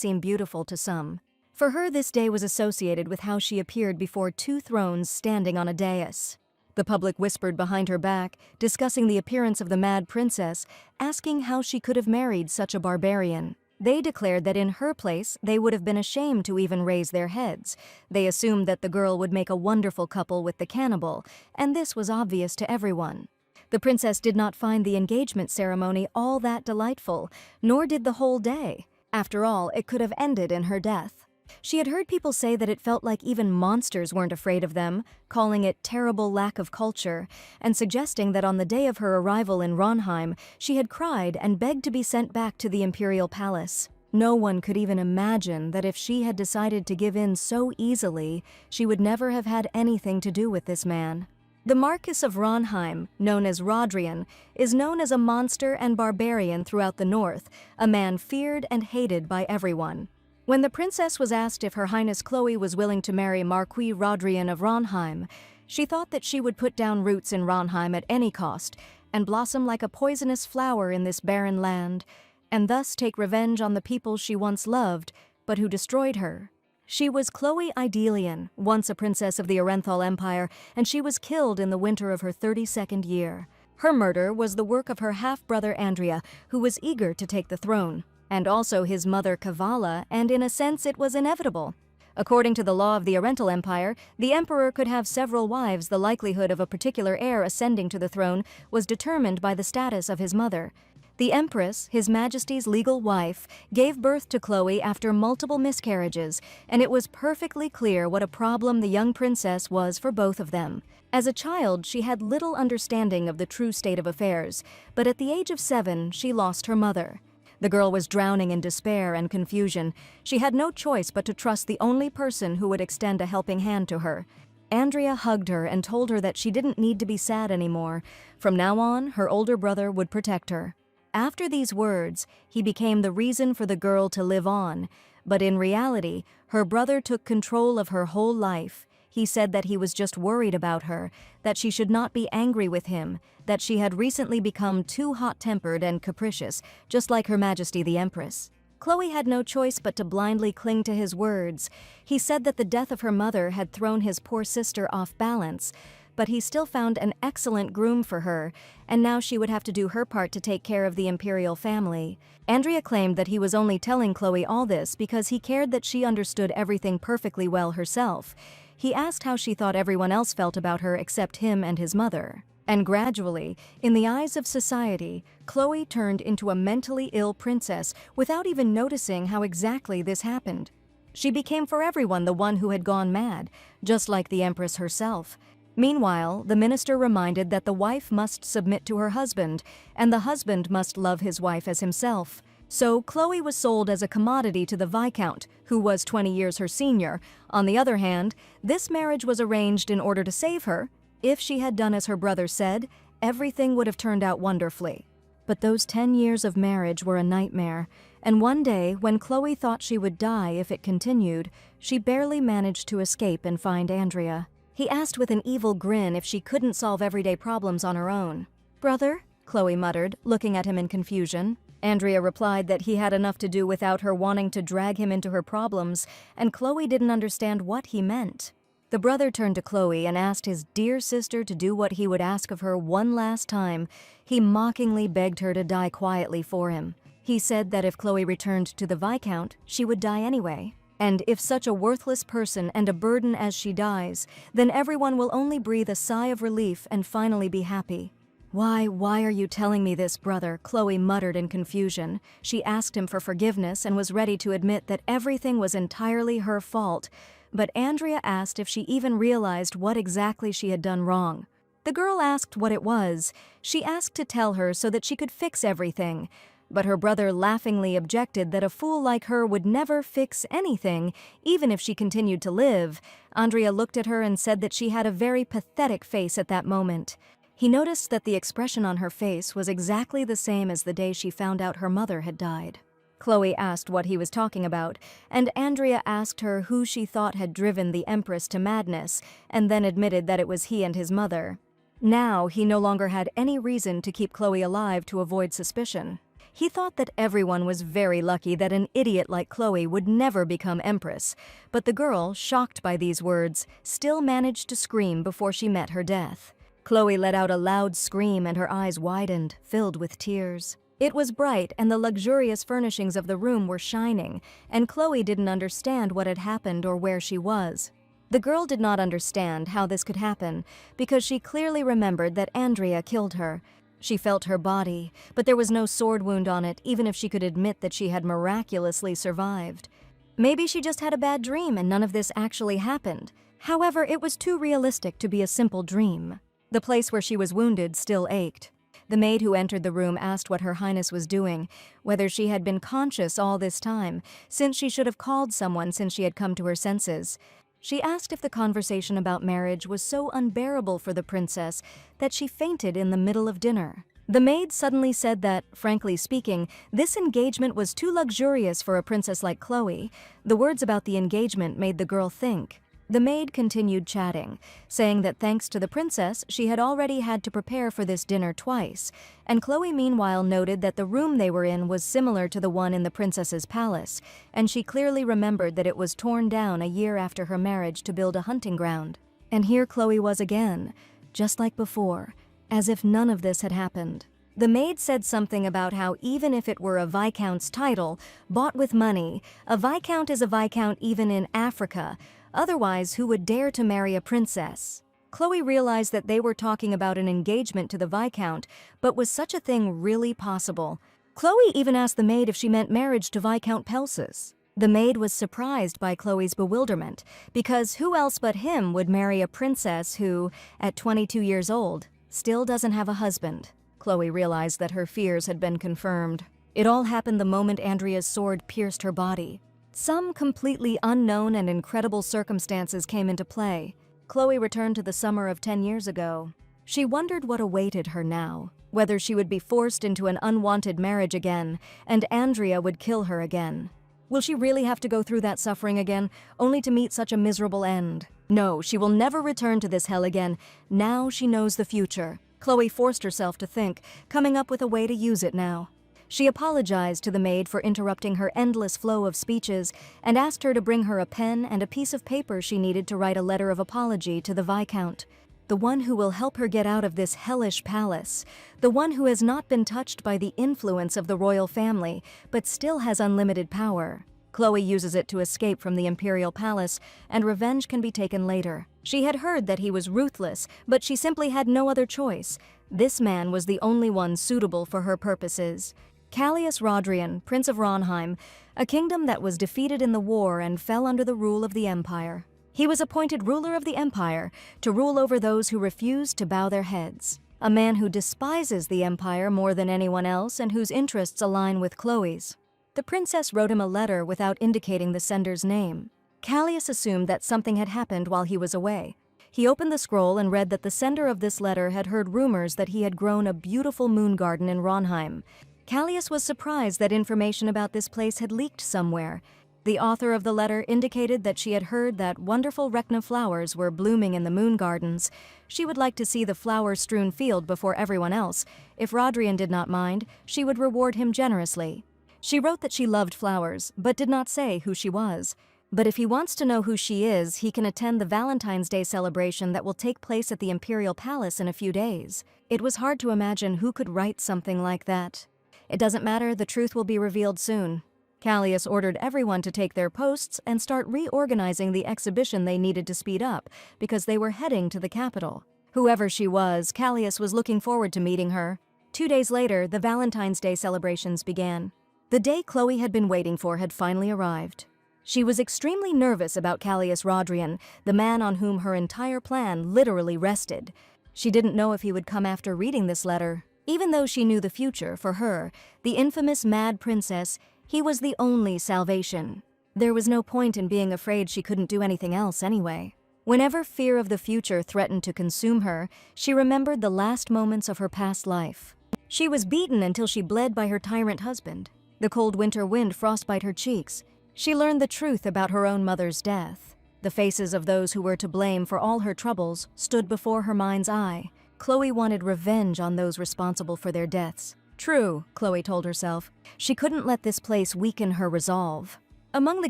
seem beautiful to some. For her, this day was associated with how she appeared before two thrones standing on a dais. The public whispered behind her back, discussing the appearance of the mad princess, asking how she could have married such a barbarian. They declared that in her place, they would have been ashamed to even raise their heads. They assumed that the girl would make a wonderful couple with the cannibal, and this was obvious to everyone. The princess did not find the engagement ceremony all that delightful, nor did the whole day. After all, it could have ended in her death. She had heard people say that it felt like even monsters weren't afraid of them, calling it terrible lack of culture, and suggesting that on the day of her arrival in Ronheim, she had cried and begged to be sent back to the imperial palace. No one could even imagine that if she had decided to give in so easily, she would never have had anything to do with this man. The Marquis of Ronheim, known as Rodrian, is known as a monster and barbarian throughout the north, a man feared and hated by everyone. When the princess was asked if Her Highness Chloe was willing to marry Marquis Rodrian of Ronheim, she thought that she would put down roots in Ronheim at any cost and blossom like a poisonous flower in this barren land, and thus take revenge on the people she once loved, but who destroyed her. She was Chloe Idelian, once a princess of the Arenthal Empire, and she was killed in the winter of her 32nd year. Her murder was the work of her half-brother Andrea, who was eager to take the throne, and also his mother Kavala, and in a sense it was inevitable. According to the law of the Arenthal Empire, the emperor could have several wives. The likelihood of a particular heir ascending to the throne was determined by the status of his mother. The Empress, His Majesty's legal wife, gave birth to Chloe after multiple miscarriages, and it was perfectly clear what a problem the young princess was for both of them. As a child, she had little understanding of the true state of affairs, but at the age of 7, she lost her mother. The girl was drowning in despair and confusion. She had no choice but to trust the only person who would extend a helping hand to her. Andrea hugged her and told her that she didn't need to be sad anymore. From now on, her older brother would protect her. After these words, he became the reason for the girl to live on, but in reality, her brother took control of her whole life. He said that he was just worried about her, that she should not be angry with him, that she had recently become too hot-tempered and capricious, just like Her Majesty the Empress. Chloe had no choice but to blindly cling to his words. He said that the death of her mother had thrown his poor sister off balance, but he still found an excellent groom for her, and now she would have to do her part to take care of the imperial family. Andrea claimed that he was only telling Chloe all this because he cared that she understood everything perfectly well herself. He asked how she thought everyone else felt about her except him and his mother. And gradually, in the eyes of society, Chloe turned into a mentally ill princess without even noticing how exactly this happened. She became for everyone the one who had gone mad, just like the Empress herself. Meanwhile, the minister reminded that the wife must submit to her husband, and the husband must love his wife as himself. So Chloe was sold as a commodity to the Viscount, who was 20 years her senior. On the other hand, this marriage was arranged in order to save her. If she had done as her brother said, everything would have turned out wonderfully. But those 10 years of marriage were a nightmare, and one day, when Chloe thought she would die if it continued, she barely managed to escape and find Andrea. He asked with an evil grin if she couldn't solve everyday problems on her own. "Brother?" Chloe muttered, looking at him in confusion. Andrea replied that he had enough to do without her wanting to drag him into her problems, and Chloe didn't understand what he meant. The brother turned to Chloe and asked his dear sister to do what he would ask of her one last time. He mockingly begged her to die quietly for him. He said that if Chloe returned to the Viscount, she would die anyway. And if such a worthless person and a burden as she dies, then everyone will only breathe a sigh of relief and finally be happy. Why are you telling me this, brother?" Chloe muttered in confusion. She asked him for forgiveness and was ready to admit that everything was entirely her fault. But Andrea asked if she even realized what exactly she had done wrong. The girl asked what it was. She asked to tell her so that she could fix everything. But her brother laughingly objected that a fool like her would never fix anything, even if she continued to live. Andrea looked at her and said that she had a very pathetic face at that moment. He noticed that the expression on her face was exactly the same as the day she found out her mother had died. Chloe asked what he was talking about, and Andrea asked her who she thought had driven the Empress to madness, and then admitted that it was he and his mother. Now he no longer had any reason to keep Chloe alive to avoid suspicion. He thought that everyone was very lucky that an idiot like Chloe would never become empress, but the girl, shocked by these words, still managed to scream before she met her death. Chloe let out a loud scream and her eyes widened, filled with tears. It was bright and the luxurious furnishings of the room were shining, and Chloe didn't understand what had happened or where she was. The girl did not understand how this could happen because she clearly remembered that Andrea killed her. She felt her body, but there was no sword wound on it, even if she could admit that she had miraculously survived. Maybe she just had a bad dream and none of this actually happened. However, it was too realistic to be a simple dream. The place where she was wounded still ached. The maid who entered the room asked what Her Highness was doing, whether she had been conscious all this time, since she should have called someone since she had come to her senses. She asked if the conversation about marriage was so unbearable for the princess that she fainted in the middle of dinner. The maid suddenly said that, frankly speaking, this engagement was too luxurious for a princess like Chloe. The words about the engagement made the girl think. The maid continued chatting, saying that thanks to the princess, she had already had to prepare for this dinner twice, and Chloe meanwhile noted that the room they were in was similar to the one in the princess's palace, and she clearly remembered that it was torn down a year after her marriage to build a hunting ground. And here Chloe was again, just like before, as if none of this had happened. The maid said something about how even if it were a viscount's title, bought with money, a viscount is a viscount even in Africa. Otherwise, who would dare to marry a princess? Chloe realized that they were talking about an engagement to the viscount, but was such a thing really possible? Chloe even asked the maid if she meant marriage to Viscount Pelsis. The maid was surprised by Chloe's bewilderment, because who else but him would marry a princess who, at 22 years old, still doesn't have a husband? Chloe realized that her fears had been confirmed. It all happened the moment Andrea's sword pierced her body. Some completely unknown and incredible circumstances came into play. Chloe returned to the summer of 10 years ago. She wondered what awaited her now, whether she would be forced into an unwanted marriage again, and Andrea would kill her again. Will she really have to go through that suffering again, only to meet such a miserable end? No, she will never return to this hell again. Now she knows the future. Chloe forced herself to think, coming up with a way to use it now. She apologized to the maid for interrupting her endless flow of speeches and asked her to bring her a pen and a piece of paper she needed to write a letter of apology to the Viscount, the one who will help her get out of this hellish palace, the one who has not been touched by the influence of the royal family, but still has unlimited power. Chloe uses it to escape from the imperial palace, and revenge can be taken later. She had heard that he was ruthless, but she simply had no other choice. This man was the only one suitable for her purposes. Callias Rodrian, Prince of Ronheim, a kingdom that was defeated in the war and fell under the rule of the Empire. He was appointed ruler of the Empire to rule over those who refused to bow their heads. A man who despises the Empire more than anyone else and whose interests align with Chloe's. The princess wrote him a letter without indicating the sender's name. Callias assumed that something had happened while he was away. He opened the scroll and read that the sender of this letter had heard rumors that he had grown a beautiful moon garden in Ronheim. Callias was surprised that information about this place had leaked somewhere. The author of the letter indicated that she had heard that wonderful Rekna flowers were blooming in the moon gardens. She would like to see the flower-strewn field before everyone else. If Rodrian did not mind, she would reward him generously. She wrote that she loved flowers, but did not say who she was. But if he wants to know who she is, he can attend the Valentine's Day celebration that will take place at the Imperial Palace in a few days. It was hard to imagine who could write something like that. It doesn't matter, the truth will be revealed soon. Callias ordered everyone to take their posts and start reorganizing the exhibition they needed to speed up, because they were heading to the capital. Whoever she was, Callias was looking forward to meeting her. 2 days later, the Valentine's Day celebrations began. The day Chloe had been waiting for had finally arrived. She was extremely nervous about Callias Rodrian, the man on whom her entire plan literally rested. She didn't know if he would come after reading this letter. Even though she knew the future, for her, the infamous Mad Princess, he was the only salvation. There was no point in being afraid she couldn't do anything else anyway. Whenever fear of the future threatened to consume her, she remembered the last moments of her past life. She was beaten until she bled by her tyrant husband. The cold winter wind frostbite her cheeks. She learned the truth about her own mother's death. The faces of those who were to blame for all her troubles stood before her mind's eye. Chloe wanted revenge on those responsible for their deaths. True, Chloe told herself. She couldn't let this place weaken her resolve. Among the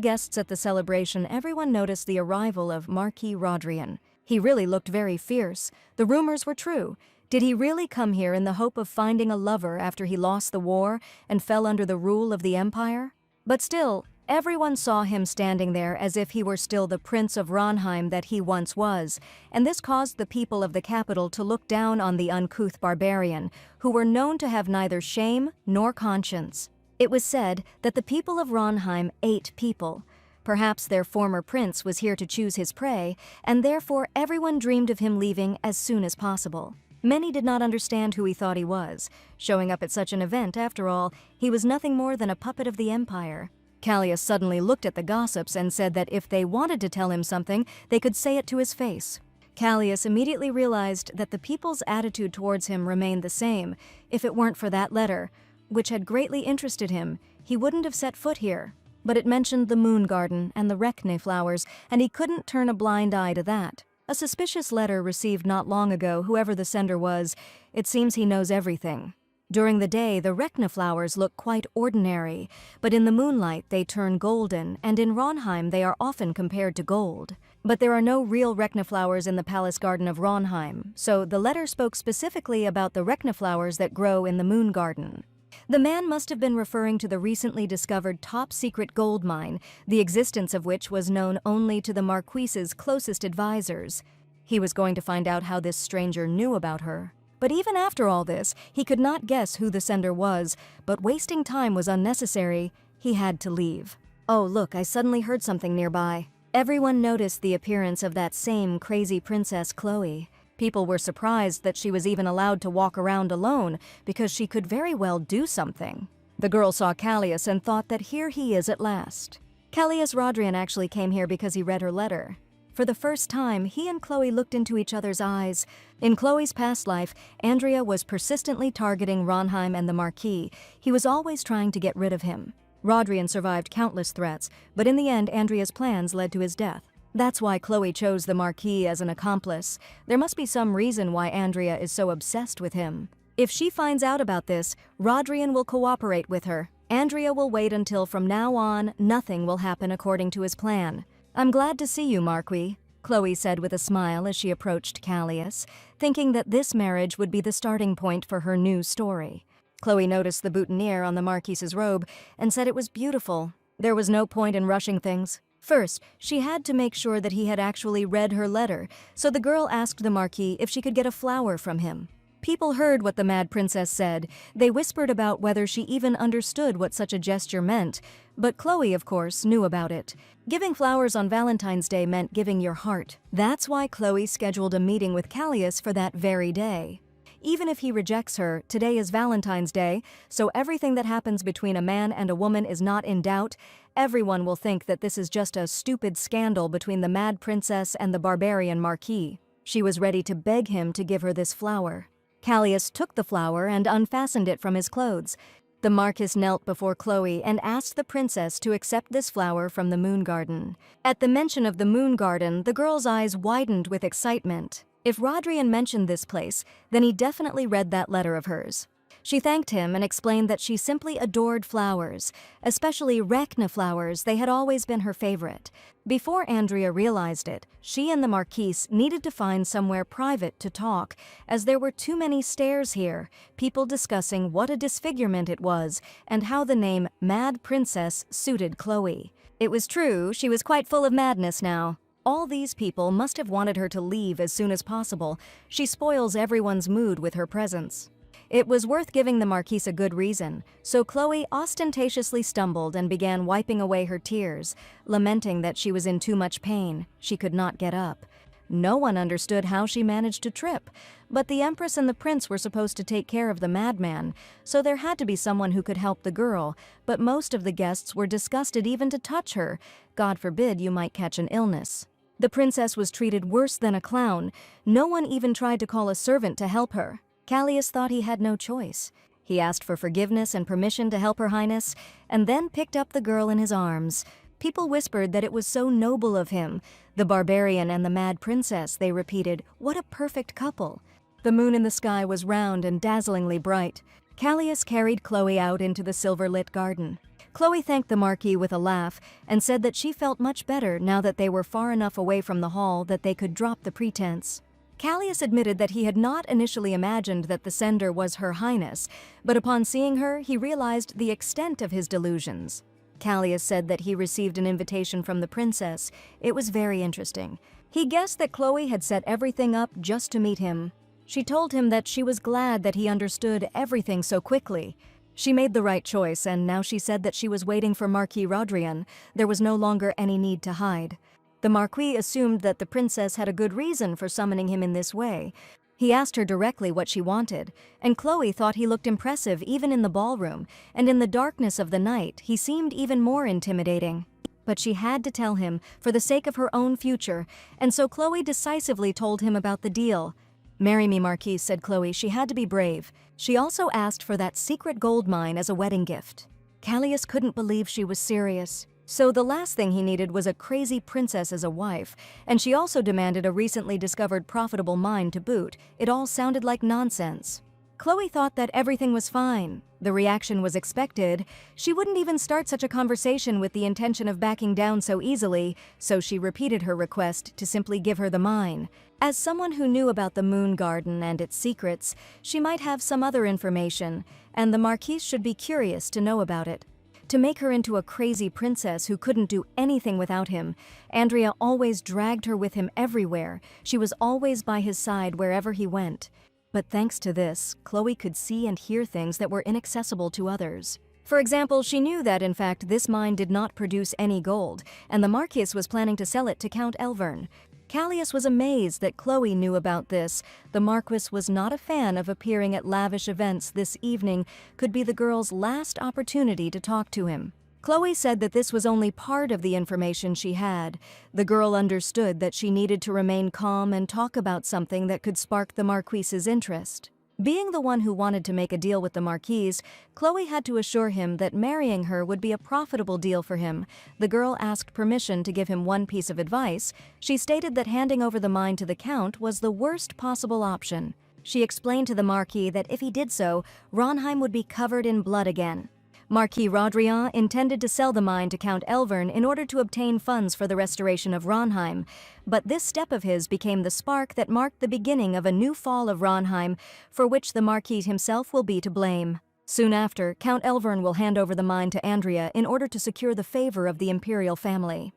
guests at the celebration, everyone noticed the arrival of Marquis Rodrian. He really looked very fierce. The rumors were true. Did he really come here in the hope of finding a lover after he lost the war and fell under the rule of the Empire? But still, everyone saw him standing there as if he were still the Prince of Ronheim that he once was, and this caused the people of the capital to look down on the uncouth barbarian, who were known to have neither shame nor conscience. It was said that the people of Ronheim ate people. Perhaps their former prince was here to choose his prey, and therefore everyone dreamed of him leaving as soon as possible. Many did not understand who he thought he was. Showing up at such an event, after all, he was nothing more than a puppet of the Empire. Callias suddenly looked at the gossips and said that if they wanted to tell him something, they could say it to his face. Callias immediately realized that the people's attitude towards him remained the same. If it weren't for that letter, which had greatly interested him, he wouldn't have set foot here. But it mentioned the moon garden and the Rekne flowers, and he couldn't turn a blind eye to that. A suspicious letter received not long ago, whoever the sender was. It seems he knows everything. During the day, the Rekne flowers look quite ordinary, but in the moonlight they turn golden, and in Ronheim they are often compared to gold. But there are no real Rekne flowers in the palace garden of Ronheim, so the letter spoke specifically about the Rekne flowers that grow in the moon garden. The man must have been referring to the recently discovered top-secret gold mine, the existence of which was known only to the Marquise's closest advisors. He was going to find out how this stranger knew about her. But even after all this, he could not guess who the sender was, but wasting time was unnecessary. He had to leave. Oh, look, I suddenly heard something nearby. Everyone noticed the appearance of that same crazy Princess Chloe. People were surprised that she was even allowed to walk around alone, because she could very well do something. The girl saw Callias and thought that here he is at last. Callias Rodrian actually came here because he read her letter. For the first time, he and Chloe looked into each other's eyes. In Chloe's past life, Andrea was persistently targeting Ronheim and the Marquis. He was always trying to get rid of him. Rodrian survived countless threats, but in the end, Andrea's plans led to his death. That's why Chloe chose the Marquis as an accomplice. There must be some reason why Andrea is so obsessed with him. If she finds out about this, Rodrian will cooperate with her. Andrea will wait until from now on, nothing will happen according to his plan. I'm glad to see you, Marquis, Chloe said with a smile as she approached Callias, thinking that this marriage would be the starting point for her new story. Chloe noticed the boutonniere on the Marquis's robe and said it was beautiful. There was no point in rushing things. First, she had to make sure that he had actually read her letter, so the girl asked the Marquis if she could get a flower from him. People heard what the Mad Princess said. They whispered about whether she even understood what such a gesture meant, but Chloe, of course, knew about it. Giving flowers on Valentine's Day meant giving your heart. That's why Chloe scheduled a meeting with Callias for that very day. Even if he rejects her, today is Valentine's Day, so everything that happens between a man and a woman is not in doubt. Everyone will think that this is just a stupid scandal between the Mad Princess and the barbarian Marquis. She was ready to beg him to give her this flower. Callias took the flower and unfastened it from his clothes. The Marquis knelt before Chloe and asked the princess to accept this flower from the moon garden. At the mention of the moon garden, the girl's eyes widened with excitement. If Rodrian mentioned this place, then he definitely read that letter of hers. She thanked him and explained that she simply adored flowers, especially Rekne flowers. They had always been her favorite. Before Andrea realized it, she and the Marquise needed to find somewhere private to talk, as there were too many stairs here, people discussing what a disfigurement it was and how the name Mad Princess suited Chloe. It was true, she was quite full of madness now. All these people must have wanted her to leave as soon as possible. She spoils everyone's mood with her presence. It was worth giving the Marquise a good reason, so Chloe ostentatiously stumbled and began wiping away her tears, lamenting that she was in too much pain. She could not get up. No one understood how she managed to trip, but the Empress and the Prince were supposed to take care of the madman, so there had to be someone who could help the girl, but most of the guests were disgusted even to touch her. God forbid you might catch an illness. The princess was treated worse than a clown. No one even tried to call a servant to help her. Callias thought he had no choice. He asked for forgiveness and permission to help Her Highness, and then picked up the girl in his arms. People whispered that it was so noble of him. The barbarian and the Mad Princess, they repeated, what a perfect couple. The moon in the sky was round and dazzlingly bright. Callias carried Chloe out into the silver-lit garden. Chloe thanked the Marquis with a laugh and said that she felt much better now that they were far enough away from the hall that they could drop the pretense. Callias admitted that he had not initially imagined that the sender was Her Highness, but upon seeing her, he realized the extent of his delusions. Callias said that he received an invitation from the princess. It was very interesting. He guessed that Chloe had set everything up just to meet him. She told him that she was glad that he understood everything so quickly. She made the right choice, and now she said that she was waiting for Marquis Rodrian. There was no longer any need to hide. The Marquis assumed that the princess had a good reason for summoning him in this way. He asked her directly what she wanted, and Chloe thought he looked impressive even in the ballroom, and in the darkness of the night, he seemed even more intimidating. But she had to tell him for the sake of her own future, and so Chloe decisively told him about the deal. "Marry me, Marquis," said Chloe. She had to be brave. She also asked for that secret gold mine as a wedding gift. Callias couldn't believe she was serious. So the last thing he needed was a crazy princess as a wife, and she also demanded a recently discovered profitable mine to boot. It all sounded like nonsense. Chloe thought that everything was fine. The reaction was expected. She wouldn't even start such a conversation with the intention of backing down so easily, so she repeated her request to simply give her the mine. As someone who knew about the Moon Garden and its secrets, she might have some other information, and the Marquise should be curious to know about it. To make her into a crazy princess who couldn't do anything without him, Andrea always dragged her with him everywhere. She was always by his side wherever he went. But thanks to this, Chloe could see and hear things that were inaccessible to others. For example, she knew that, in fact, this mine did not produce any gold, and the Marquis was planning to sell it to Count Elvern. Callias was amazed that Chloe knew about this. The Marquis was not a fan of appearing at lavish events. This evening could be the girl's last opportunity to talk to him. Chloe said that this was only part of the information she had. The girl understood that she needed to remain calm and talk about something that could spark the Marquis's interest. Being the one who wanted to make a deal with the Marquise, Chloe had to assure him that marrying her would be a profitable deal for him. The girl asked permission to give him one piece of advice. She stated that handing over the mine to the Count was the worst possible option. She explained to the Marquis that if he did so, Ronheim would be covered in blood again. Marquis Rodrian intended to sell the mine to Count Elvern in order to obtain funds for the restoration of Ronheim, but this step of his became the spark that marked the beginning of a new fall of Ronheim, for which the Marquis himself will be to blame. Soon after, Count Elvern will hand over the mine to Andrea in order to secure the favor of the imperial family.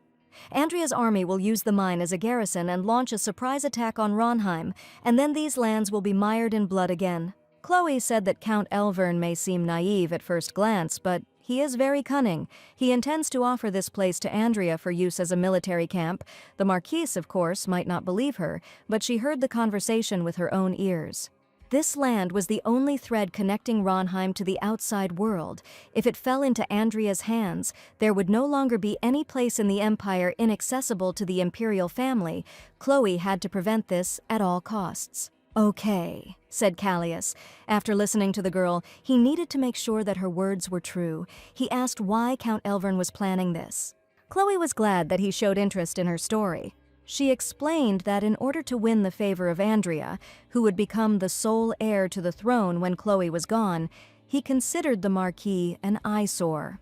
Andrea's army will use the mine as a garrison and launch a surprise attack on Ronheim, and then these lands will be mired in blood again. Chloe said that Count Elvern may seem naive at first glance, but he is very cunning. He intends to offer this place to Andrea for use as a military camp. The Marquise, of course, might not believe her, but she heard the conversation with her own ears. This land was the only thread connecting Ronheim to the outside world. If it fell into Andrea's hands, there would no longer be any place in the Empire inaccessible to the imperial family. Chloe had to prevent this at all costs. "Okay," said Callias. After listening to the girl, he needed to make sure that her words were true. He asked why Count Elvern was planning this. Chloe was glad that he showed interest in her story. She explained that in order to win the favor of Andrea, who would become the sole heir to the throne when Chloe was gone, he considered the Marquis an eyesore.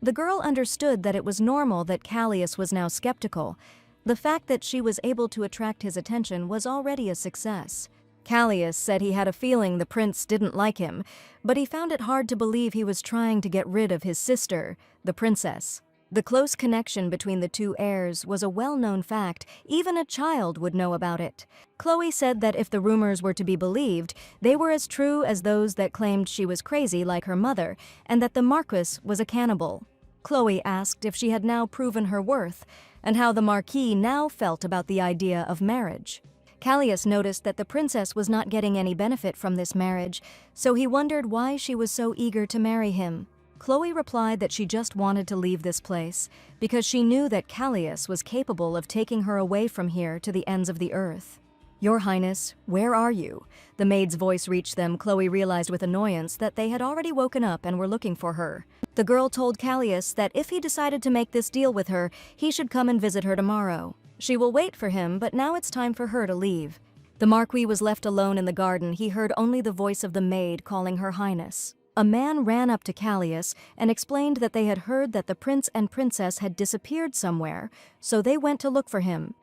The girl understood that it was normal that Callias was now skeptical. The fact that she was able to attract his attention was already a success. Callias said he had a feeling the prince didn't like him, but he found it hard to believe he was trying to get rid of his sister, the princess. The close connection between the two heirs was a well-known fact. Even a child would know about it. Chloe said that if the rumors were to be believed, they were as true as those that claimed she was crazy like her mother, and that the Marquis was a cannibal. Chloe asked if she had now proven her worth, and how the Marquis now felt about the idea of marriage. Callias noticed that the princess was not getting any benefit from this marriage, so he wondered why she was so eager to marry him. Chloe replied that she just wanted to leave this place, because she knew that Callias was capable of taking her away from here to the ends of the earth. "Your Highness, where are you?" The maid's voice reached them. Chloe realized with annoyance that they had already woken up and were looking for her. The girl told Callias that if he decided to make this deal with her, he should come and visit her tomorrow. She will wait for him, but now it's time for her to leave. The Marquis was left alone in the garden. He heard only the voice of the maid calling her highness. A man ran up to Callias and explained that they had heard that the prince and princess had disappeared somewhere, so they went to look for him.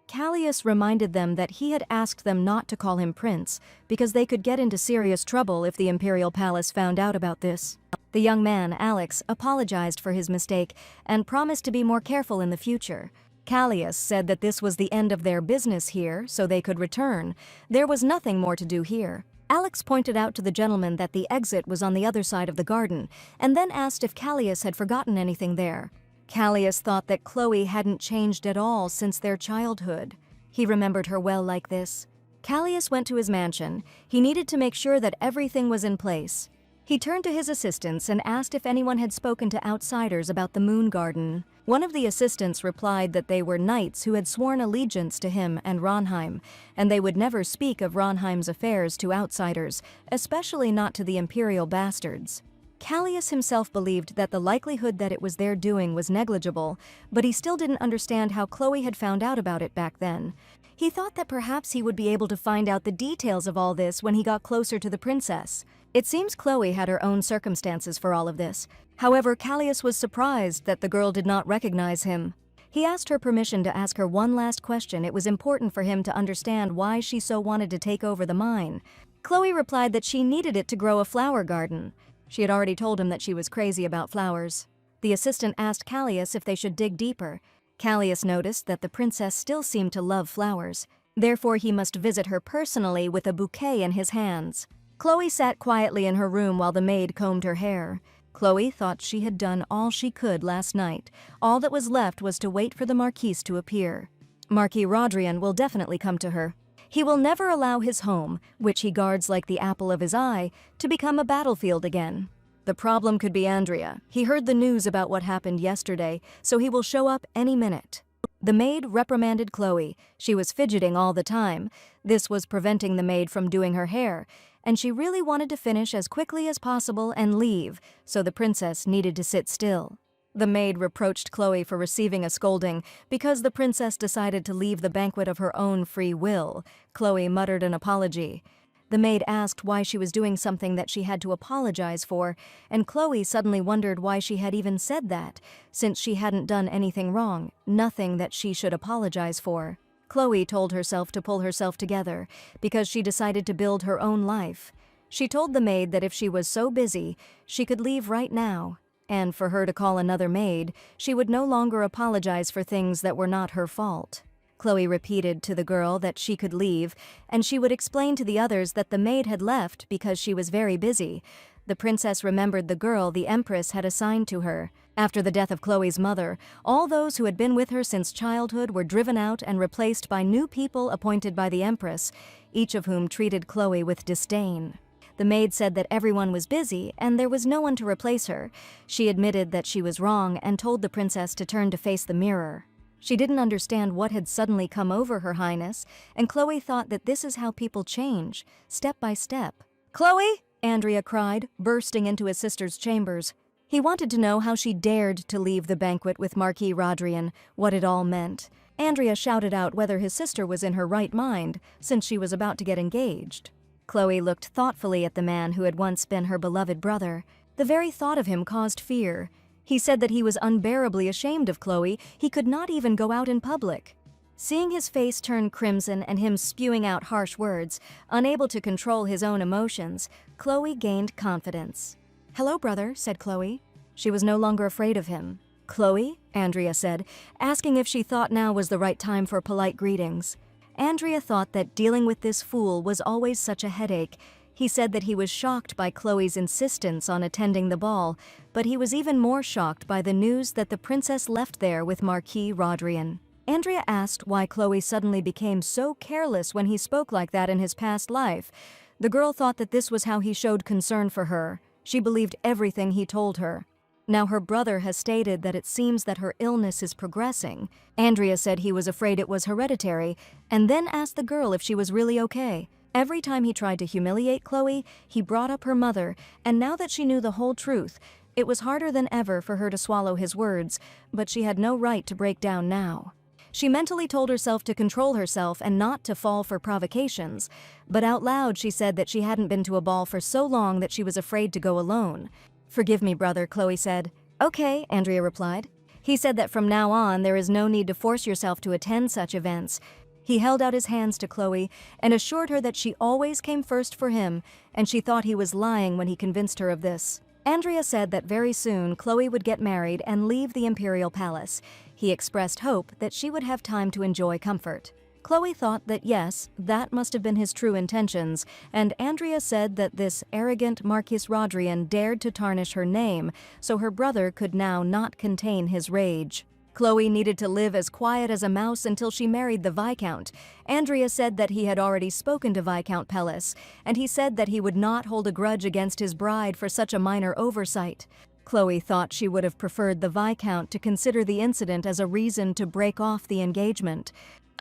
Callias reminded them that he had asked them not to call him prince because they could get into serious trouble if the imperial palace found out about this. The young man, Alex, apologized for his mistake and promised to be more careful in the future. Callias said that this was the end of their business here, so they could return. There was nothing more to do here. Alex pointed out to the gentleman that the exit was on the other side of the garden, and then asked if Callias had forgotten anything there. Callias thought that Chloe hadn't changed at all since their childhood. He remembered her well like this. Callias went to his mansion. He needed to make sure that everything was in place. He turned to his assistants and asked if anyone had spoken to outsiders about the moon garden. One of the assistants replied that they were knights who had sworn allegiance to him and Ronheim, and they would never speak of Ronheim's affairs to outsiders, especially not to the imperial bastards. Callias himself believed that the likelihood that it was their doing was negligible, but he still didn't understand how Chloe had found out about it back then. He thought that perhaps he would be able to find out the details of all this when he got closer to the princess. It seems Chloe had her own circumstances for all of this. However, Callias was surprised that the girl did not recognize him. He asked her permission to ask her one last question. It was important for him to understand why she so wanted to take over the mine. Chloe replied that she needed it to grow a flower garden. She had already told him that she was crazy about flowers. The assistant asked Callias if they should dig deeper. Callias noticed that the princess still seemed to love flowers. Therefore, he must visit her personally with a bouquet in his hands. Chloe sat quietly in her room while the maid combed her hair. Chloe thought she had done all she could last night. All that was left was to wait for the Marquis to appear. Marquis Rodrian will definitely come to her. He will never allow his home, which he guards like the apple of his eye, to become a battlefield again. The problem could be Andrea. He heard the news about what happened yesterday, so he will show up any minute. The maid reprimanded Chloe. She was fidgeting all the time. This was preventing the maid from doing her hair, and she really wanted to finish as quickly as possible and leave, so the princess needed to sit still. The maid reproached Chloe for receiving a scolding because the princess decided to leave the banquet of her own free will. Chloe muttered an apology. The maid asked why she was doing something that she had to apologize for, and Chloe suddenly wondered why she had even said that, since she hadn't done anything wrong, nothing that she should apologize for. Chloe told herself to pull herself together, because she decided to build her own life. She told the maid that if she was so busy, she could leave right now, and for her to call another maid, she would no longer apologize for things that were not her fault. Chloe repeated to the girl that she could leave, and she would explain to the others that the maid had left because she was very busy. The princess remembered the girl the empress had assigned to her. After the death of Chloe's mother, all those who had been with her since childhood were driven out and replaced by new people appointed by the empress, each of whom treated Chloe with disdain. The maid said that everyone was busy and there was no one to replace her. She admitted that she was wrong and told the princess to turn to face the mirror. She didn't understand what had suddenly come over her highness, and Chloe thought that this is how people change, step by step. "Chloe!" Andrea cried, bursting into his sister's chambers. He wanted to know how she dared to leave the banquet with Marquis Rodrian, what it all meant. Andrea shouted out whether his sister was in her right mind, since she was about to get engaged. Chloe looked thoughtfully at the man who had once been her beloved brother. The very thought of him caused fear. He said that he was unbearably ashamed of Chloe. He could not even go out in public. Seeing his face turn crimson and him spewing out harsh words, unable to control his own emotions, Chloe gained confidence. "Hello, brother," said Chloe. She was no longer afraid of him. "Chloe?" Andrea said, asking if she thought now was the right time for polite greetings. Andrea thought that dealing with this fool was always such a headache. He said that he was shocked by Chloe's insistence on attending the ball, but he was even more shocked by the news that the princess left there with Marquis Rodrian. Andrea asked why Chloe suddenly became so careless when he spoke like that in his past life. The girl thought that this was how he showed concern for her. She believed everything he told her. Now her brother has stated that it seems that her illness is progressing. Andrea said he was afraid it was hereditary, and then asked the girl if she was really okay. Every time he tried to humiliate Chloe, he brought up her mother, and now that she knew the whole truth, it was harder than ever for her to swallow his words, but she had no right to break down now. She mentally told herself to control herself and not to fall for provocations, but out loud she said that she hadn't been to a ball for so long that she was afraid to go alone. "Forgive me, brother," Chloe said. "Okay," Andrea replied. He said that from now on there is no need to force yourself to attend such events. He held out his hands to Chloe and assured her that she always came first for him, and she thought he was lying when he convinced her of this. Andrea said that very soon Chloe would get married and leave the imperial palace. He expressed hope that she would have time to enjoy comfort. Chloe thought that yes, that must have been his true intentions, and Andrea said that this arrogant Marquis Rodrian dared to tarnish her name, so her brother could now not contain his rage. Chloe needed to live as quiet as a mouse until she married the Viscount. Andrea said that he had already spoken to Viscount Pellis, and he said that he would not hold a grudge against his bride for such a minor oversight. Chloe thought she would have preferred the Viscount to consider the incident as a reason to break off the engagement.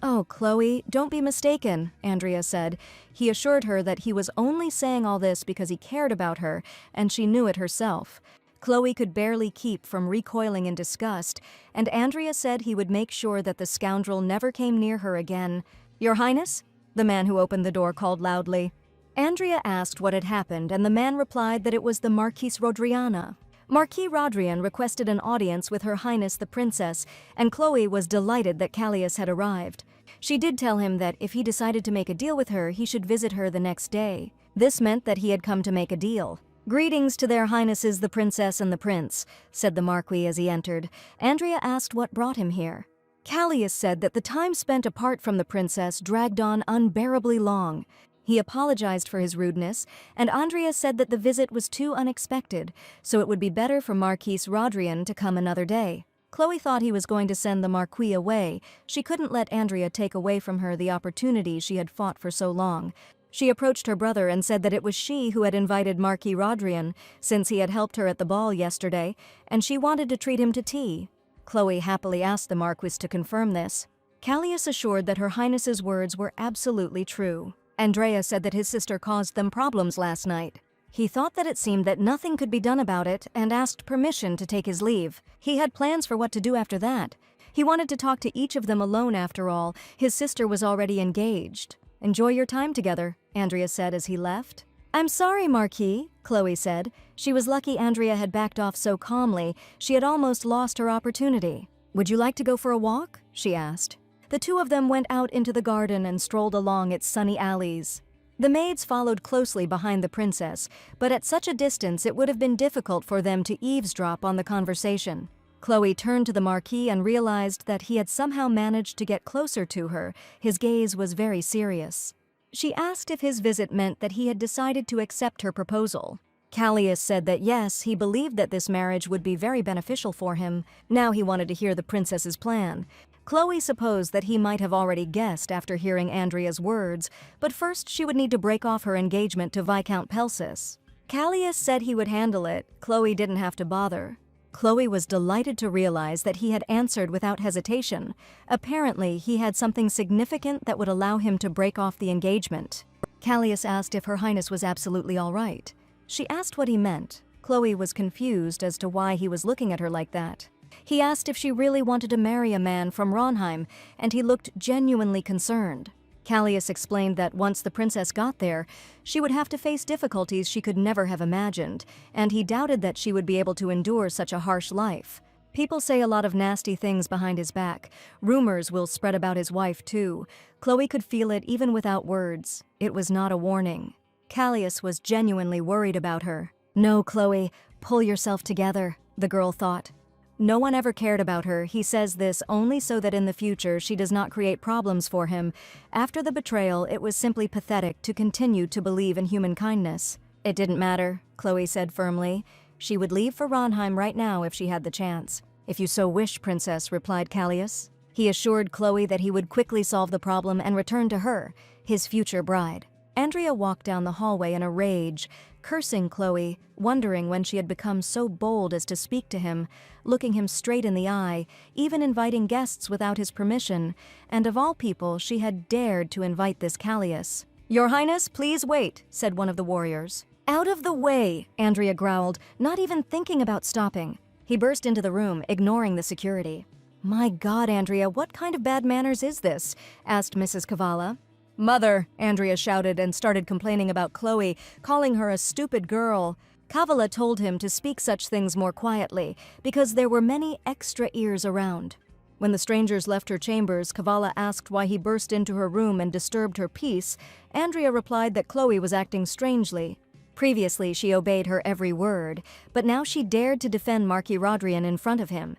"Oh, Chloe, don't be mistaken," Andrea said. He assured her that he was only saying all this because he cared about her, and she knew it herself. Chloe could barely keep from recoiling in disgust, and Andrea said he would make sure that the scoundrel never came near her again. "Your Highness?" the man who opened the door called loudly. Andrea asked what had happened, and the man replied that it was the Marquise Rodriana. Marquis Rodrian requested an audience with Her Highness the Princess, and Chloe was delighted that Callias had arrived. She did tell him that if he decided to make a deal with her, he should visit her the next day. This meant that he had come to make a deal. "Greetings to their Highnesses the Princess and the Prince," said the Marquis as he entered. Andrea asked what brought him here. Callias said that the time spent apart from the princess dragged on unbearably long. He apologized for his rudeness, and Andrea said that the visit was too unexpected, so it would be better for Marquise Rodrian to come another day. Chloe thought he was going to send the Marquis away. She couldn't let Andrea take away from her the opportunity she had fought for so long. She approached her brother and said that it was she who had invited Marquis Rodrian, since he had helped her at the ball yesterday, and she wanted to treat him to tea. Chloe happily asked the Marquis to confirm this. Callias assured that Her Highness's words were absolutely true. Andrea said that his sister caused them problems last night. He thought that it seemed that nothing could be done about it and asked permission to take his leave. He had plans for what to do after that. He wanted to talk to each of them alone after all. His sister was already engaged. "Enjoy your time together," Andrea said as he left. "I'm sorry, Marquis," Chloe said. She was lucky Andrea had backed off so calmly. She had almost lost her opportunity. "Would you like to go for a walk?" she asked. The two of them went out into the garden and strolled along its sunny alleys. The maids followed closely behind the princess, but at such a distance it would have been difficult for them to eavesdrop on the conversation. Chloe turned to the Marquis and realized that he had somehow managed to get closer to her. His gaze was very serious. She asked if his visit meant that he had decided to accept her proposal. Callias said that yes, he believed that this marriage would be very beneficial for him. Now he wanted to hear the princess's plan. Chloe supposed that he might have already guessed after hearing Andrea's words, but first she would need to break off her engagement to Viscount Pelsis. Callias said he would handle it. Chloe didn't have to bother. Chloe was delighted to realize that he had answered without hesitation. Apparently, he had something significant that would allow him to break off the engagement. Callias asked if Her Highness was absolutely all right. She asked what he meant. Chloe was confused as to why he was looking at her like that. He asked if she really wanted to marry a man from Ronheim, and he looked genuinely concerned. Callias explained that once the princess got there, she would have to face difficulties she could never have imagined, and he doubted that she would be able to endure such a harsh life. People say a lot of nasty things behind his back. Rumors will spread about his wife, too. Chloe could feel it even without words. It was not a warning. Callias was genuinely worried about her. "No, Chloe, pull yourself together," the girl thought. No one ever cared about her. He says this only so that in the future she does not create problems for him. After the betrayal, it was simply pathetic to continue to believe in human kindness. It didn't matter, Chloe said firmly. She would leave for Ronheim right now if she had the chance. "If you so wish, Princess," replied Callias. He assured Chloe that he would quickly solve the problem and return to her, his future bride. Andrea walked down the hallway in a rage, cursing Chloe, wondering when she had become so bold as to speak to him, looking him straight in the eye, even inviting guests without his permission, and of all people she had dared to invite this Callias. "Your Highness, please wait," said one of the warriors. "Out of the way," Andrea growled, not even thinking about stopping. He burst into the room, ignoring the security. "My God, Andrea, what kind of bad manners is this?" asked Mrs. Kavala. "Mother," Andrea shouted and started complaining about Chloe, calling her a stupid girl. Kavala told him to speak such things more quietly, because there were many extra ears around. When the strangers left her chambers, Kavala asked why he burst into her room and disturbed her peace. Andrea replied that Chloe was acting strangely. Previously, she obeyed her every word, but now she dared to defend Marquis Rodrian in front of him.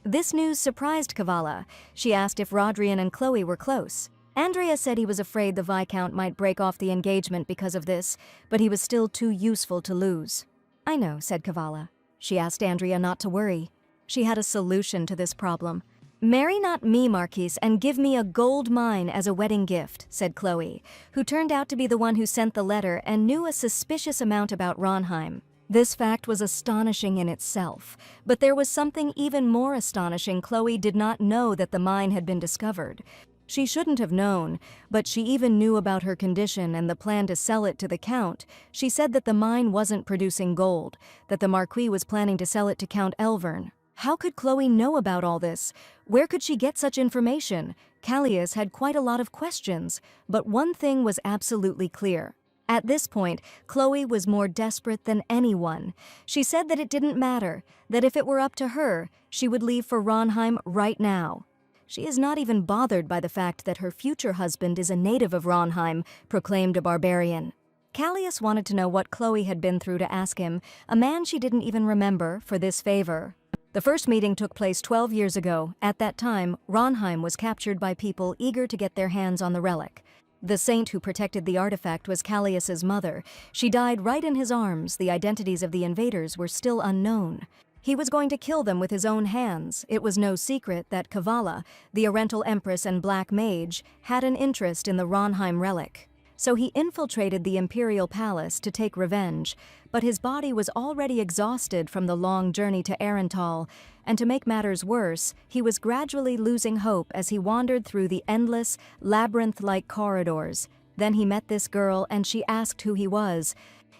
This news surprised Kavala. She asked if Rodrian and Chloe were close. Andrea said he was afraid the Viscount might break off the engagement because of this, but he was still too useful to lose. "I know," said Kavala. She asked Andrea not to worry. She had a solution to this problem. "Marry not me, Marquise, and give me a gold mine as a wedding gift," said Chloe, who turned out to be the one who sent the letter and knew a suspicious amount about Ronheim. This fact was astonishing in itself, but there was something even more astonishing. Chloe did not know that the mine had been discovered. She shouldn't have known, but she even knew about her condition and the plan to sell it to the Count. She said that the mine wasn't producing gold, that the Marquis was planning to sell it to Count Elvern. How could Chloe know about all this? Where could she get such information? Callias had quite a lot of questions, but one thing was absolutely clear. At this point, Chloe was more desperate than anyone. She said that it didn't matter, that if it were up to her, she would leave for Ronheim right now. "She is not even bothered by the fact that her future husband is a native of Ronheim," proclaimed a barbarian. Callias wanted to know what Chloe had been through to ask him, a man she didn't even remember, for this favor. The first meeting took place 12 years ago. At that time, Ronheim was captured by people eager to get their hands on the relic. The saint who protected the artifact was Callias's mother. She died right in his arms. The identities of the invaders were still unknown. He was going to kill them with his own hands. It was no secret that Kavala, the Oriental Empress and Black Mage, had an interest in the Ronheim relic. So he infiltrated the Imperial Palace to take revenge, but his body was already exhausted from the long journey to Arental, and to make matters worse, he was gradually losing hope as he wandered through the endless, labyrinth-like corridors. Then he met this girl, and she asked who he was.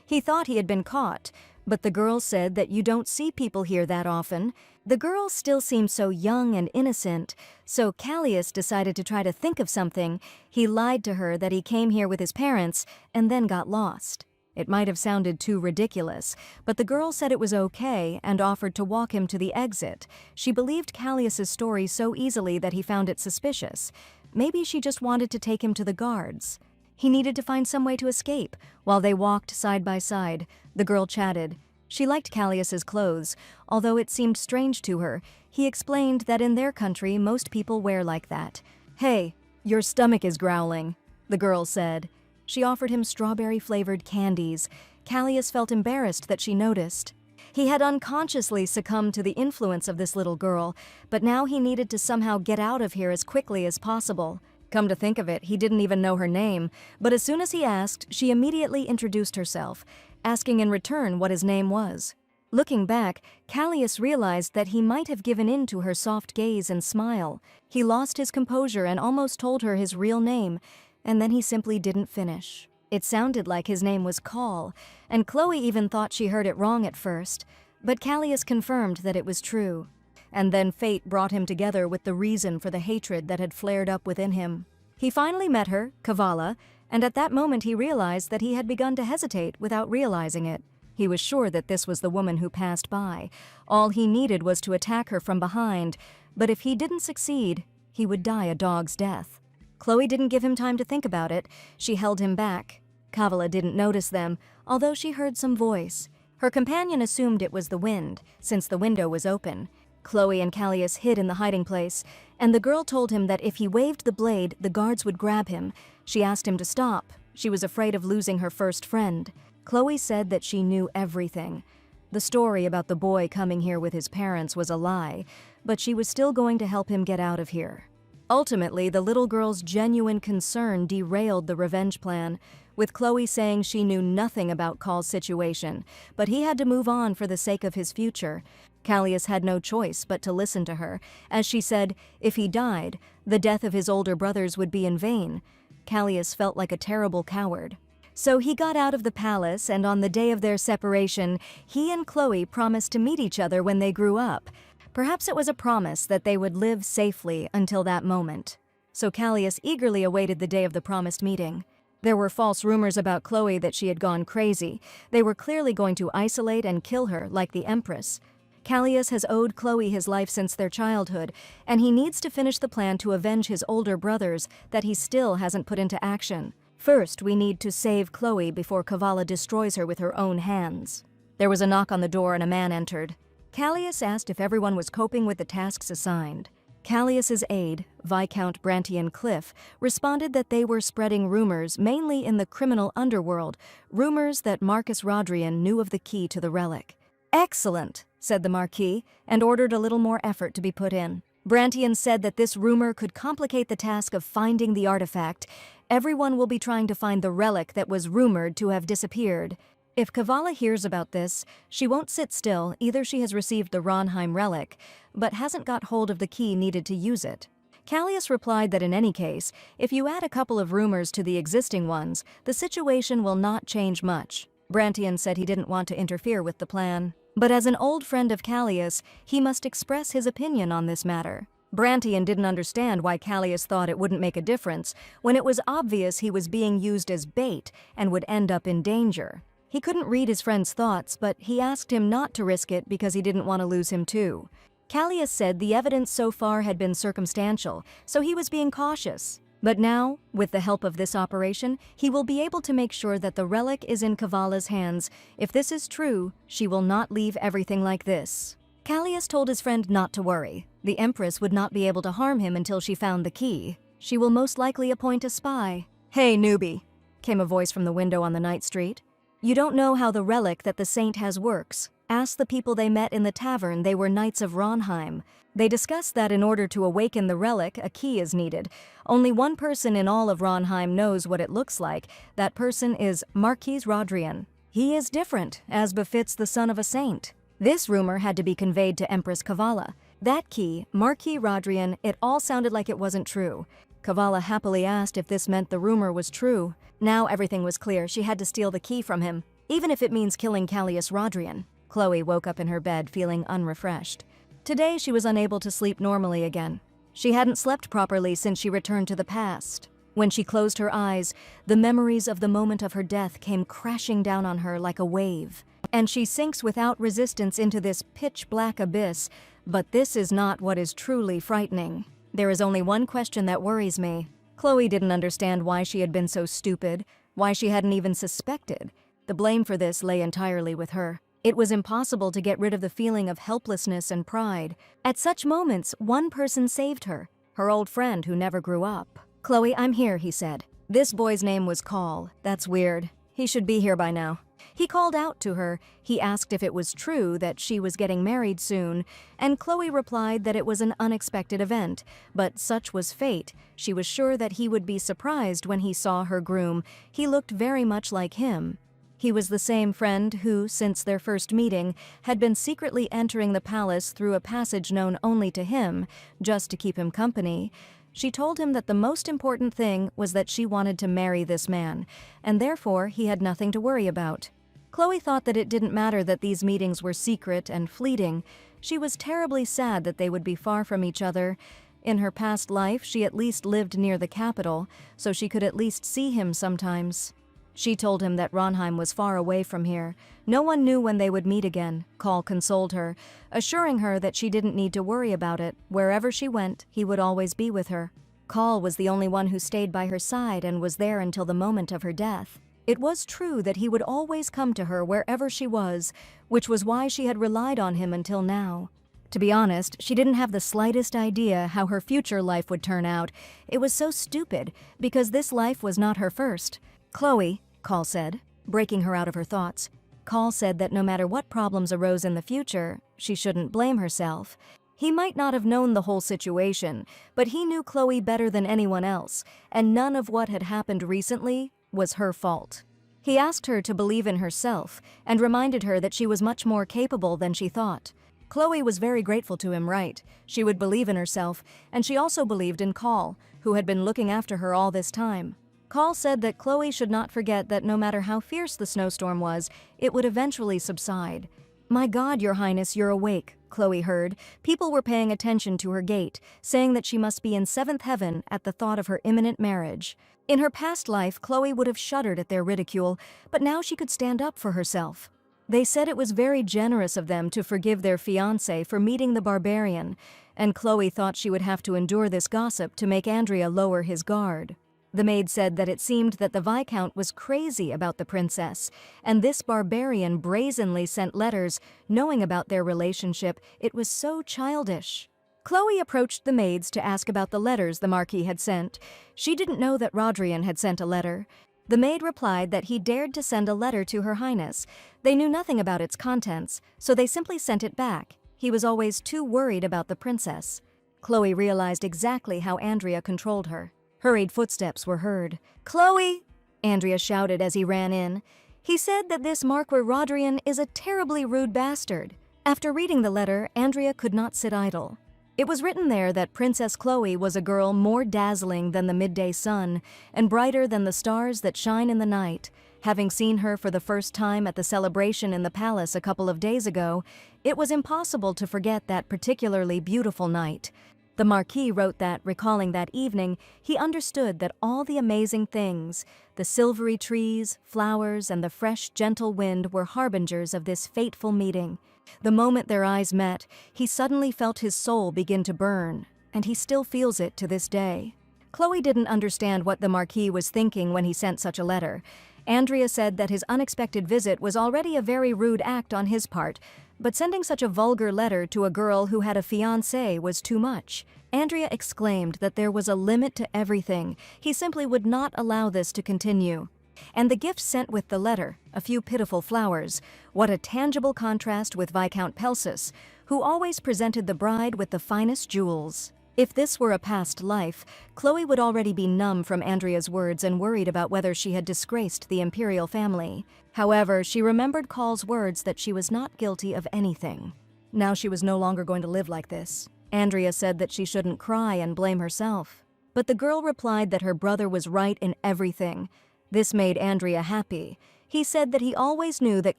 He thought he had been caught, but the girl said that you don't see people here that often. The girl still seemed so young and innocent, so Callias decided to try to think of something. He lied to her that he came here with his parents and then got lost. It might have sounded too ridiculous, but the girl said it was okay and offered to walk him to the exit. She believed Callias's story so easily that he found it suspicious. Maybe she just wanted to take him to the guards. He needed to find some way to escape. While they walked side by side, the girl chatted. She liked Callias's clothes, although it seemed strange to her. He explained that in their country, most people wear like that. "Hey, your stomach is growling," the girl said. She offered him strawberry-flavored candies. Callias felt embarrassed that she noticed. He had unconsciously succumbed to the influence of this little girl, but now he needed to somehow get out of here as quickly as possible. Come to think of it, he didn't even know her name, but as soon as he asked, she immediately introduced herself, asking in return what his name was. Looking back, Callias realized that he might have given in to her soft gaze and smile. He lost his composure and almost told her his real name, and then he simply didn't finish. It sounded like his name was Call, and Chloe even thought she heard it wrong at first, but Callias confirmed that it was true. And then fate brought him together with the reason for the hatred that had flared up within him. He finally met her, Kavala, and at that moment he realized that he had begun to hesitate without realizing it. He was sure that this was the woman who passed by. All he needed was to attack her from behind, but if he didn't succeed, he would die a dog's death. Chloe didn't give him time to think about it. She held him back. Kavala didn't notice them, although she heard some voice. Her companion assumed it was the wind, since the window was open. Chloe and Callias hid in the hiding place, and the girl told him that if he waved the blade, the guards would grab him. She asked him to stop. She was afraid of losing her first friend. Chloe said that she knew everything. The story about the boy coming here with his parents was a lie, but she was still going to help him get out of here. Ultimately, the little girl's genuine concern derailed the revenge plan, with Chloe saying she knew nothing about Call's situation, but he had to move on for the sake of his future. Callias had no choice but to listen to her, as she said if he died, the death of his older brothers would be in vain. Callias felt like a terrible coward. So he got out of the palace, and on the day of their separation, he and Chloe promised to meet each other when they grew up. Perhaps it was a promise that they would live safely until that moment. So Callias eagerly awaited the day of the promised meeting. There were false rumors about Chloe that she had gone crazy. They were clearly going to isolate and kill her like the Empress. Callias has owed Chloe his life since their childhood, and he needs to finish the plan to avenge his older brothers that he still hasn't put into action. First, we need to save Chloe before Kavala destroys her with her own hands. There was a knock on the door and a man entered. Callias asked if everyone was coping with the tasks assigned. Callias's aide, Viscount Brantian Cliff, responded that they were spreading rumors, mainly in the criminal underworld, rumors that Marcus Rodrian knew of the key to the relic. "Excellent," said the Marquis, and ordered a little more effort to be put in. Brantian said that this rumor could complicate the task of finding the artifact. Everyone will be trying to find the relic that was rumored to have disappeared. If Kavala hears about this, she won't sit still. Either she has received the Ronheim relic, but hasn't got hold of the key needed to use it. Callias replied that in any case, if you add a couple of rumors to the existing ones, the situation will not change much. Brantian said he didn't want to interfere with the plan. But as an old friend of Callias, he must express his opinion on this matter. Brantian didn't understand why Callias thought it wouldn't make a difference when it was obvious he was being used as bait and would end up in danger. He couldn't read his friend's thoughts, but he asked him not to risk it because he didn't want to lose him too. Callias said the evidence so far had been circumstantial, so he was being cautious. But now, with the help of this operation, he will be able to make sure that the relic is in Kavala's hands. If this is true, she will not leave everything like this. Callias told his friend not to worry. The Empress would not be able to harm him until she found the key. She will most likely appoint a spy. "Hey, newbie," came a voice from the window on the night street. "You don't know how the relic that the saint has works. Ask the people they met in the tavern. They were knights of Ronheim. They discussed that in order to awaken the relic, a key is needed. Only one person in all of Ronheim knows what it looks like. That person is Marquis Rodrian. He is different, as befits the son of a saint." This rumor had to be conveyed to Empress Kavala. That key, Marquis Rodrian, it all sounded like it wasn't true. Kavala happily asked if this meant the rumor was true. Now everything was clear. She had to steal the key from him, even if it means killing Callias Rodrian. Chloe woke up in her bed feeling unrefreshed. Today she was unable to sleep normally again. She hadn't slept properly since she returned to the past. When she closed her eyes, the memories of the moment of her death came crashing down on her like a wave. And she sinks without resistance into this pitch-black abyss. But this is not what is truly frightening. There is only one question that worries me. Chloe didn't understand why she had been so stupid, why she hadn't even suspected. The blame for this lay entirely with her. It was impossible to get rid of the feeling of helplessness and pride. At such moments, one person saved her, her old friend who never grew up. "Chloe, I'm here," he said. This boy's name was Call. That's weird. He should be here by now. He called out to her. He asked if it was true that she was getting married soon, and Chloe replied that it was an unexpected event, but such was fate. She was sure that he would be surprised when he saw her groom. He looked very much like him. He was the same friend who, since their first meeting, had been secretly entering the palace through a passage known only to him, just to keep him company. She told him that the most important thing was that she wanted to marry this man, and therefore he had nothing to worry about. Chloe thought that it didn't matter that these meetings were secret and fleeting. She was terribly sad that they would be far from each other. In her past life, she at least lived near the capital, so she could at least see him sometimes. She told him that Ronheim was far away from here. No one knew when they would meet again. Call consoled her, assuring her that she didn't need to worry about it. Wherever she went, he would always be with her. Call was the only one who stayed by her side and was there until the moment of her death. It was true that he would always come to her wherever she was, which was why she had relied on him until now. To be honest, she didn't have the slightest idea how her future life would turn out. It was so stupid, because this life was not her first. "Chloe," Call said, breaking her out of her thoughts. Call said that no matter what problems arose in the future, she shouldn't blame herself. He might not have known the whole situation, but he knew Chloe better than anyone else, and none of what had happened recently was her fault. He asked her to believe in herself and reminded her that she was much more capable than she thought. Chloe was very grateful to him, right? She would believe in herself, and she also believed in Call, who had been looking after her all this time. Call said that Chloe should not forget that no matter how fierce the snowstorm was, it would eventually subside. "My God, Your Highness, you're awake," Chloe heard, people were paying attention to her gait, saying that she must be in seventh heaven at the thought of her imminent marriage. In her past life, Chloe would have shuddered at their ridicule, but now she could stand up for herself. They said it was very generous of them to forgive their fiancé for meeting the barbarian, and Chloe thought she would have to endure this gossip to make Andrea lower his guard. The maid said that it seemed that the Viscount was crazy about the princess, and this barbarian brazenly sent letters knowing about their relationship. It was so childish. Chloe approached the maids to ask about the letters the Marquis had sent. She didn't know that Rodrian had sent a letter. The maid replied that he dared to send a letter to Her Highness. They knew nothing about its contents, so they simply sent it back. He was always too worried about the princess. Chloe realized exactly how Andrea controlled her. Hurried footsteps were heard. "Chloe!" Andrea shouted as he ran in. He said that this Marquis Rodrian is a terribly rude bastard. After reading the letter, Andrea could not sit idle. It was written there that Princess Chloe was a girl more dazzling than the midday sun and brighter than the stars that shine in the night. Having seen her for the first time at the celebration in the palace a couple of days ago, it was impossible to forget that particularly beautiful night. The Marquis wrote that, recalling that evening, he understood that all the amazing things, the silvery trees, flowers, and the fresh, gentle wind were harbingers of this fateful meeting. The moment their eyes met, he suddenly felt his soul begin to burn, and he still feels it to this day. Chloe didn't understand what the Marquis was thinking when he sent such a letter. Andrea said that his unexpected visit was already a very rude act on his part, but sending such a vulgar letter to a girl who had a fiancé was too much. Andrea exclaimed that there was a limit to everything. He simply would not allow this to continue. And the gift sent with the letter, a few pitiful flowers, what a tangible contrast with Viscount Pelsis, who always presented the bride with the finest jewels. If this were a past life, Chloe would already be numb from Andrea's words and worried about whether she had disgraced the imperial family. However, she remembered Call's words that she was not guilty of anything. Now she was no longer going to live like this. Andrea said that she shouldn't cry and blame herself. But the girl replied that her brother was right in everything. This made Andrea happy. He said that he always knew that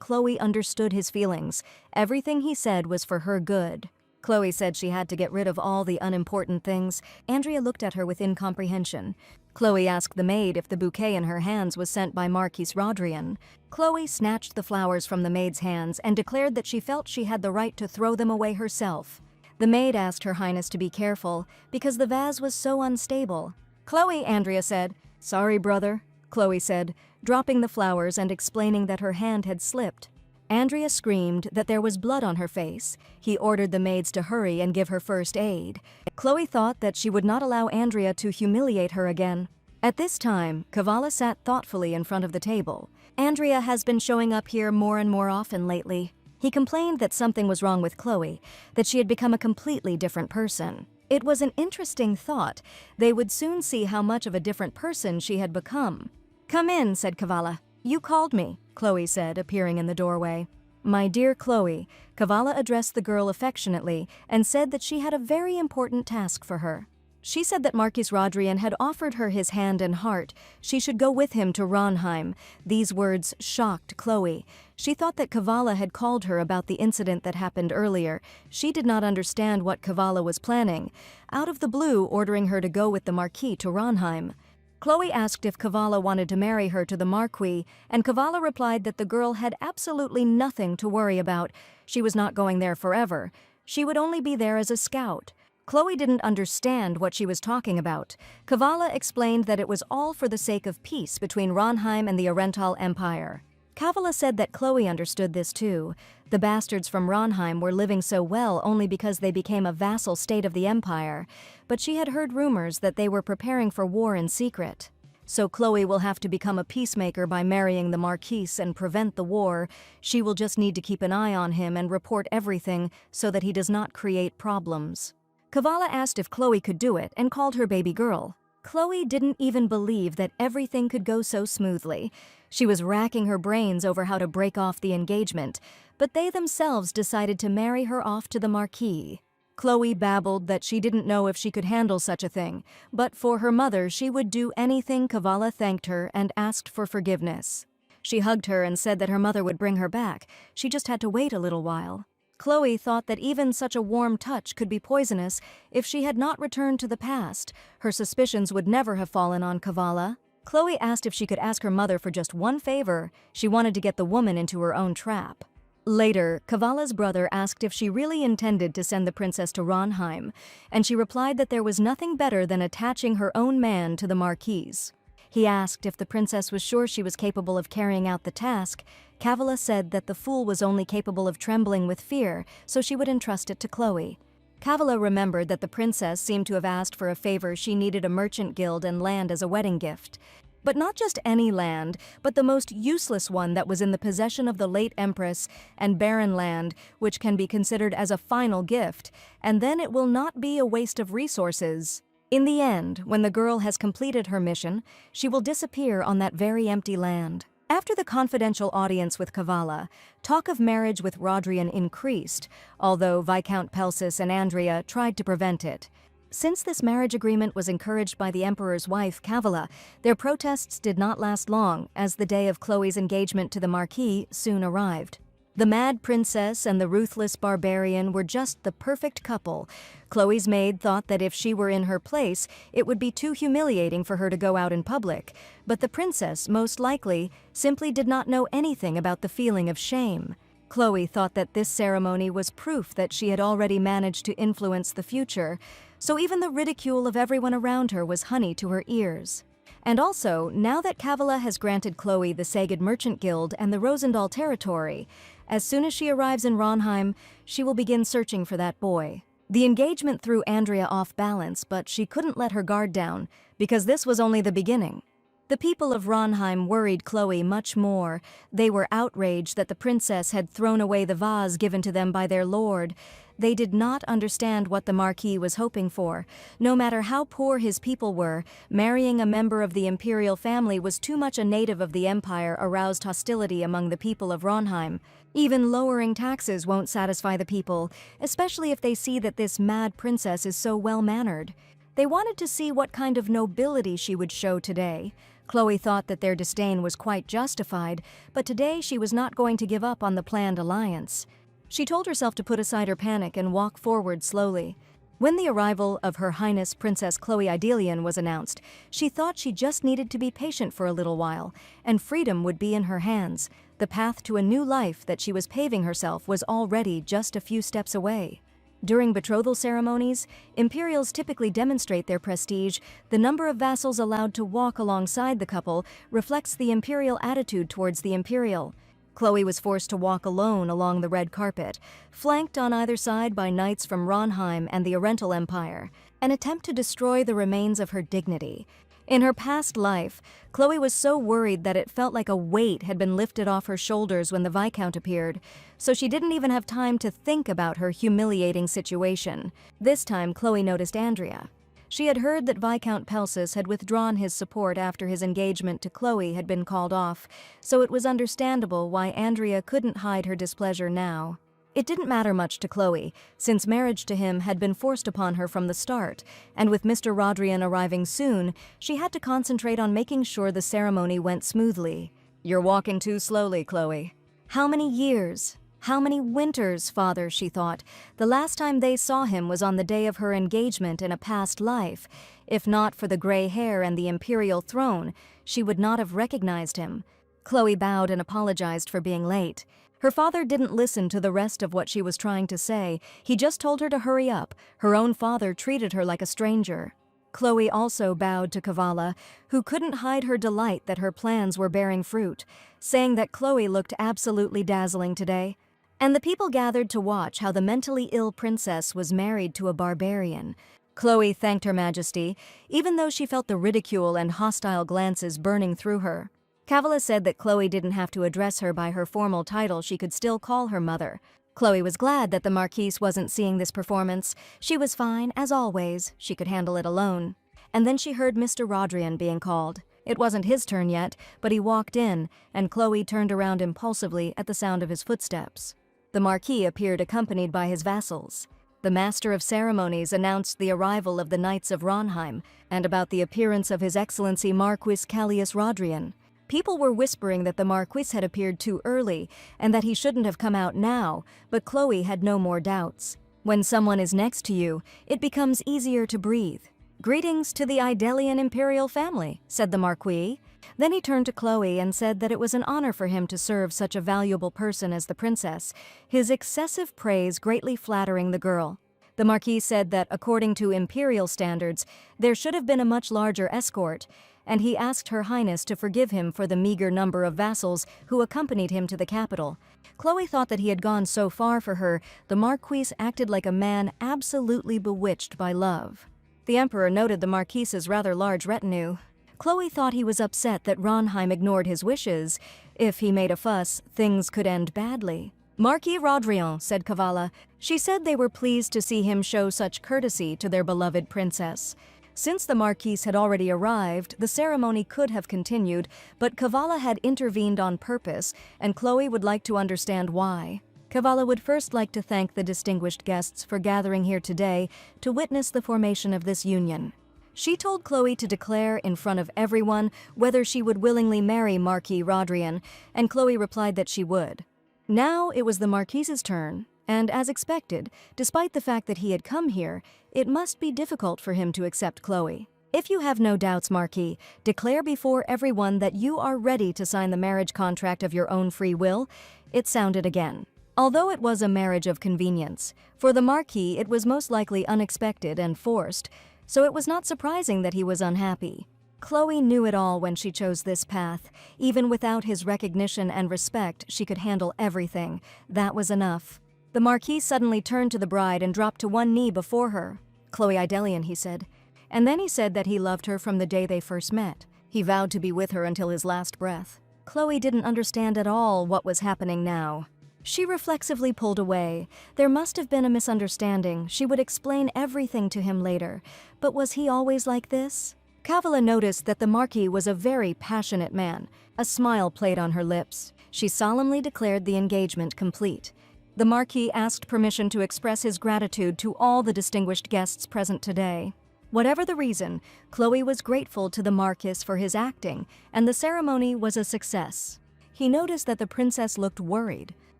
Chloe understood his feelings. Everything he said was for her good. Chloe said she had to get rid of all the unimportant things. Andrea looked at her with incomprehension. Chloe asked the maid if the bouquet in her hands was sent by Marquis Rodrian. Chloe snatched the flowers from the maid's hands and declared that she felt she had the right to throw them away herself. The maid asked Her Highness to be careful because the vase was so unstable. "Chloe," Andrea said. "Sorry, brother," Chloe said, dropping the flowers and explaining that her hand had slipped. Andrea screamed that there was blood on her face. He ordered the maids to hurry and give her first aid. Chloe thought that she would not allow Andrea to humiliate her again. At this time, Kavala sat thoughtfully in front of the table. Andrea has been showing up here more and more often lately. He complained that something was wrong with Chloe, that she had become a completely different person. It was an interesting thought. They would soon see how much of a different person she had become. "Come in," said Kavala. "You called me," Chloe said, appearing in the doorway. "My dear Chloe," Kavala addressed the girl affectionately and said that she had a very important task for her. She said that Marquis Rodrian had offered her his hand and heart. She should go with him to Ronheim. These words shocked Chloe. She thought that Kavala had called her about the incident that happened earlier. She did not understand what Kavala was planning, out of the blue ordering her to go with the Marquis to Ronheim. Chloe asked if Kavala wanted to marry her to the Marquis, and Kavala replied that the girl had absolutely nothing to worry about. She was not going there forever. She would only be there as a scout. Chloe didn't understand what she was talking about. Kavala explained that it was all for the sake of peace between Ronheim and the Oriental Empire. Kavala said that Chloe understood this too. The bastards from Ronheim were living so well only because they became a vassal state of the empire, but she had heard rumors that they were preparing for war in secret. So Chloe will have to become a peacemaker by marrying the Marquis and prevent the war. She will just need to keep an eye on him and report everything so that he does not create problems. Kavala asked if Chloe could do it and called her baby girl. Chloe didn't even believe that everything could go so smoothly. She was racking her brains over how to break off the engagement, but they themselves decided to marry her off to the Marquis. Chloe babbled that she didn't know if she could handle such a thing, but for her mother she would do anything. Kavala thanked her and asked for forgiveness. She hugged her and said that her mother would bring her back. She just had to wait a little while. Chloe thought that even such a warm touch could be poisonous. If she had not returned to the past, her suspicions would never have fallen on Kavala. Chloe asked if she could ask her mother for just one favor. She wanted to get the woman into her own trap. Later, Kavala's brother asked if she really intended to send the princess to Ronheim, and she replied that there was nothing better than attaching her own man to the Marquise. He asked if the princess was sure she was capable of carrying out the task. Kavala said that the fool was only capable of trembling with fear, so she would entrust it to Chloe. Kavala remembered that the princess seemed to have asked for a favor. She needed a merchant guild and land as a wedding gift. But not just any land, but the most useless one that was in the possession of the late empress, and barren land, which can be considered as a final gift, and then it will not be a waste of resources. In the end, when the girl has completed her mission, she will disappear on that very empty land. After the confidential audience with Kavala, talk of marriage with Rodrian increased, although Viscount Pelsis and Andrea tried to prevent it. Since this marriage agreement was encouraged by the emperor's wife, Kavala, their protests did not last long, as the day of Chloe's engagement to the Marquis soon arrived. The mad princess and the ruthless barbarian were just the perfect couple. Chloe's maid thought that if she were in her place, it would be too humiliating for her to go out in public, but the princess, most likely, simply did not know anything about the feeling of shame. Chloe thought that this ceremony was proof that she had already managed to influence the future, so even the ridicule of everyone around her was honey to her ears. And also, now that Kavala has granted Chloe the Sagid Merchant Guild and the Rosendal territory, as soon as she arrives in Ronheim, she will begin searching for that boy. The engagement threw Andrea off balance, but she couldn't let her guard down, because this was only the beginning. The people of Ronheim worried Chloe much more. They were outraged that the princess had thrown away the vase given to them by their lord. They did not understand what the Marquis was hoping for. No matter how poor his people were, marrying a member of the imperial family was too much. A native of the empire aroused hostility among the people of Ronheim. Even lowering taxes won't satisfy the people, especially if they see that this mad princess is so well-mannered. They wanted to see what kind of nobility she would show today. Chloe thought that their disdain was quite justified, but today she was not going to give up on the planned alliance. She told herself to put aside her panic and walk forward slowly. When the arrival of Her Highness Princess Chloe Idelian was announced, she thought she just needed to be patient for a little while, and freedom would be in her hands. The path to a new life that she was paving herself was already just a few steps away. During betrothal ceremonies, Imperials typically demonstrate their prestige. The number of vassals allowed to walk alongside the couple reflects the Imperial attitude towards the Imperial. Chloe was forced to walk alone along the red carpet, flanked on either side by knights from Ronheim and the Oriental Empire, an attempt to destroy the remains of her dignity. In her past life, Chloe was so worried that it felt like a weight had been lifted off her shoulders when the Viscount appeared, so she didn't even have time to think about her humiliating situation. This time, Chloe noticed Andrea. She had heard that Viscount Pelsis had withdrawn his support after his engagement to Chloe had been called off, so it was understandable why Andrea couldn't hide her displeasure now. It didn't matter much to Chloe, since marriage to him had been forced upon her from the start, and with Mr. Rodrian arriving soon, she had to concentrate on making sure the ceremony went smoothly. "You're walking too slowly, Chloe." How many years? How many winters, father, she thought. The last time they saw him was on the day of her engagement in a past life. If not for the gray hair and the imperial throne, she would not have recognized him. Chloe bowed and apologized for being late. Her father didn't listen to the rest of what she was trying to say. He just told her to hurry up. Her own father treated her like a stranger. Chloe also bowed to Kavala, who couldn't hide her delight that her plans were bearing fruit, saying that Chloe looked absolutely dazzling today. And the people gathered to watch how the mentally ill princess was married to a barbarian. Chloe thanked Her Majesty, even though she felt the ridicule and hostile glances burning through her. Kavala said that Chloe didn't have to address her by her formal title. She could still call her mother. Chloe was glad that the Marquise wasn't seeing this performance. She was fine, as always. She could handle it alone. And then she heard Mr. Rodrian being called. It wasn't his turn yet, but he walked in, and Chloe turned around impulsively at the sound of his footsteps. The Marquis appeared accompanied by his vassals. The Master of Ceremonies announced the arrival of the Knights of Ronheim and about the appearance of His Excellency Marquis Callius Rodrian. People were whispering that the Marquis had appeared too early and that he shouldn't have come out now, but Chloe had no more doubts. When someone is next to you, it becomes easier to breathe. "Greetings to the Idelian imperial family," said the Marquis. Then he turned to Chloe and said that it was an honor for him to serve such a valuable person as the princess, his excessive praise greatly flattering the girl. The Marquis said that, according to imperial standards, there should have been a much larger escort, and he asked Her Highness to forgive him for the meager number of vassals who accompanied him to the capital. Chloe thought that he had gone so far for her, the Marquis acted like a man absolutely bewitched by love. The Emperor noted the Marquis's rather large retinue. Chloe thought he was upset that Ronheim ignored his wishes. If he made a fuss, things could end badly. "Marquis Rodrian," said Kavala. She said they were pleased to see him show such courtesy to their beloved princess. Since the Marquis had already arrived, the ceremony could have continued, but Kavala had intervened on purpose, and Chloe would like to understand why. Kavala would first like to thank the distinguished guests for gathering here today to witness the formation of this union. She told Chloe to declare in front of everyone whether she would willingly marry Marquis Rodrian, and Chloe replied that she would. Now it was the Marquis's turn, and as expected, despite the fact that he had come here, it must be difficult for him to accept Chloe. "If you have no doubts, Marquis, declare before everyone that you are ready to sign the marriage contract of your own free will," it sounded again. Although it was a marriage of convenience, for the Marquis it was most likely unexpected and forced, so it was not surprising that he was unhappy. Chloe knew it all when she chose this path. Even without his recognition and respect, she could handle everything. That was enough. The Marquis suddenly turned to the bride and dropped to one knee before her. "Chloe Idelian," he said. And then he said that he loved her from the day they first met. He vowed to be with her until his last breath. Chloe didn't understand at all what was happening now. She reflexively pulled away. There must have been a misunderstanding. She would explain everything to him later. But was he always like this? Kavala noticed that the Marquis was a very passionate man. A smile played on her lips. She solemnly declared the engagement complete. The Marquis asked permission to express his gratitude to all the distinguished guests present today. Whatever the reason, Chloe was grateful to the Marquis for his acting, and the ceremony was a success. He noticed that the princess looked worried.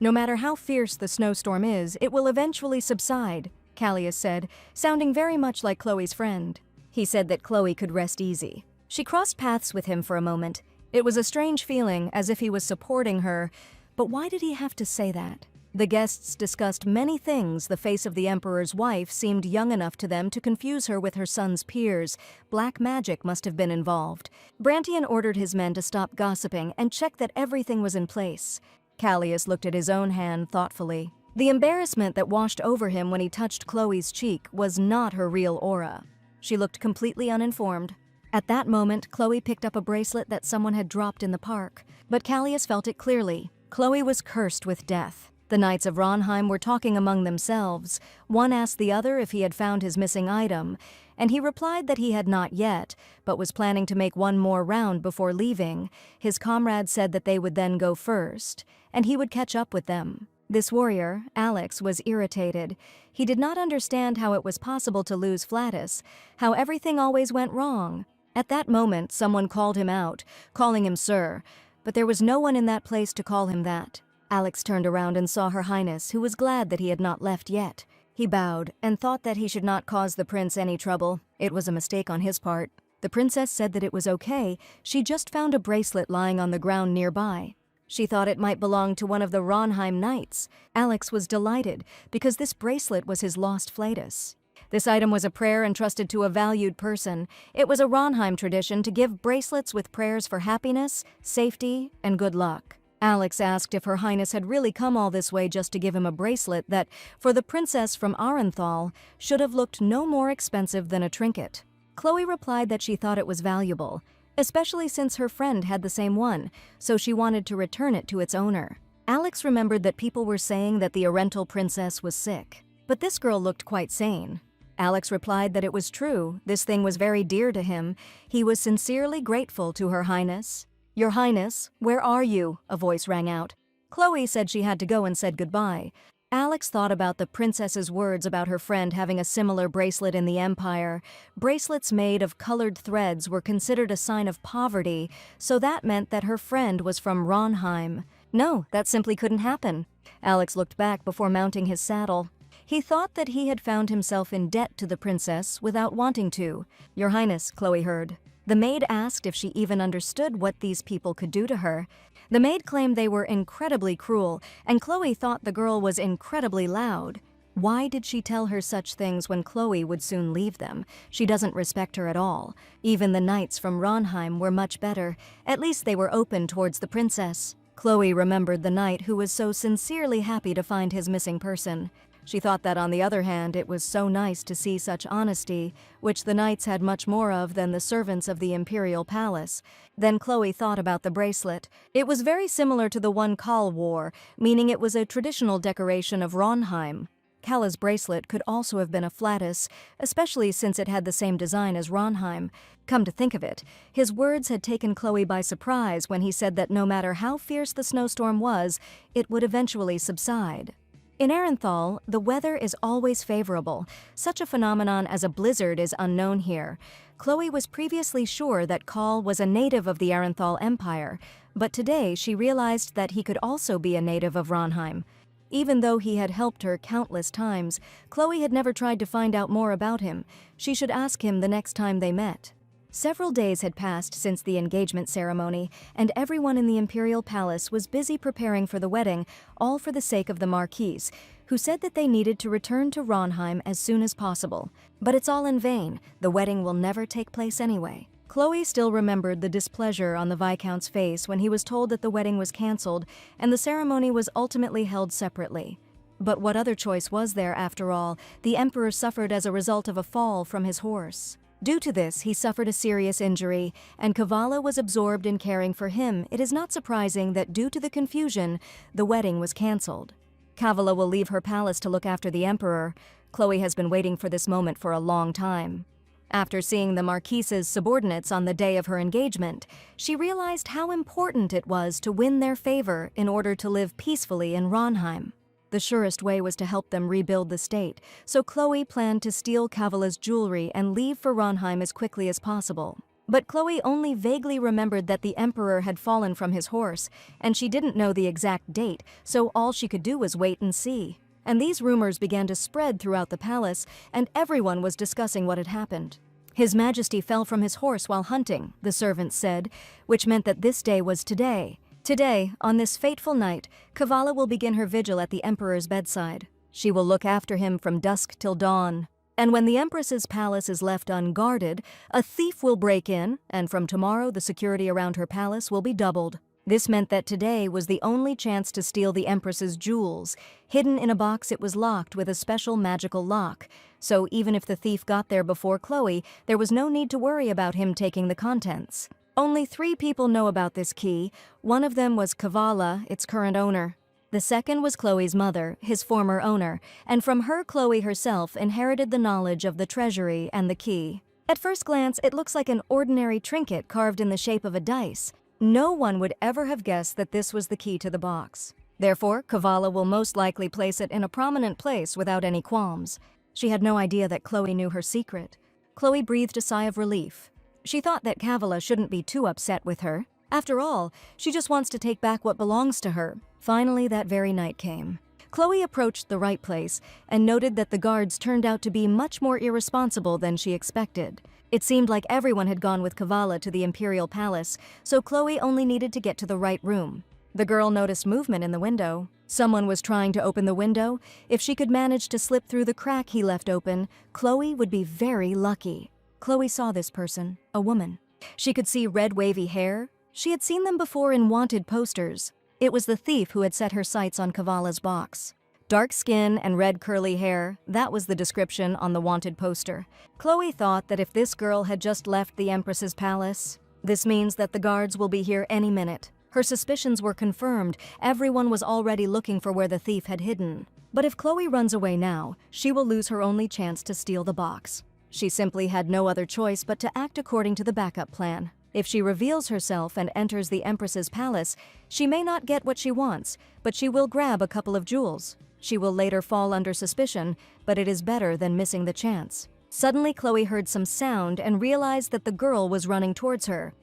"No matter how fierce the snowstorm is, it will eventually subside," Callias said, sounding very much like Chloe's friend. He said that Chloe could rest easy. She crossed paths with him for a moment. It was a strange feeling, as if he was supporting her, but why did he have to say that? The guests discussed many things. The face of the Emperor's wife seemed young enough to them to confuse her with her son's peers. Black magic must have been involved. Brantian ordered his men to stop gossiping and check that everything was in place. Callias looked at his own hand thoughtfully. The embarrassment that washed over him when he touched Chloe's cheek was not her real aura. She looked completely uninformed. At that moment, Chloe picked up a bracelet that someone had dropped in the park, but Callias felt it clearly. Chloe was cursed with death. The Knights of Ronheim were talking among themselves. One asked the other if he had found his missing item, and he replied that he had not yet, but was planning to make one more round before leaving. His comrades said that they would then go first, and he would catch up with them. This warrior, Alex, was irritated. He did not understand how it was possible to lose Flatus, how everything always went wrong. At that moment, someone called him out, calling him Sir, but there was no one in that place to call him that. Alex turned around and saw Her Highness, who was glad that he had not left yet. He bowed and thought that he should not cause the prince any trouble. It was a mistake on his part. The princess said that it was okay. She just found a bracelet lying on the ground nearby. She thought it might belong to one of the Ronheim knights. Alex was delighted because this bracelet was his lost Flatus. This item was a prayer entrusted to a valued person. It was a Ronheim tradition to give bracelets with prayers for happiness, safety, and good luck. Alex asked if Her Highness had really come all this way just to give him a bracelet that, for the princess from Arenthal, should have looked no more expensive than a trinket. Chloe replied that she thought it was valuable, especially since her friend had the same one, so she wanted to return it to its owner. Alex remembered that people were saying that the Arental princess was sick, but this girl looked quite sane. Alex replied that it was true. This thing was very dear to him. He was sincerely grateful to Her Highness. "Your Highness, where are you?" a voice rang out. Chloe said she had to go and said goodbye. Alex thought about the princess's words about her friend having a similar bracelet in the Empire. Bracelets made of colored threads were considered a sign of poverty, so that meant that her friend was from Ronheim. No, that simply couldn't happen. Alex looked back before mounting his saddle. He thought that he had found himself in debt to the princess without wanting to. "Your Highness," Chloe heard. The maid asked if she even understood what these people could do to her. The maid claimed they were incredibly cruel, and Chloe thought the girl was incredibly loud. Why did she tell her such things when Chloe would soon leave them? She doesn't respect her at all. Even the knights from Ronheim were much better. At least they were open towards the princess. Chloe remembered the knight who was so sincerely happy to find his missing person. She thought that, on the other hand, it was so nice to see such honesty, which the knights had much more of than the servants of the imperial palace. Then Chloe thought about the bracelet. It was very similar to the one Kal wore, meaning it was a traditional decoration of Ronheim. Kala's bracelet could also have been a flatus, especially since it had the same design as Ronheim. Come to think of it, his words had taken Chloe by surprise when he said that no matter how fierce the snowstorm was, it would eventually subside. In Arenthal, the weather is always favorable. Such a phenomenon as a blizzard is unknown here. Chloe was previously sure that Kal was a native of the Arenthal Empire, but today she realized that he could also be a native of Ronheim. Even though he had helped her countless times, Chloe had never tried to find out more about him. She should ask him the next time they met. Several days had passed since the engagement ceremony, and everyone in the imperial palace was busy preparing for the wedding, all for the sake of the Marquise, who said that they needed to return to Ronheim as soon as possible. But it's all in vain. The wedding will never take place anyway. Chloe still remembered the displeasure on the Viscount's face when he was told that the wedding was cancelled and the ceremony was ultimately held separately. But what other choice was there, after all? The emperor suffered as a result of a fall from his horse. Due to this, he suffered a serious injury, and Kavala was absorbed in caring for him. It is not surprising that due to the confusion, the wedding was cancelled. Kavala will leave her palace to look after the emperor. Chloe has been waiting for this moment for a long time. After seeing the Marquise's subordinates on the day of her engagement, she realized how important it was to win their favor in order to live peacefully in Ronheim. The surest way was to help them rebuild the state, so Chloe planned to steal Kavala's jewelry and leave for Ronheim as quickly as possible. But Chloe only vaguely remembered that the emperor had fallen from his horse, and she didn't know the exact date, so all she could do was wait and see. And these rumors began to spread throughout the palace, and everyone was discussing what had happened. His Majesty fell from his horse while hunting, the servants said, which meant that this day was today. Today, on this fateful night, Kavala will begin her vigil at the emperor's bedside. She will look after him from dusk till dawn. And when the empress's palace is left unguarded, a thief will break in, and from tomorrow the security around her palace will be doubled. This meant that today was the only chance to steal the empress's jewels. Hidden in a box, it was locked with a special magical lock. So even if the thief got there before Chloe, there was no need to worry about him taking the contents. Only 3 people know about this key. One of them was Kavala, its current owner. The second was Chloe's mother, his former owner, and from her Chloe herself inherited the knowledge of the treasury and the key. At first glance, it looks like an ordinary trinket carved in the shape of a dice. No one would ever have guessed that this was the key to the box. Therefore, Kavala will most likely place it in a prominent place without any qualms. She had no idea that Chloe knew her secret. Chloe breathed a sigh of relief. She thought that Kavala shouldn't be too upset with her. After all, she just wants to take back what belongs to her. Finally, that very night came. Chloe approached the right place and noted that the guards turned out to be much more irresponsible than she expected. It seemed like everyone had gone with Kavala to the imperial palace, so Chloe only needed to get to the right room. The girl noticed movement in the window. Someone was trying to open the window. If she could manage to slip through the crack he left open, Chloe would be very lucky. Chloe saw this person, a woman. She could see red wavy hair. She had seen them before in wanted posters. It was the thief who had set her sights on Kavala's box. Dark skin and red curly hair, that was the description on the wanted poster. Chloe thought that if this girl had just left the Empress's palace, this means that the guards will be here any minute. Her suspicions were confirmed. Everyone was already looking for where the thief had hidden. But if Chloe runs away now, she will lose her only chance to steal the box. She simply had no other choice but to act according to the backup plan. If she reveals herself and enters the Empress's palace, she may not get what she wants, but she will grab a couple of jewels. She will later fall under suspicion, but it is better than missing the chance. Suddenly, Chloe heard some sound and realized that the girl was running towards her.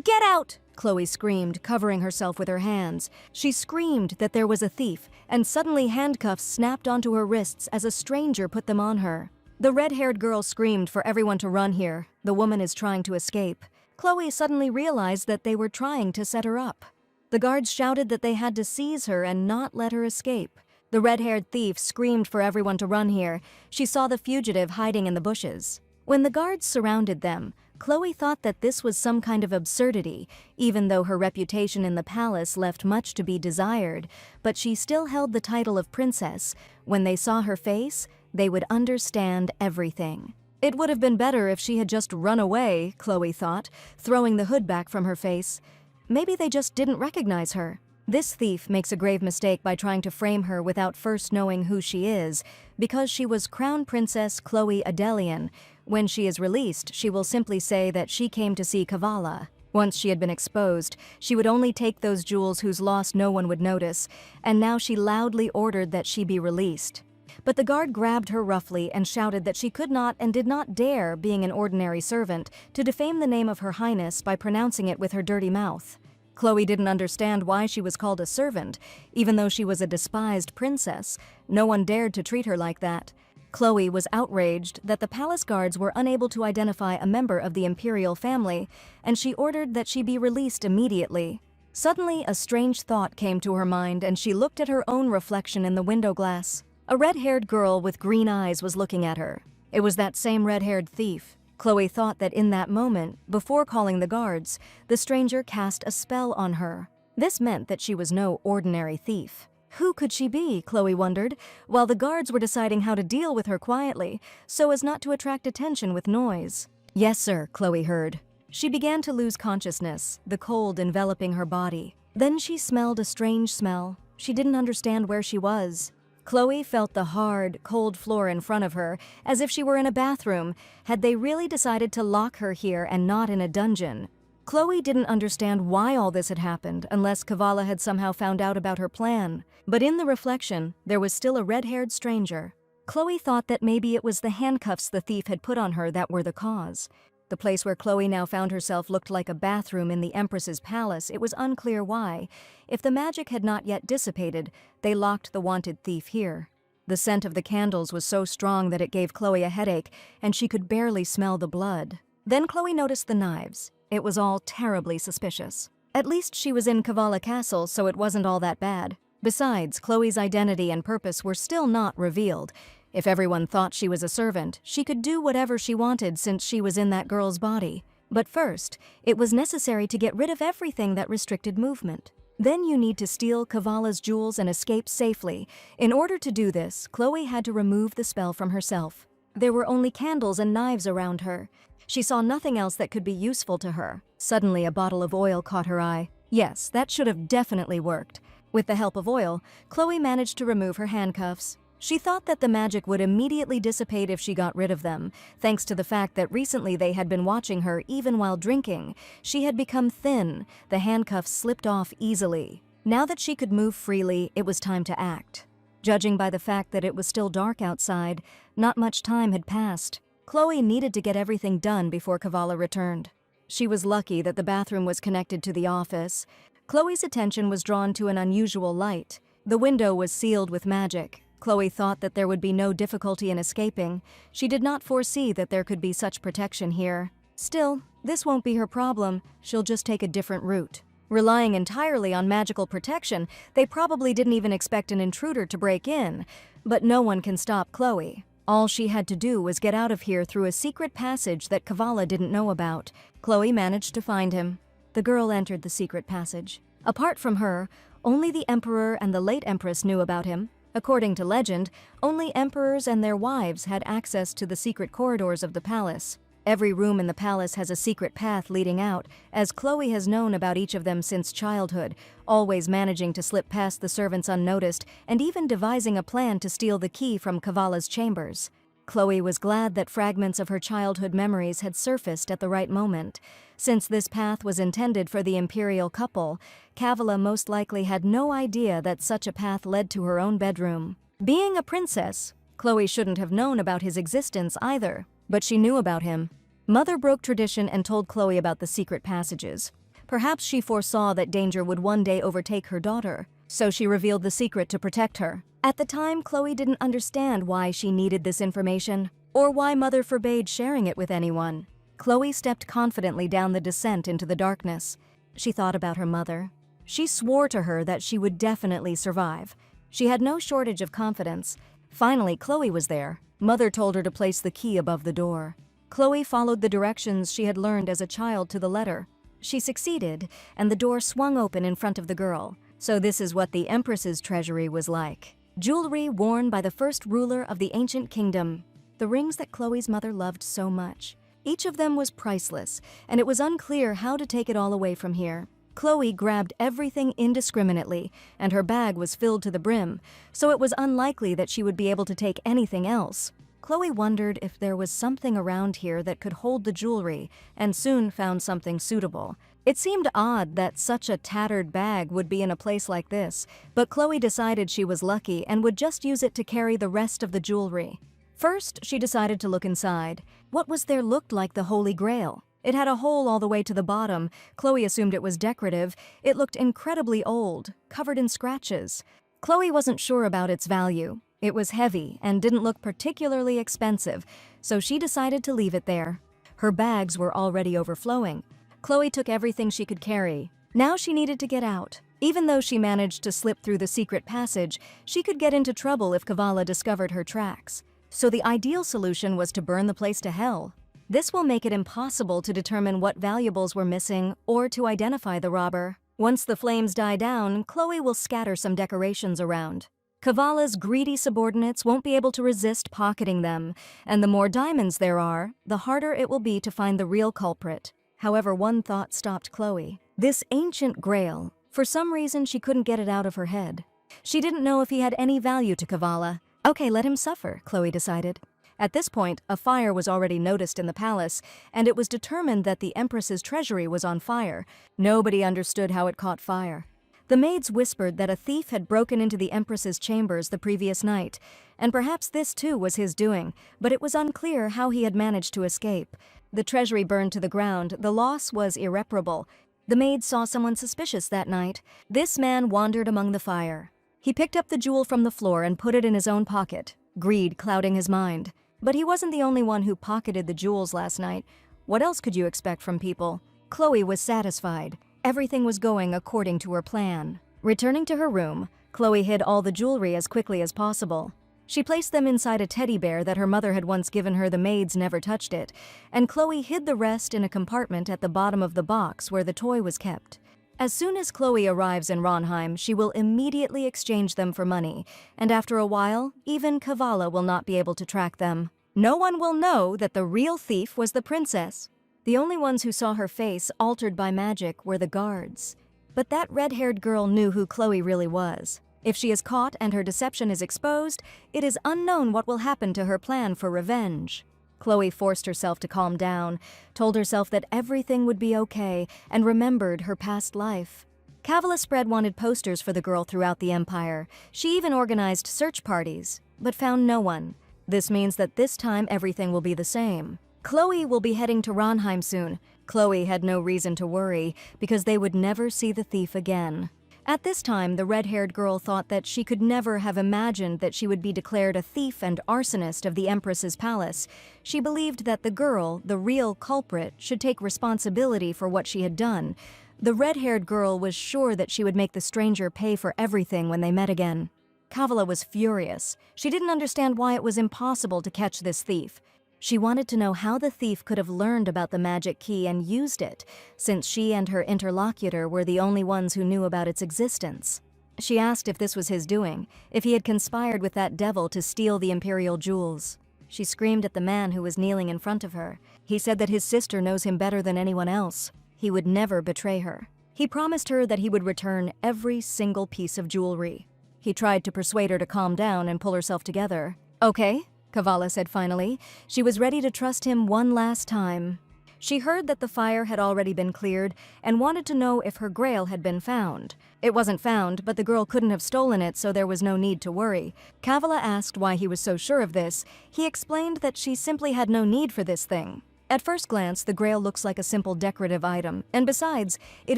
Get out!" Chloe screamed, covering herself with her hands. She screamed that there was a thief, and suddenly handcuffs snapped onto her wrists as a stranger put them on her. The red-haired girl screamed for everyone to run here. The woman is trying to escape. Chloe suddenly realized that they were trying to set her up. The guards shouted that they had to seize her and not let her escape. The red-haired thief screamed for everyone to run here. She saw the fugitive hiding in the bushes. When the guards surrounded them, Chloe thought that this was some kind of absurdity, even though her reputation in the palace left much to be desired, but she still held the title of princess. When they saw her face, they would understand everything. It would have been better if she had just run away, Chloe thought, throwing the hood back from her face. Maybe they just didn't recognize her. This thief makes a grave mistake by trying to frame her without first knowing who she is, because she was Crown Princess Chloe Adelian. When she is released, she will simply say that she came to see Kavala. Once she had been exposed, she would only take those jewels whose loss no one would notice, and now she loudly ordered that she be released. But the guard grabbed her roughly and shouted that she could not and did not dare, being an ordinary servant, to defame the name of Her Highness by pronouncing it with her dirty mouth. Chloe didn't understand why she was called a servant. Even though she was a despised princess, no one dared to treat her like that. Chloe was outraged that the palace guards were unable to identify a member of the imperial family, and she ordered that she be released immediately. Suddenly, a strange thought came to her mind, and she looked at her own reflection in the window glass. A red-haired girl with green eyes was looking at her. It was that same red-haired thief. Chloe thought that in that moment, before calling the guards, the stranger cast a spell on her. This meant that she was no ordinary thief. Who could she be, Chloe wondered, while the guards were deciding how to deal with her quietly, so as not to attract attention with noise. "Yes, sir," Chloe heard. She began to lose consciousness, the cold enveloping her body. Then she smelled a strange smell. She didn't understand where she was. Chloe felt the hard, cold floor in front of her, as if she were in a bathroom. Had they really decided to lock her here and not in a dungeon? Chloe didn't understand why all this had happened, unless Kavala had somehow found out about her plan. But in the reflection, there was still a red-haired stranger. Chloe thought that maybe it was the handcuffs the thief had put on her that were the cause. The place where Chloe now found herself looked like a bathroom in the Empress's palace. It was unclear why. If the magic had not yet dissipated, they locked the wanted thief here. The scent of the candles was so strong that it gave Chloe a headache, and she could barely smell the blood. Then Chloe noticed the knives. It was all terribly suspicious. At least she was in Kavala Castle, so it wasn't all that bad. Besides, Chloe's identity and purpose were still not revealed. If everyone thought she was a servant, she could do whatever she wanted since she was in that girl's body. But first, it was necessary to get rid of everything that restricted movement. Then you need to steal Kavala's jewels and escape safely. In order to do this, Chloe had to remove the spell from herself. There were only candles and knives around her. She saw nothing else that could be useful to her. Suddenly, a bottle of oil caught her eye. Yes, that should have definitely worked. With the help of oil, Chloe managed to remove her handcuffs. She thought that the magic would immediately dissipate if she got rid of them, thanks to the fact that recently they had been watching her even while drinking. She had become thin. The handcuffs slipped off easily. Now that she could move freely, it was time to act. Judging by the fact that it was still dark outside, not much time had passed. Chloe needed to get everything done before Kavala returned. She was lucky that the bathroom was connected to the office. Chloe's attention was drawn to an unusual light. The window was sealed with magic. Chloe thought that there would be no difficulty in escaping. She did not foresee that there could be such protection here. Still, this won't be her problem. She'll just take a different route. Relying entirely on magical protection, they probably didn't even expect an intruder to break in. But no one can stop Chloe. All she had to do was get out of here through a secret passage that Kavala didn't know about. Chloe managed to find him. The girl entered the secret passage. Apart from her, only the Emperor and the late Empress knew about him. According to legend, only emperors and their wives had access to the secret corridors of the palace. Every room in the palace has a secret path leading out, as Chloe has known about each of them since childhood, always managing to slip past the servants unnoticed and even devising a plan to steal the key from Kavala's chambers. Chloe was glad that fragments of her childhood memories had surfaced at the right moment. Since this path was intended for the imperial couple, Kavala most likely had no idea that such a path led to her own bedroom. Being a princess, Chloe shouldn't have known about his existence either, but she knew about him. Mother broke tradition and told Chloe about the secret passages. Perhaps she foresaw that danger would one day overtake her daughter, so she revealed the secret to protect her. At the time, Chloe didn't understand why she needed this information, or why Mother forbade sharing it with anyone. Chloe stepped confidently down the descent into the darkness. She thought about her mother. She swore to her that she would definitely survive. She had no shortage of confidence. Finally, Chloe was there. Mother told her to place the key above the door. Chloe followed the directions she had learned as a child to the letter. She succeeded, and the door swung open in front of the girl. So this is what the Empress's treasury was like. Jewelry worn by the first ruler of the ancient kingdom. The rings that Chloe's mother loved so much. Each of them was priceless, and it was unclear how to take it all away from here. Chloe grabbed everything indiscriminately, and her bag was filled to the brim, so it was unlikely that she would be able to take anything else. Chloe wondered if there was something around here that could hold the jewelry, and soon found something suitable. It seemed odd that such a tattered bag would be in a place like this, but Chloe decided she was lucky and would just use it to carry the rest of the jewelry. First, she decided to look inside. What was there looked like the Holy Grail? It had a hole all the way to the bottom. Chloe assumed it was decorative. It looked incredibly old, covered in scratches. Chloe wasn't sure about its value. It was heavy and didn't look particularly expensive, so she decided to leave it there. Her bags were already overflowing. Chloe took everything she could carry. Now she needed to get out. Even though she managed to slip through the secret passage, she could get into trouble if Kavala discovered her tracks. So the ideal solution was to burn the place to hell. This will make it impossible to determine what valuables were missing or to identify the robber. Once the flames die down, Chloe will scatter some decorations around. Kavala's greedy subordinates won't be able to resist pocketing them, and the more diamonds there are, the harder it will be to find the real culprit. However, one thought stopped Chloe. This ancient grail. For some reason, she couldn't get it out of her head. She didn't know if he had any value to Kavala. Okay, let him suffer, Chloe decided. At this point, a fire was already noticed in the palace, and it was determined that the Empress's treasury was on fire. Nobody understood how it caught fire. The maids whispered that a thief had broken into the Empress's chambers the previous night, and perhaps this too was his doing, but it was unclear how he had managed to escape. The treasury burned to the ground. The loss was irreparable. The maids saw someone suspicious that night. This man wandered among the fire. He picked up the jewel from the floor and put it in his own pocket, greed clouding his mind. But he wasn't the only one who pocketed the jewels last night. What else could you expect from people? Chloe was satisfied. Everything was going according to her plan. Returning to her room, Chloe hid all the jewelry as quickly as possible. She placed them inside a teddy bear that her mother had once given her. The maids never touched it, and Chloe hid the rest in a compartment at the bottom of the box where the toy was kept. As soon as Chloe arrives in Ronheim, she will immediately exchange them for money, and after a while, even Kavala will not be able to track them. No one will know that the real thief was the princess. The only ones who saw her face altered by magic were the guards. But that red-haired girl knew who Chloe really was. If she is caught and her deception is exposed, it is unknown what will happen to her plan for revenge. Chloe forced herself to calm down, told herself that everything would be okay, and remembered her past life. Kavala Spread wanted posters for the girl throughout the empire. She even organized search parties, but found no one. This means that this time everything will be the same. Chloe will be heading to Ronheim soon. Chloe had no reason to worry, because they would never see the thief again. At this time, the red-haired girl thought that she could never have imagined that she would be declared a thief and arsonist of the Empress's palace. She believed that the girl, the real culprit, should take responsibility for what she had done. The red-haired girl was sure that she would make the stranger pay for everything when they met again. Kavala was furious. She didn't understand why it was impossible to catch this thief. She wanted to know how the thief could have learned about the magic key and used it, since she and her interlocutor were the only ones who knew about its existence. She asked if this was his doing, if he had conspired with that devil to steal the imperial jewels. She screamed at the man who was kneeling in front of her. He said that his sister knows him better than anyone else. He would never betray her. He promised her that he would return every single piece of jewelry. He tried to persuade her to calm down and pull herself together. Okay, Kavala said finally. She was ready to trust him one last time. She heard that the fire had already been cleared and wanted to know if her grail had been found. It wasn't found, but the girl couldn't have stolen it, so there was no need to worry. Kavala asked why he was so sure of this. He explained that she simply had no need for this thing. At first glance, the grail looks like a simple decorative item, and besides, it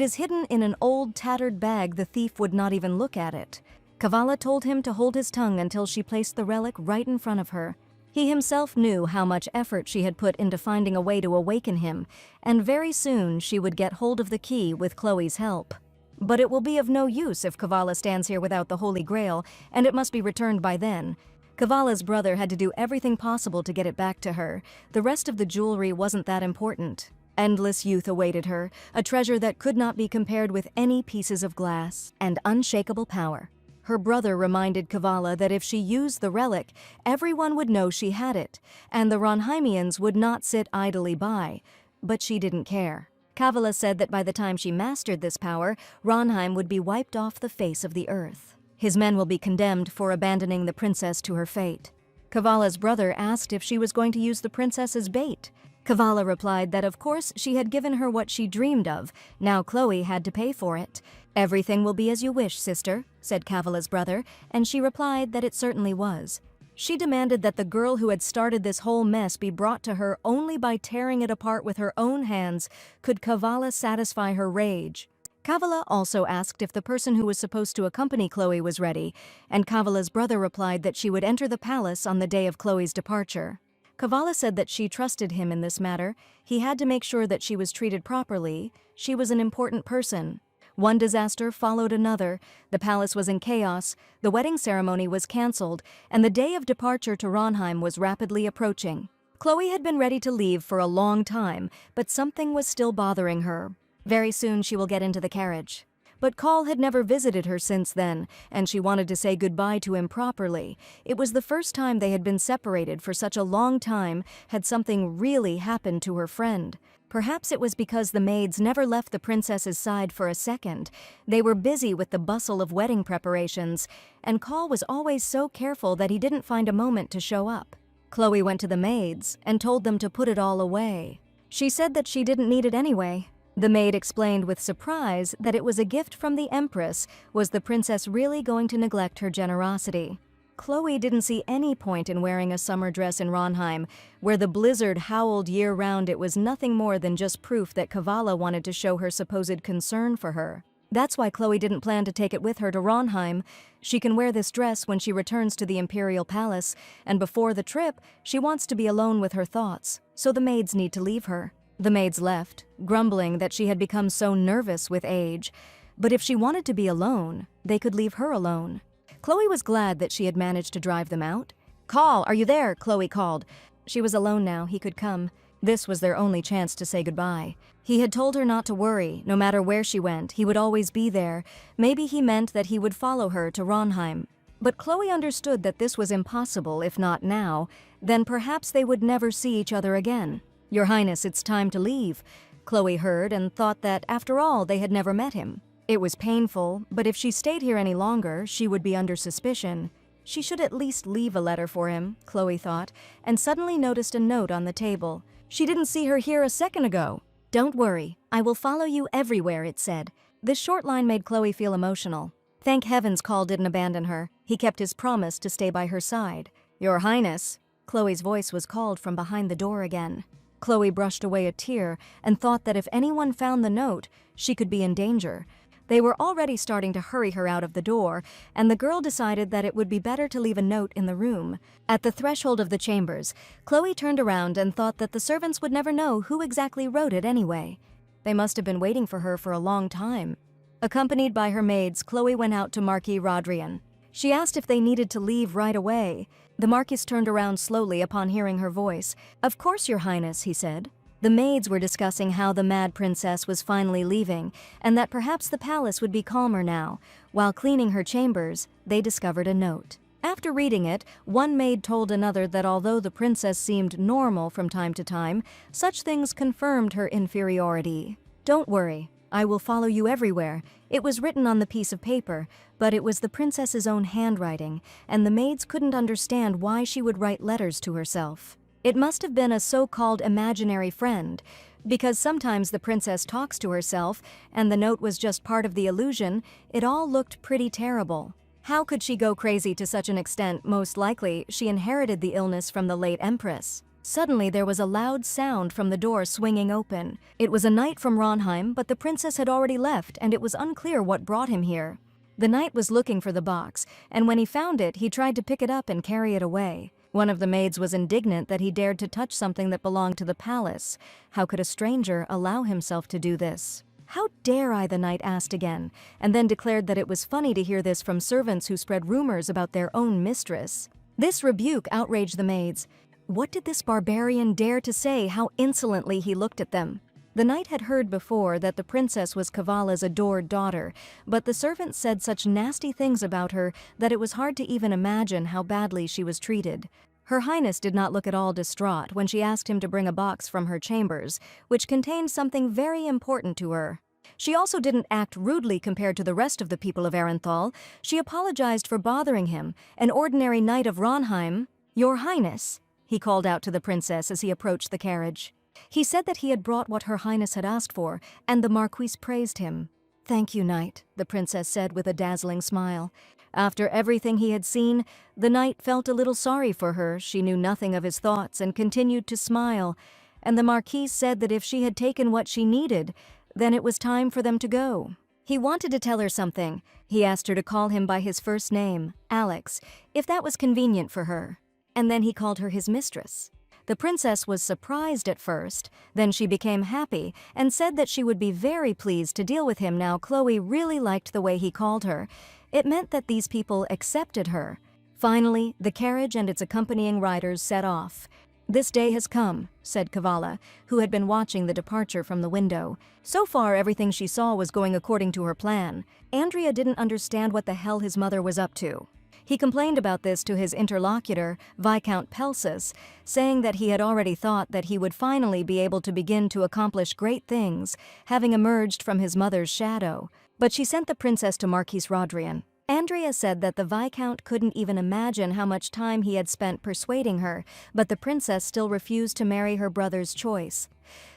is hidden in an old, tattered bag. The thief would not even look at it. Kavala told him to hold his tongue until she placed the relic right in front of her. He himself knew how much effort she had put into finding a way to awaken him, and very soon she would get hold of the key with Chloe's help. But it will be of no use if Kavala stands here without the Holy Grail, and it must be returned by then. Kavala's brother had to do everything possible to get it back to her. The rest of the jewelry wasn't that important. Endless youth awaited her, a treasure that could not be compared with any pieces of glass, and unshakable power. Her brother reminded Kavala that if she used the relic, everyone would know she had it, and the Ronheimians would not sit idly by. But she didn't care. Kavala said that by the time she mastered this power, Ronheim would be wiped off the face of the earth. His men will be condemned for abandoning the princess to her fate. Kavala's brother asked if she was going to use the princess as bait. Kavala replied that of course she had given her what she dreamed of. Now Chloe had to pay for it. "Everything will be as you wish, sister," said Kavala's brother, and she replied that it certainly was. She demanded that the girl who had started this whole mess be brought to her only by tearing it apart with her own hands. Could Kavala satisfy her rage? Kavala also asked if the person who was supposed to accompany Chloe was ready, and Kavala's brother replied that she would enter the palace on the day of Chloe's departure. Kavala said that she trusted him in this matter. He had to make sure that she was treated properly. She was an important person. One disaster followed another. The palace was in chaos, the wedding ceremony was cancelled, and the day of departure to Ronheim was rapidly approaching. Chloe had been ready to leave for a long time, but something was still bothering her. Very soon she will get into the carriage. But Call had never visited her since then, and she wanted to say goodbye to him properly. It was the first time they had been separated for such a long time. Had something really happened to her friend? Perhaps it was because the maids never left the princess's side for a second. They were busy with the bustle of wedding preparations, and Call was always so careful that he didn't find a moment to show up. Chloe went to the maids and told them to put it all away. She said that she didn't need it anyway. The maid explained with surprise that it was a gift from the Empress. Was the princess really going to neglect her generosity? Chloe didn't see any point in wearing a summer dress in Ronheim, where the blizzard howled year-round. It was nothing more than just proof that Kavala wanted to show her supposed concern for her. That's why Chloe didn't plan to take it with her to Ronheim. She can wear this dress when she returns to the Imperial Palace, and before the trip, she wants to be alone with her thoughts, so the maids need to leave her. The maids left, grumbling that she had become so nervous with age. But if she wanted to be alone, they could leave her alone. Chloe was glad that she had managed to drive them out. "Call, are you there?" Chloe called. She was alone now, he could come. This was their only chance to say goodbye. He had told her not to worry. No matter where she went, he would always be there. Maybe he meant that he would follow her to Ronheim. But Chloe understood that this was impossible. If not now, then perhaps they would never see each other again. "Your Highness, it's time to leave." Chloe heard and thought that, after all, they had never met him. It was painful, but if she stayed here any longer, she would be under suspicion. She should at least leave a letter for him, Chloe thought, and suddenly noticed a note on the table. She didn't see her here a second ago. "Don't worry, I will follow you everywhere," it said. This short line made Chloe feel emotional. Thank heavens Call didn't abandon her. He kept his promise to stay by her side. "Your Highness." Chloe's voice was called from behind the door again. Chloe brushed away a tear and thought that if anyone found the note, she could be in danger. They were already starting to hurry her out of the door, and the girl decided that it would be better to leave a note in the room. At the threshold of the chambers, Chloe turned around and thought that the servants would never know who exactly wrote it anyway. They must have been waiting for her for a long time. Accompanied by her maids, Chloe went out to Marquis Rodrian. She asked if they needed to leave right away. The Marquis turned around slowly upon hearing her voice. "Of course, Your Highness," he said. The maids were discussing how the mad princess was finally leaving, and that perhaps the palace would be calmer now. While cleaning her chambers, they discovered a note. After reading it, one maid told another that although the princess seemed normal from time to time, such things confirmed her inferiority. "Don't worry, I will follow you everywhere." It was written on the piece of paper, but it was the princess's own handwriting, and the maids couldn't understand why she would write letters to herself. It must have been a so-called imaginary friend. Because sometimes the princess talks to herself, and the note was just part of the illusion, it all looked pretty terrible. How could she go crazy to such an extent? Most likely, she inherited the illness from the late empress. Suddenly, there was a loud sound from the door swinging open. It was a knight from Ronheim, but the princess had already left, and it was unclear what brought him here. The knight was looking for the box, and when he found it, he tried to pick it up and carry it away. One of the maids was indignant that he dared to touch something that belonged to the palace. How could a stranger allow himself to do this? "How dare I?" the knight asked again, and then declared that it was funny to hear this from servants who spread rumors about their own mistress. This rebuke outraged the maids. What did this barbarian dare to say? How insolently he looked at them. The knight had heard before that the princess was Kavala's adored daughter, but the servants said such nasty things about her that it was hard to even imagine how badly she was treated. Her Highness did not look at all distraught when she asked him to bring a box from her chambers, which contained something very important to her. She also didn't act rudely compared to the rest of the people of Arenthal. She apologized for bothering him, an ordinary knight of Ronheim. "Your Highness," he called out to the princess as he approached the carriage. He said that he had brought what Her Highness had asked for, and the Marquise praised him. "Thank you, knight," the princess said with a dazzling smile. After everything he had seen, the knight felt a little sorry for her. She knew nothing of his thoughts and continued to smile, and the Marquise said that if she had taken what she needed, then it was time for them to go. He wanted to tell her something. He asked her to call him by his first name, Alex, if that was convenient for her. And then he called her his mistress. The princess was surprised at first, then she became happy and said that she would be very pleased to deal with him now. Chloe really liked the way he called her. It meant that these people accepted her. Finally, the carriage and its accompanying riders set off. "This day has come," said Kavala, who had been watching the departure from the window. So far, everything she saw was going according to her plan. Andrea didn't understand what the hell his mother was up to. He complained about this to his interlocutor, Viscount Pelsis, saying that he had already thought that he would finally be able to begin to accomplish great things, having emerged from his mother's shadow. But she sent the princess to Marquise Rodrian. Andrea said that the Viscount couldn't even imagine how much time he had spent persuading her, but the princess still refused to marry her brother's choice.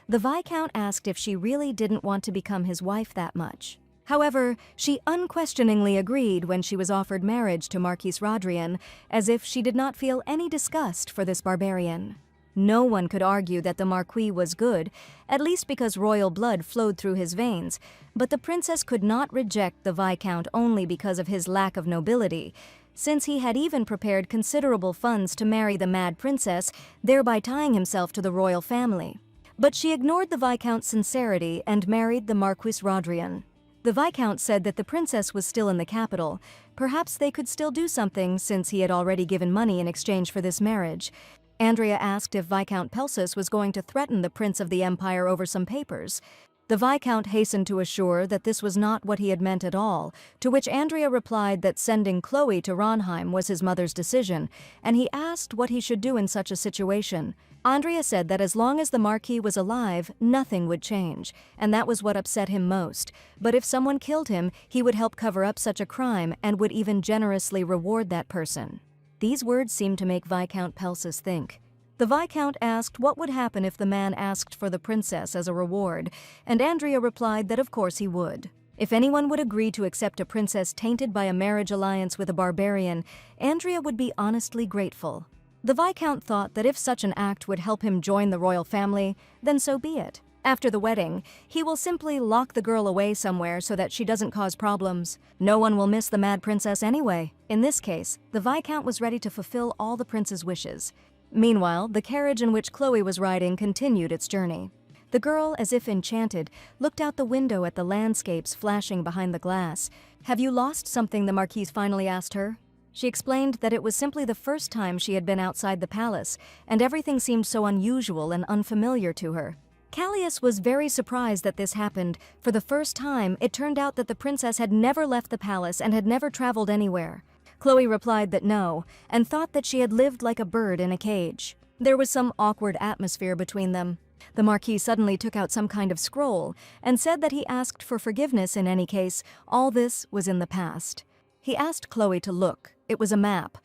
The Viscount asked if she really didn't want to become his wife that much. However, she unquestioningly agreed when she was offered marriage to Marquise Rodrian, as if she did not feel any disgust for this barbarian. No one could argue that the Marquis was good, at least because royal blood flowed through his veins, but the princess could not reject the Viscount only because of his lack of nobility, since he had even prepared considerable funds to marry the mad princess, thereby tying himself to the royal family. But she ignored the Viscount's sincerity and married the Marquis Rodrian. The Viscount said that the princess was still in the capital. Perhaps they could still do something since he had already given money in exchange for this marriage. Andrea asked if Viscount Pelsis was going to threaten the Prince of the Empire over some papers. The Viscount hastened to assure that this was not what he had meant at all, to which Andrea replied that sending Chloe to Ronheim was his mother's decision, and he asked what he should do in such a situation. Andrea said that as long as the Marquis was alive, nothing would change, and that was what upset him most. But if someone killed him, he would help cover up such a crime and would even generously reward that person. These words seemed to make Viscount Pelsis think. The Viscount asked what would happen if the man asked for the princess as a reward, and Andrea replied that of course he would. If anyone would agree to accept a princess tainted by a marriage alliance with a barbarian, Andrea would be honestly grateful. The Viscount thought that if such an act would help him join the royal family, then so be it. After the wedding, he will simply lock the girl away somewhere so that she doesn't cause problems. No one will miss the mad princess anyway. In this case, the Viscount was ready to fulfill all the prince's wishes. Meanwhile, the carriage in which Chloe was riding continued its journey. The girl, as if enchanted, looked out the window at the landscapes flashing behind the glass. "Have you lost something?" the Marquise finally asked her. She explained that it was simply the first time she had been outside the palace, and everything seemed so unusual and unfamiliar to her. Callias was very surprised that this happened. For the first time, it turned out that the princess had never left the palace and had never traveled anywhere. Chloe replied that no, and thought that she had lived like a bird in a cage. There was some awkward atmosphere between them. The Marquis suddenly took out some kind of scroll and said that he asked for forgiveness in any case. All this was in the past. He asked Chloe to look. It was a map.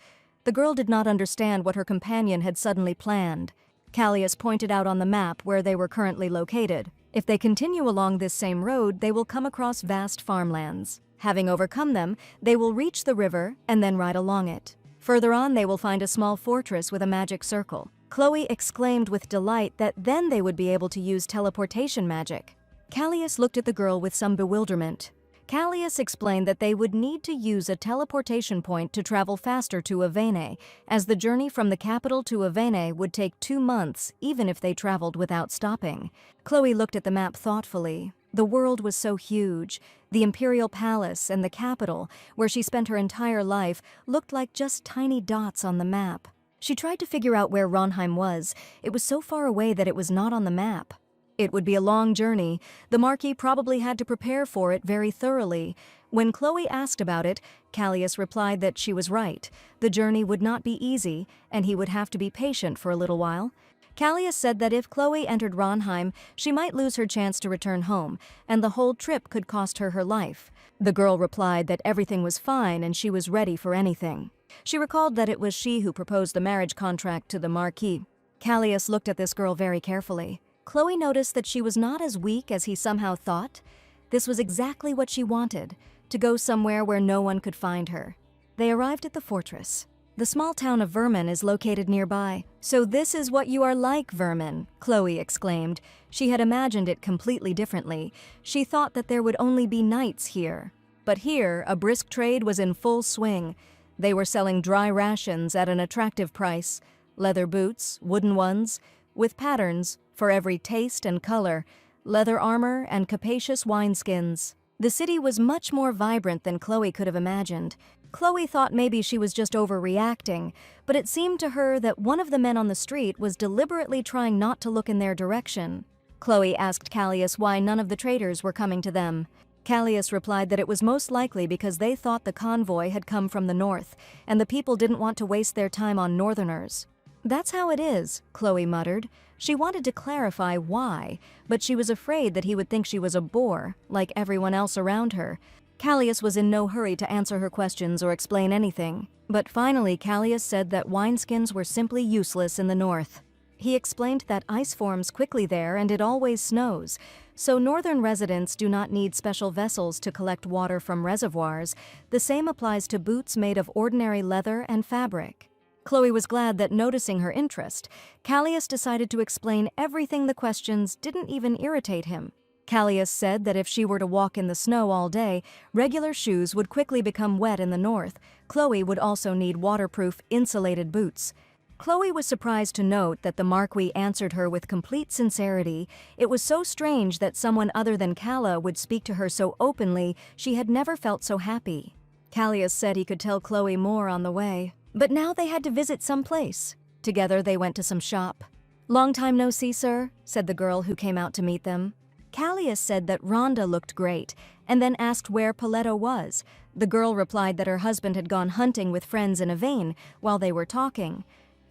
The girl did not understand what her companion had suddenly planned. Callias pointed out on the map where they were currently located. If they continue along this same road, they will come across vast farmlands. Having overcome them, they will reach the river and then ride along it. Further on, they will find a small fortress with a magic circle. Chloe exclaimed with delight that then they would be able to use teleportation magic. Callias looked at the girl with some bewilderment. Callias explained that they would need to use a teleportation point to travel faster to Avene, as the journey from the capital to Avene would take 2 months, even if they traveled without stopping. Chloe looked at the map thoughtfully. The world was so huge. The Imperial Palace and the capital, where she spent her entire life, looked like just tiny dots on the map. She tried to figure out where Ronheim was. It was so far away that it was not on the map. It would be a long journey. The Marquis probably had to prepare for it very thoroughly. When Chloe asked about it, Callias replied that she was right. The journey would not be easy, and he would have to be patient for a little while. Callias said that if Chloe entered Ronheim, she might lose her chance to return home, and the whole trip could cost her her life. The girl replied that everything was fine and she was ready for anything. She recalled that it was she who proposed the marriage contract to the Marquis. Callias looked at this girl very carefully. Chloe noticed that she was not as weak as he somehow thought. This was exactly what she wanted, to go somewhere where no one could find her. They arrived at the fortress. The small town of Vermin is located nearby. "So this is what you are like, Vermin," Chloe exclaimed. She had imagined it completely differently. She thought that there would only be knights here. But here, a brisk trade was in full swing. They were selling dry rations at an attractive price, leather boots, wooden ones, with patterns for every taste and color, leather armor and capacious wineskins. The city was much more vibrant than Chloe could have imagined. Chloe thought maybe she was just overreacting, but it seemed to her that one of the men on the street was deliberately trying not to look in their direction. Chloe asked Callias why none of the traders were coming to them. Callias replied that it was most likely because they thought the convoy had come from the north, and the people didn't want to waste their time on northerners. "That's how it is," Chloe muttered. She wanted to clarify why, but she was afraid that he would think she was a bore, like everyone else around her. Callias was in no hurry to answer her questions or explain anything, but finally Callias said that wineskins were simply useless in the north. He explained that ice forms quickly there and it always snows, so northern residents do not need special vessels to collect water from reservoirs. The same applies to boots made of ordinary leather and fabric. Chloe was glad that, noticing her interest, Callias decided to explain everything. The questions didn't even irritate him. Callias said that if she were to walk in the snow all day, regular shoes would quickly become wet in the north. Chloe would also need waterproof, insulated boots. Chloe was surprised to note that the Marquis answered her with complete sincerity. It was so strange that someone other than Calla would speak to her so openly. She had never felt so happy. Callias said he could tell Chloe more on the way. But now they had to visit some place. Together they went to some shop. "Long time no see, sir," said the girl who came out to meet them. Callias said that Rhonda looked great, and then asked where Paletto was. The girl replied that her husband had gone hunting with friends in a vein while they were talking.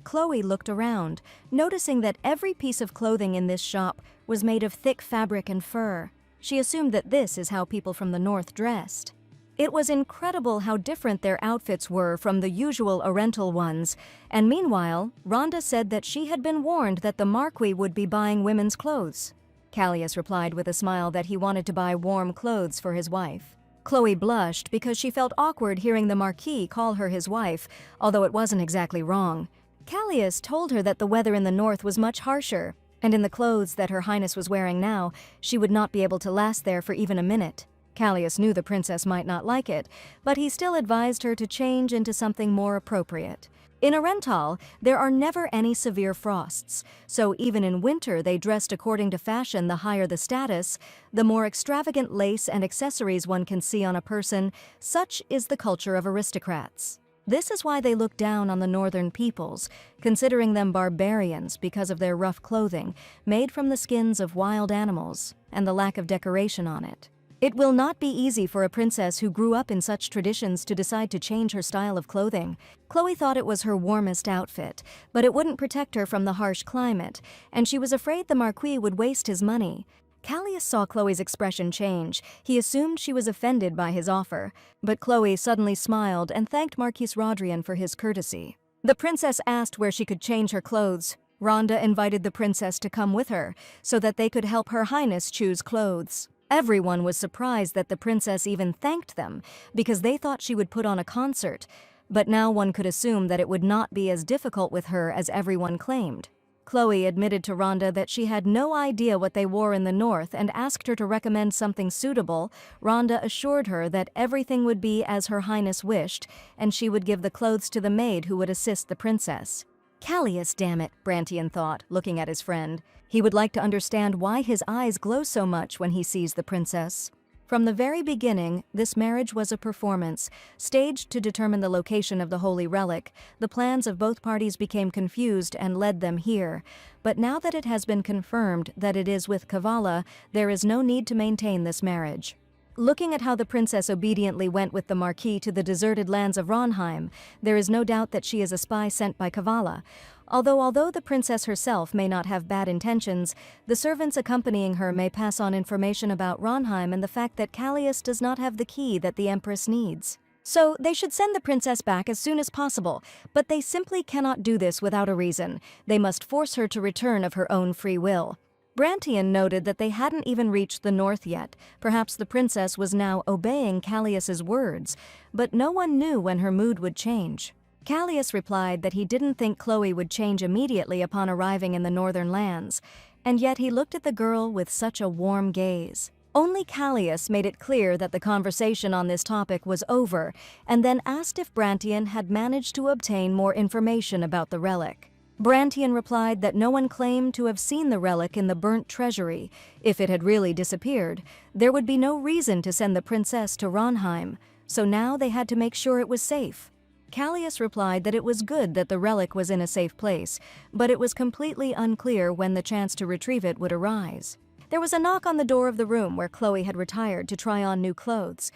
Chloe looked around, noticing that every piece of clothing in this shop was made of thick fabric and fur. She assumed that this is how people from the north dressed. It was incredible how different their outfits were from the usual Oriental ones, and meanwhile, Rhonda said that she had been warned that the Marquis would be buying women's clothes. Callias replied with a smile that he wanted to buy warm clothes for his wife. Chloe blushed because she felt awkward hearing the Marquis call her his wife, although it wasn't exactly wrong. Callias told her that the weather in the north was much harsher, and in the clothes that Her Highness was wearing now, she would not be able to last there for even a minute. Callias knew the princess might not like it, but he still advised her to change into something more appropriate. In Arental, there are never any severe frosts, so even in winter they dressed according to fashion. The higher the status, the more extravagant lace and accessories one can see on a person. Such is the culture of aristocrats. This is why they look down on the northern peoples, considering them barbarians because of their rough clothing, made from the skins of wild animals, and the lack of decoration on it. It will not be easy for a princess who grew up in such traditions to decide to change her style of clothing. Chloe thought it was her warmest outfit, but it wouldn't protect her from the harsh climate, and she was afraid the Marquis would waste his money. Callias saw Chloe's expression change. He assumed she was offended by his offer, but Chloe suddenly smiled and thanked Marquis Rodrian for his courtesy. The princess asked where she could change her clothes. Rhonda invited the princess to come with her so that they could help Her Highness choose clothes. Everyone was surprised that the princess even thanked them because they thought she would put on a concert, but now one could assume that it would not be as difficult with her as everyone claimed. Chloe admitted to Rhonda that she had no idea what they wore in the north and asked her to recommend something suitable. Rhonda assured her that everything would be as Her Highness wished, and she would give the clothes to the maid who would assist the princess. Callias, damn it, Brantian thought, looking at his friend. He would like to understand why his eyes glow so much when he sees the princess. From the very beginning, this marriage was a performance, staged to determine the location of the holy relic. The plans of both parties became confused and led them here. But now that it has been confirmed that it is with Kavala, there is no need to maintain this marriage. Looking at how the princess obediently went with the Marquis to the deserted lands of Ronheim, there is no doubt that she is a spy sent by Kavala. Although the princess herself may not have bad intentions, the servants accompanying her may pass on information about Ronheim and the fact that Callias does not have the key that the Empress needs. So they should send the princess back as soon as possible, but they simply cannot do this without a reason. They must force her to return of her own free will. Brantian noted that they hadn't even reached the north yet. Perhaps the princess was now obeying Callias's words, but no one knew when her mood would change. Callias replied that he didn't think Chloe would change immediately upon arriving in the northern lands, and yet he looked at the girl with such a warm gaze. Only Callias made it clear that the conversation on this topic was over, and then asked if Brantian had managed to obtain more information about the relic. Brantian replied that no one claimed to have seen the relic in the burnt treasury. If it had really disappeared, there would be no reason to send the princess to Ronheim, so now they had to make sure it was safe. Callias replied that it was good that the relic was in a safe place, but it was completely unclear when the chance to retrieve it would arise. There was a knock on the door of the room where Chloe had retired to try on new clothes.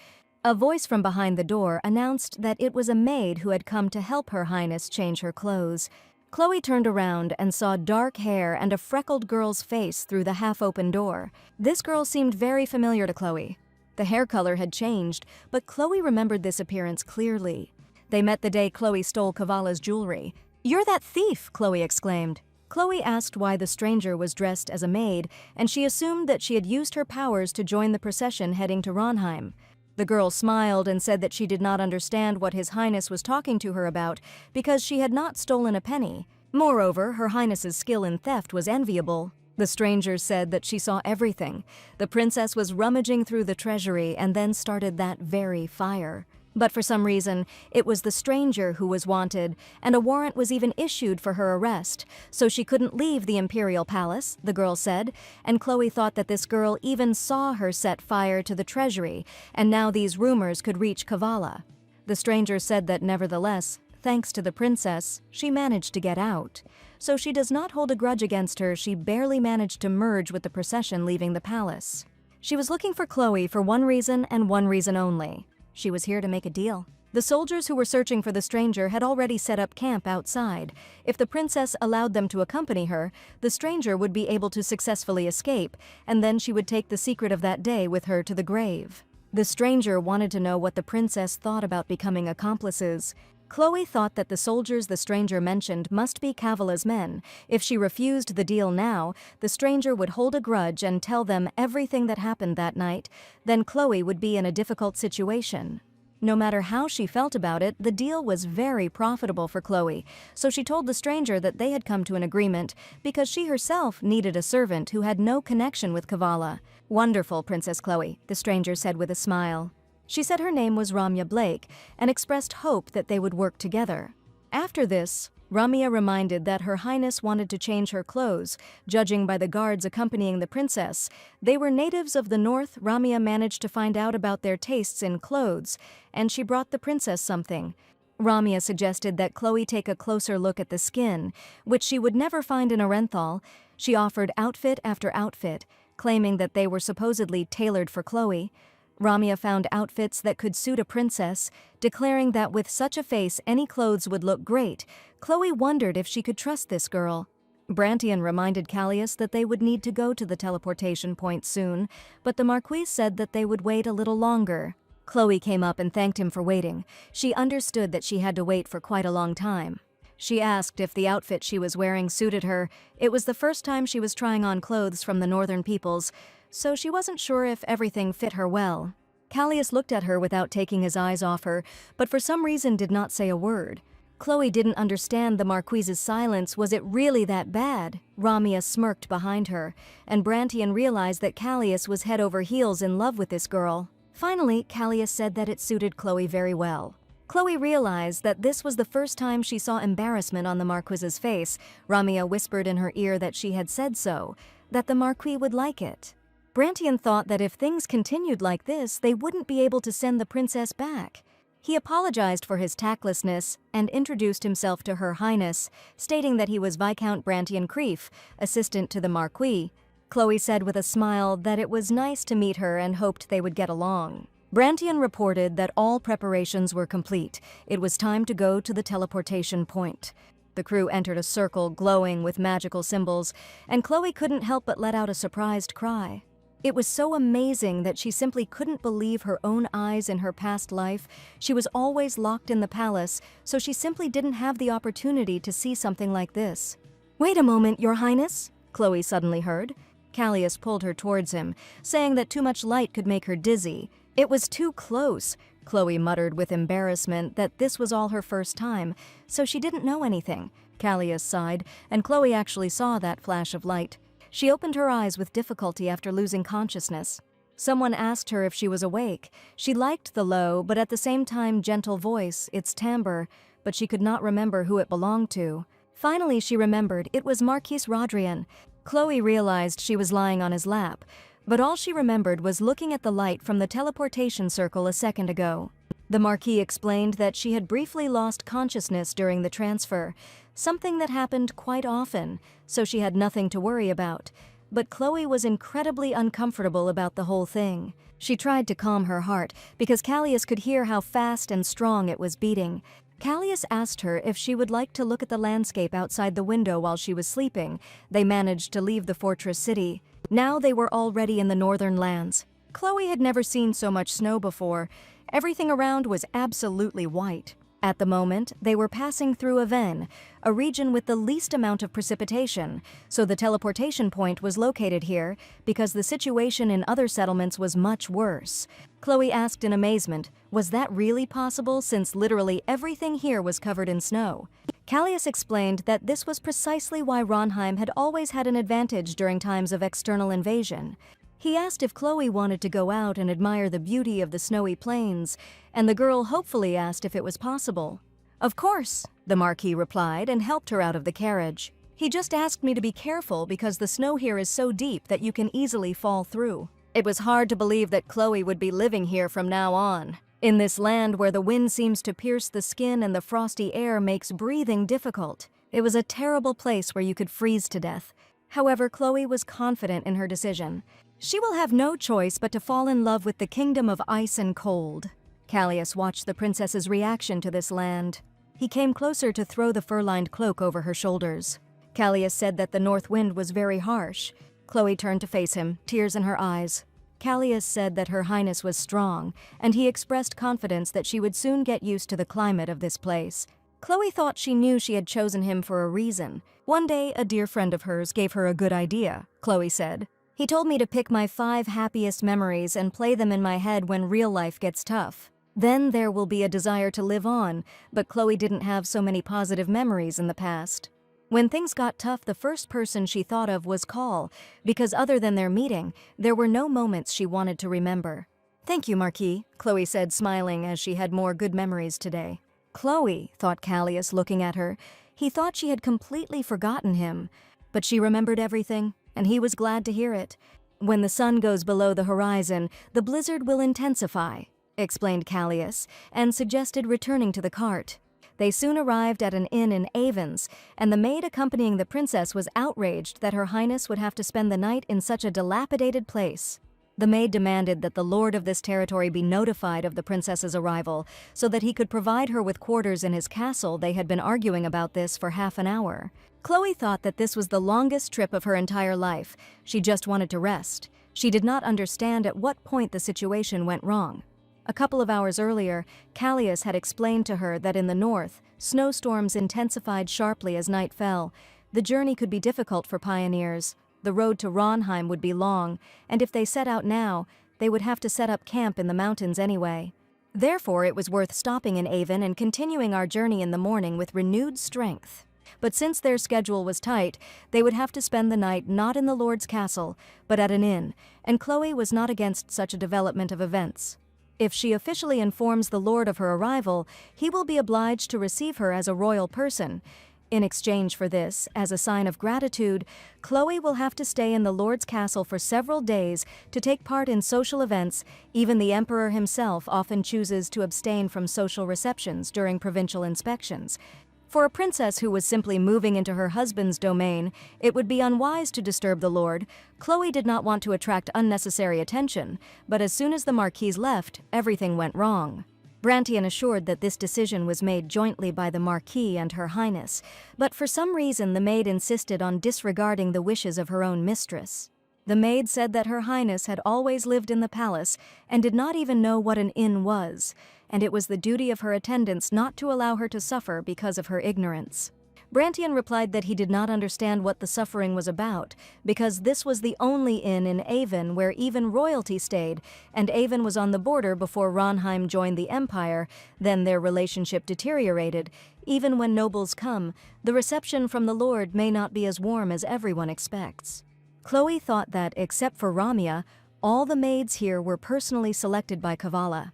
A voice from behind the door announced that it was a maid who had come to help Her Highness change her clothes. Chloe turned around and saw dark hair and a freckled girl's face through the half-open door. This girl seemed very familiar to Chloe. The hair color had changed, but Chloe remembered this appearance clearly. They met the day Chloe stole Kavala's jewelry. "You're that thief!" Chloe exclaimed. Chloe asked why the stranger was dressed as a maid, and she assumed that she had used her powers to join the procession heading to Ronheim. The girl smiled and said that she did not understand what His Highness was talking to her about because she had not stolen a penny. Moreover, Her Highness's skill in theft was enviable. The stranger said that she saw everything. The princess was rummaging through the treasury and then started that very fire. But for some reason, it was the stranger who was wanted, and a warrant was even issued for her arrest, so she couldn't leave the imperial palace, the girl said, and Chloe thought that this girl even saw her set fire to the treasury, and now these rumors could reach Kavala. The stranger said that nevertheless, thanks to the princess, she managed to get out. So she does not hold a grudge against her. She barely managed to merge with the procession leaving the palace. She was looking for Chloe for one reason and one reason only. She was here to make a deal. The soldiers who were searching for the stranger had already set up camp outside. If the princess allowed them to accompany her, the stranger would be able to successfully escape, and then she would take the secret of that day with her to the grave. The stranger wanted to know what the princess thought about becoming accomplices. Chloe thought that the soldiers the stranger mentioned must be Kavala's men. If she refused the deal now, the stranger would hold a grudge and tell them everything that happened that night. Then Chloe would be in a difficult situation. No matter how she felt about it, the deal was very profitable for Chloe, so she told the stranger that they had come to an agreement because she herself needed a servant who had no connection with Kavala. "Wonderful, Princess Chloe," the stranger said with a smile. She said her name was Ramya Blake and expressed hope that they would work together. After this, Ramya reminded that Her Highness wanted to change her clothes. Judging by the guards accompanying the princess, they were natives of the north. Ramya managed to find out about their tastes in clothes, and she brought the princess something. Ramya suggested that Chloe take a closer look at the skin, which she would never find in Orenthal. She offered outfit after outfit, claiming that they were supposedly tailored for Chloe. Ramya found outfits that could suit a princess, declaring that with such a face any clothes would look great. Chloe wondered if she could trust this girl. Brantian reminded Callias that they would need to go to the teleportation point soon, but the Marquis said that they would wait a little longer. Chloe came up and thanked him for waiting. She understood that she had to wait for quite a long time. She asked if the outfit she was wearing suited her. It was the first time she was trying on clothes from the northern peoples, so she wasn't sure if everything fit her well. Callias looked at her without taking his eyes off her, but for some reason did not say a word. Chloe didn't understand the Marquise's silence. Was it really that bad? Ramia smirked behind her, and Brantian realized that Callias was head over heels in love with this girl. Finally, Callias said that it suited Chloe very well. Chloe realized that this was the first time she saw embarrassment on the Marquise's face. Ramia whispered in her ear that she had said so, that the Marquis would like it. Brantian thought that if things continued like this, they wouldn't be able to send the princess back. He apologized for his tactlessness and introduced himself to Her Highness, stating that he was Viscount Brantian Creef, assistant to the Marquis. Chloe said with a smile that it was nice to meet her and hoped they would get along. Brantian reported that all preparations were complete. It was time to go to the teleportation point. The crew entered a circle glowing with magical symbols, and Chloe couldn't help but let out a surprised cry. It was so amazing that she simply couldn't believe her own eyes in her past life. She was always locked in the palace, so she simply didn't have the opportunity to see something like this. "Wait a moment, Your Highness," Chloe suddenly heard. Callias pulled her towards him, saying that too much light could make her dizzy. It was too close. Chloe muttered with embarrassment that this was all her first time, so she didn't know anything. Callias sighed, and Chloe actually saw that flash of light. She opened her eyes with difficulty after losing consciousness. Someone asked her if she was awake. She liked the low, but at the same time gentle voice, its timbre, but she could not remember who it belonged to. Finally, she remembered it was Marquis Rodrian. Chloe realized she was lying on his lap, but all she remembered was looking at the light from the teleportation circle a second ago. The Marquis explained that she had briefly lost consciousness during the transfer, something that happened quite often, so she had nothing to worry about. But Chloe was incredibly uncomfortable about the whole thing. She tried to calm her heart, because Callias could hear how fast and strong it was beating. Callias asked her if she would like to look at the landscape outside the window while she was sleeping. They managed to leave the fortress city. Now they were already in the northern lands. Chloe had never seen so much snow before. Everything around was absolutely white. At the moment, they were passing through Aven, a region with the least amount of precipitation, so the teleportation point was located here because the situation in other settlements was much worse. Chloe asked in amazement, was that really possible since literally everything here was covered in snow? Callias explained that this was precisely why Ronheim had always had an advantage during times of external invasion. He asked if Chloe wanted to go out and admire the beauty of the snowy plains, and the girl hopefully asked if it was possible. "Of course," the Marquis replied and helped her out of the carriage. "He just asked me to be careful because the snow here is so deep that you can easily fall through." It was hard to believe that Chloe would be living here from now on. In this land where the wind seems to pierce the skin and the frosty air makes breathing difficult. It was a terrible place where you could freeze to death. However, Chloe was confident in her decision. She will have no choice but to fall in love with the kingdom of ice and cold. Callias watched the princess's reaction to this land. He came closer to throw the fur-lined cloak over her shoulders. Callias said that the north wind was very harsh. Chloe turned to face him, tears in her eyes. Callias said that Her Highness was strong, and he expressed confidence that she would soon get used to the climate of this place. Chloe thought she knew she had chosen him for a reason. One day, a dear friend of hers gave her a good idea, Chloe said. "He told me to pick my 5 happiest memories and play them in my head when real life gets tough. Then there will be a desire to live on," but Chloe didn't have so many positive memories in the past. When things got tough, the first person she thought of was Call, because other than their meeting, there were no moments she wanted to remember. "Thank you, Marquis," Chloe said, smiling as she had more good memories today. Chloe, thought Callias, looking at her. He thought she had completely forgotten him, but she remembered everything, and he was glad to hear it. "When the sun goes below the horizon, the blizzard will intensify," explained Callias, and suggested returning to the cart. They soon arrived at an inn in Avens, and the maid accompanying the princess was outraged that Her Highness would have to spend the night in such a dilapidated place. The maid demanded that the lord of this territory be notified of the princess's arrival, so that he could provide her with quarters in his castle. They had been arguing about this for half an hour. Chloe thought that this was the longest trip of her entire life. She just wanted to rest. She did not understand at what point the situation went wrong. A couple of hours earlier, Callias had explained to her that in the north, snowstorms intensified sharply as night fell. The journey could be difficult for pioneers. The road to Ronheim would be long, and if they set out now, they would have to set up camp in the mountains anyway. Therefore, it was worth stopping in Avon and continuing our journey in the morning with renewed strength. But since their schedule was tight, they would have to spend the night not in the Lord's castle, but at an inn, and Chloe was not against such a development of events. If she officially informs the Lord of her arrival, he will be obliged to receive her as a royal person. In exchange for this, as a sign of gratitude, Chloe will have to stay in the Lord's castle for several days to take part in social events. Even the emperor himself often chooses to abstain from social receptions during provincial inspections. For a princess who was simply moving into her husband's domain, it would be unwise to disturb the Lord. Chloe did not want to attract unnecessary attention, but as soon as the Marquise left, everything went wrong. Brantian assured that this decision was made jointly by the Marquis and Her Highness, but for some reason the maid insisted on disregarding the wishes of her own mistress. The maid said that Her Highness had always lived in the palace and did not even know what an inn was, and it was the duty of her attendants not to allow her to suffer because of her ignorance. Brantian replied that he did not understand what the suffering was about, because this was the only inn in Avon where even royalty stayed, and Avon was on the border before Ronheim joined the Empire. Then their relationship deteriorated. Even when nobles come, the reception from the Lord may not be as warm as everyone expects. Chloe thought that, except for Ramya, all the maids here were personally selected by Kavala.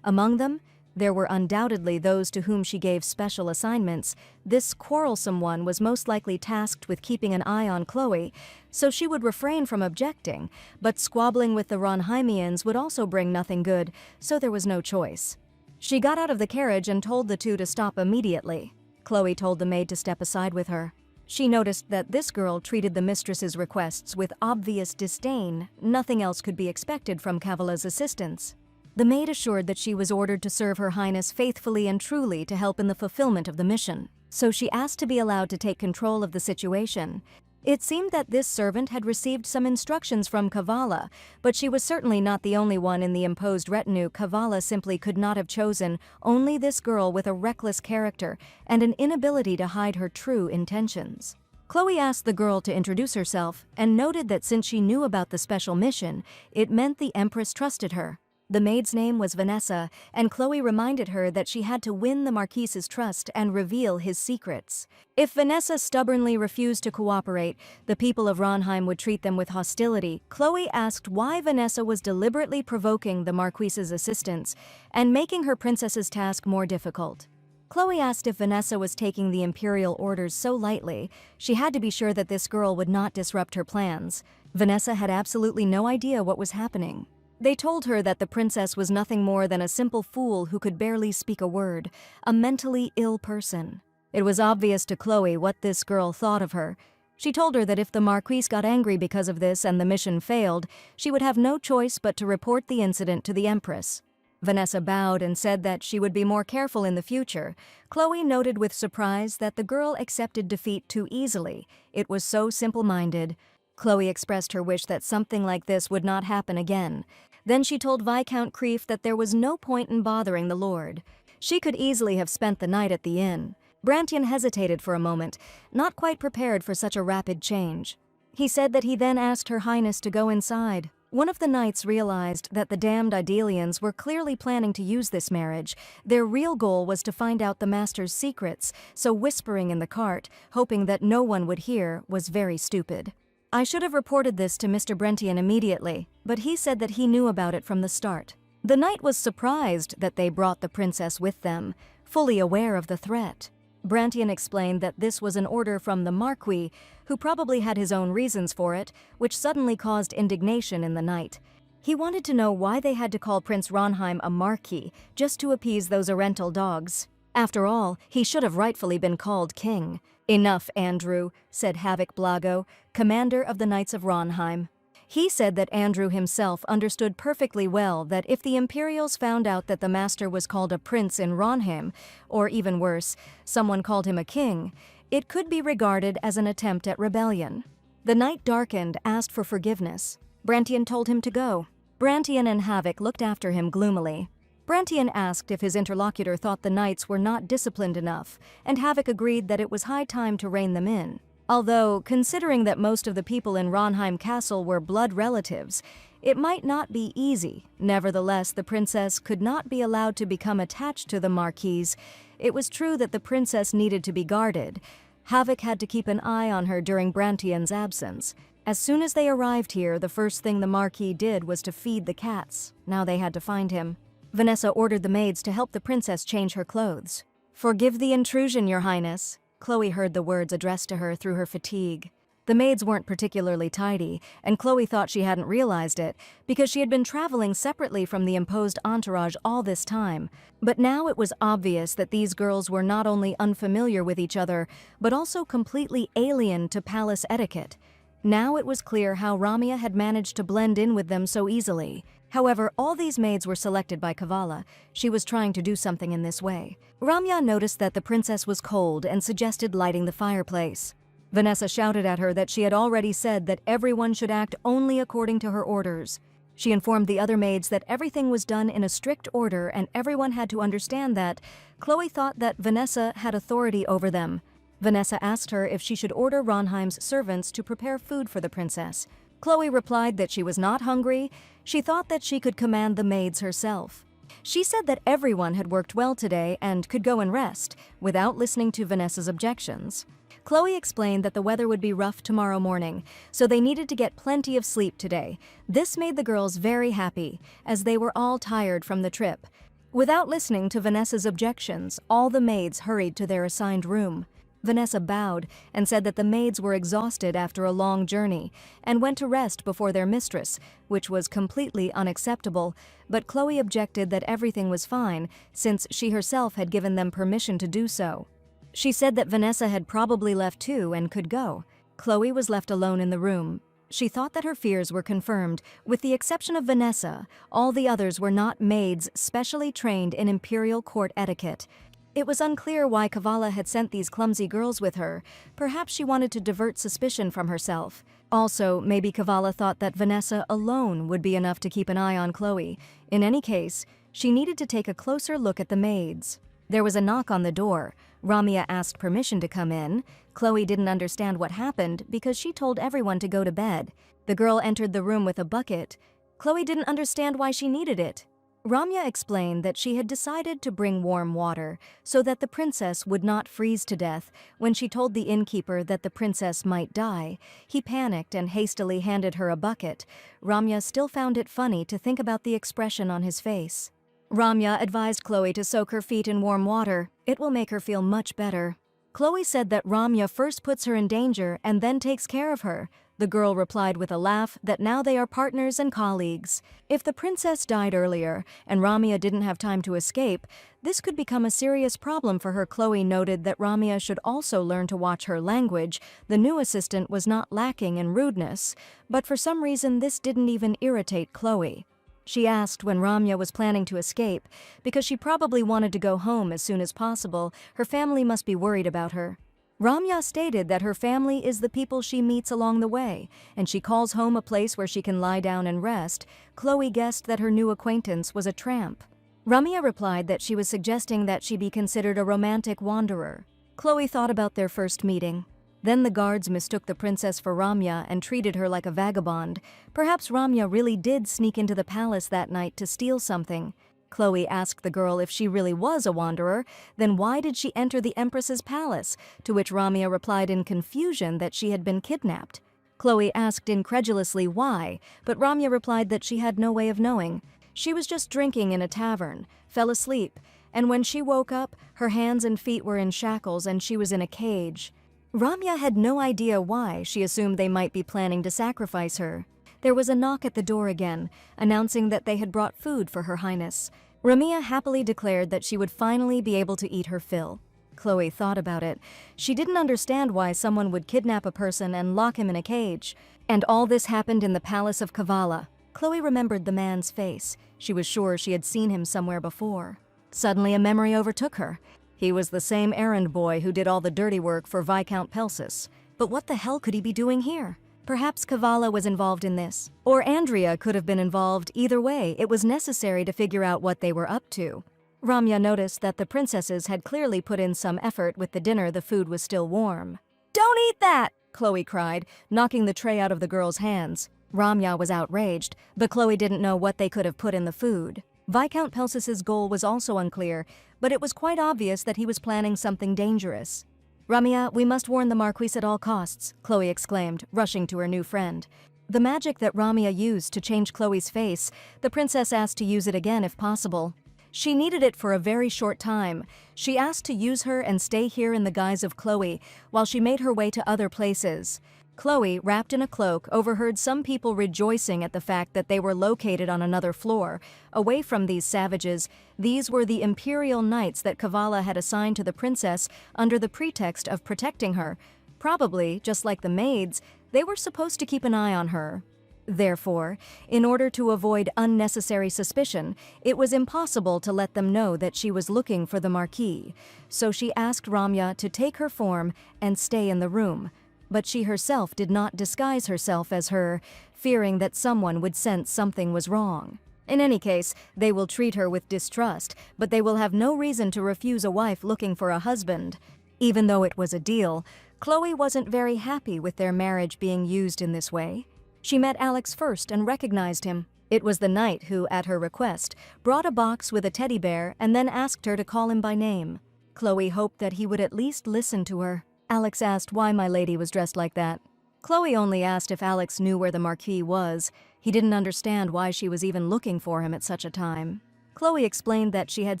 Among them, there were undoubtedly those to whom she gave special assignments. This quarrelsome one was most likely tasked with keeping an eye on Chloe, so she would refrain from objecting, but squabbling with the Ronheimians would also bring nothing good, so there was no choice. She got out of the carriage and told the two to stop immediately. Chloe told the maid to step aside with her. She noticed that this girl treated the mistress's requests with obvious disdain. Nothing else could be expected from Kavala's assistance. The maid assured that she was ordered to serve Her Highness faithfully and truly to help in the fulfillment of the mission, so she asked to be allowed to take control of the situation. It seemed that this servant had received some instructions from Kavala, but she was certainly not the only one in the imposed retinue. Kavala simply could not have chosen only this girl with a reckless character and an inability to hide her true intentions. Chloe asked the girl to introduce herself and noted that since she knew about the special mission, it meant the Empress trusted her. The maid's name was Vanessa, and Chloe reminded her that she had to win the Marquise's trust and reveal his secrets. If Vanessa stubbornly refused to cooperate, the people of Ronheim would treat them with hostility. Chloe asked why Vanessa was deliberately provoking the Marquise's assistants and making her princess's task more difficult. Chloe asked if Vanessa was taking the imperial orders so lightly. She had to be sure that this girl would not disrupt her plans. Vanessa had absolutely no idea what was happening. They told her that the princess was nothing more than a simple fool who could barely speak a word, a mentally ill person. It was obvious to Chloe what this girl thought of her. She told her that if the Marquise got angry because of this and the mission failed, she would have no choice but to report the incident to the Empress. Vanessa bowed and said that she would be more careful in the future. Chloe noted with surprise that the girl accepted defeat too easily. It was so simple-minded. Chloe expressed her wish that something like this would not happen again. Then she told Viscount Creef that there was no point in bothering the Lord. She could easily have spent the night at the inn. Brantian hesitated for a moment, not quite prepared for such a rapid change. He said that he then asked Her Highness to go inside. One of the knights realized that the damned Idalians were clearly planning to use this marriage. Their real goal was to find out the master's secrets, so whispering in the cart, hoping that no one would hear, was very stupid. I should have reported this to Mr. Brentian immediately, but he said that he knew about it from the start. The knight was surprised that they brought the princess with them, fully aware of the threat. Brantian explained that this was an order from the Marquis, who probably had his own reasons for it, which suddenly caused indignation in the knight. He wanted to know why they had to call Prince Ronheim a Marquis, just to appease those oriental dogs. After all, he should have rightfully been called king. "Enough, Andrew," said Havoc Blago, commander of the Knights of Ronheim. He said that Andrew himself understood perfectly well that if the Imperials found out that the master was called a prince in Ronheim, or even worse, someone called him a king, it could be regarded as an attempt at rebellion. The knight darkened, asked for forgiveness. Brantian told him to go. Brantian and Havoc looked after him gloomily. Brantian asked if his interlocutor thought the knights were not disciplined enough, and Havoc agreed that it was high time to rein them in. Although, considering that most of the people in Ronheim Castle were blood relatives, it might not be easy. Nevertheless, the princess could not be allowed to become attached to the Marquise. It was true that the princess needed to be guarded. Havoc had to keep an eye on her during Brantian's absence. As soon as they arrived here, the first thing the Marquis did was to feed the cats. Now they had to find him. Vanessa ordered the maids to help the princess change her clothes. "Forgive the intrusion, Your Highness." Chloe heard the words addressed to her through her fatigue. The maids weren't particularly tidy, and Chloe thought she hadn't realized it because she had been traveling separately from the imposed entourage all this time. But now it was obvious that these girls were not only unfamiliar with each other, but also completely alien to palace etiquette. Now it was clear how Ramya had managed to blend in with them so easily. However, all these maids were selected by Kavala. She was trying to do something in this way. Ramya noticed that the princess was cold and suggested lighting the fireplace. Vanessa shouted at her that she had already said that everyone should act only according to her orders. She informed the other maids that everything was done in a strict order and everyone had to understand that. Chloe thought that Vanessa had authority over them. Vanessa asked her if she should order Ronheim's servants to prepare food for the princess. Chloe replied that she was not hungry. She thought that she could command the maids herself. She said that everyone had worked well today and could go and rest, without listening to Vanessa's objections. Chloe explained that the weather would be rough tomorrow morning, so they needed to get plenty of sleep today. This made the girls very happy, as they were all tired from the trip. Without listening to Vanessa's objections, all the maids hurried to their assigned room. Vanessa bowed and said that the maids were exhausted after a long journey and went to rest before their mistress, which was completely unacceptable, but Chloe objected that everything was fine since she herself had given them permission to do so. She said that Vanessa had probably left too and could go. Chloe was left alone in the room. She thought that her fears were confirmed. With the exception of Vanessa, all the others were not maids specially trained in imperial court etiquette. It was unclear why Kavala had sent these clumsy girls with her. Perhaps she wanted to divert suspicion from herself. Also, maybe Kavala thought that Vanessa alone would be enough to keep an eye on Chloe. In any case, she needed to take a closer look at the maids. There was a knock on the door. Ramya asked permission to come in. Chloe didn't understand what happened because she told everyone to go to bed. The girl entered the room with a bucket. Chloe didn't understand why she needed it. Ramya explained that she had decided to bring warm water so that the princess would not freeze to death. When she told the innkeeper that the princess might die, he panicked and hastily handed her a bucket. Ramya still found it funny to think about the expression on his face. Ramya advised Chloe to soak her feet in warm water. It will make her feel much better. Chloe said that Ramya first puts her in danger and then takes care of her. The girl replied with a laugh that now they are partners and colleagues. If the princess died earlier and Ramya didn't have time to escape, this could become a serious problem for her. Chloe noted that Ramya should also learn to watch her language. The new assistant was not lacking in rudeness, but for some reason this didn't even irritate Chloe. She asked when Ramya was planning to escape, because she probably wanted to go home as soon as possible. Her family must be worried about her. Ramya stated that her family is the people she meets along the way, and she calls home a place where she can lie down and rest. Chloe guessed that her new acquaintance was a tramp. Ramya replied that she was suggesting that she be considered a romantic wanderer. Chloe thought about their first meeting. Then the guards mistook the princess for Ramya and treated her like a vagabond. Perhaps Ramya really did sneak into the palace that night to steal something. Chloe asked the girl if she really was a wanderer, then why did she enter the Empress's palace? To which Ramya replied in confusion that she had been kidnapped. Chloe asked incredulously why, but Ramya replied that she had no way of knowing. She was just drinking in a tavern, fell asleep, and when she woke up, her hands and feet were in shackles and she was in a cage. Ramya had no idea why. She assumed they might be planning to sacrifice her. There was a knock at the door again, announcing that they had brought food for Her Highness. Ramya happily declared that she would finally be able to eat her fill. Chloe thought about it. She didn't understand why someone would kidnap a person and lock him in a cage. And all this happened in the palace of Kavala. Chloe remembered the man's face. She was sure she had seen him somewhere before. Suddenly a memory overtook her. He was the same errand boy who did all the dirty work for Viscount Pelsis. But what the hell could he be doing here? Perhaps Kavala was involved in this. Or Andrea could have been involved. Either way, it was necessary to figure out what they were up to. Ramya noticed that the princesses had clearly put in some effort with the dinner. The food was still warm. "Don't eat that!" Chloe cried, knocking the tray out of the girl's hands. Ramya was outraged, but Chloe didn't know what they could have put in the food. Viscount Pelsis's goal was also unclear, but it was quite obvious that he was planning something dangerous. "Ramya, we must warn the Marquise at all costs," Chloe exclaimed, rushing to her new friend. The magic that Ramya used to change Chloe's face, the princess asked to use it again if possible. She needed it for a very short time. She asked to use her and stay here in the guise of Chloe while she made her way to other places. Chloe, wrapped in a cloak, overheard some people rejoicing at the fact that they were located on another floor, away from these savages. These were the imperial knights that Kavala had assigned to the princess under the pretext of protecting her. Probably, just like the maids, they were supposed to keep an eye on her. Therefore, in order to avoid unnecessary suspicion, it was impossible to let them know that she was looking for the Marquis. So she asked Ramya to take her form and stay in the room. But she herself did not disguise herself as her, fearing that someone would sense something was wrong. In any case, they will treat her with distrust, but they will have no reason to refuse a wife looking for a husband. Even though it was a deal, Chloe wasn't very happy with their marriage being used in this way. She met Alex first and recognized him. It was the knight who, at her request, brought a box with a teddy bear and then asked her to call him by name. Chloe hoped that he would at least listen to her. Alex asked why my lady was dressed like that. Chloe only asked if Alex knew where the Marquis was. He didn't understand why she was even looking for him at such a time. Chloe explained that she had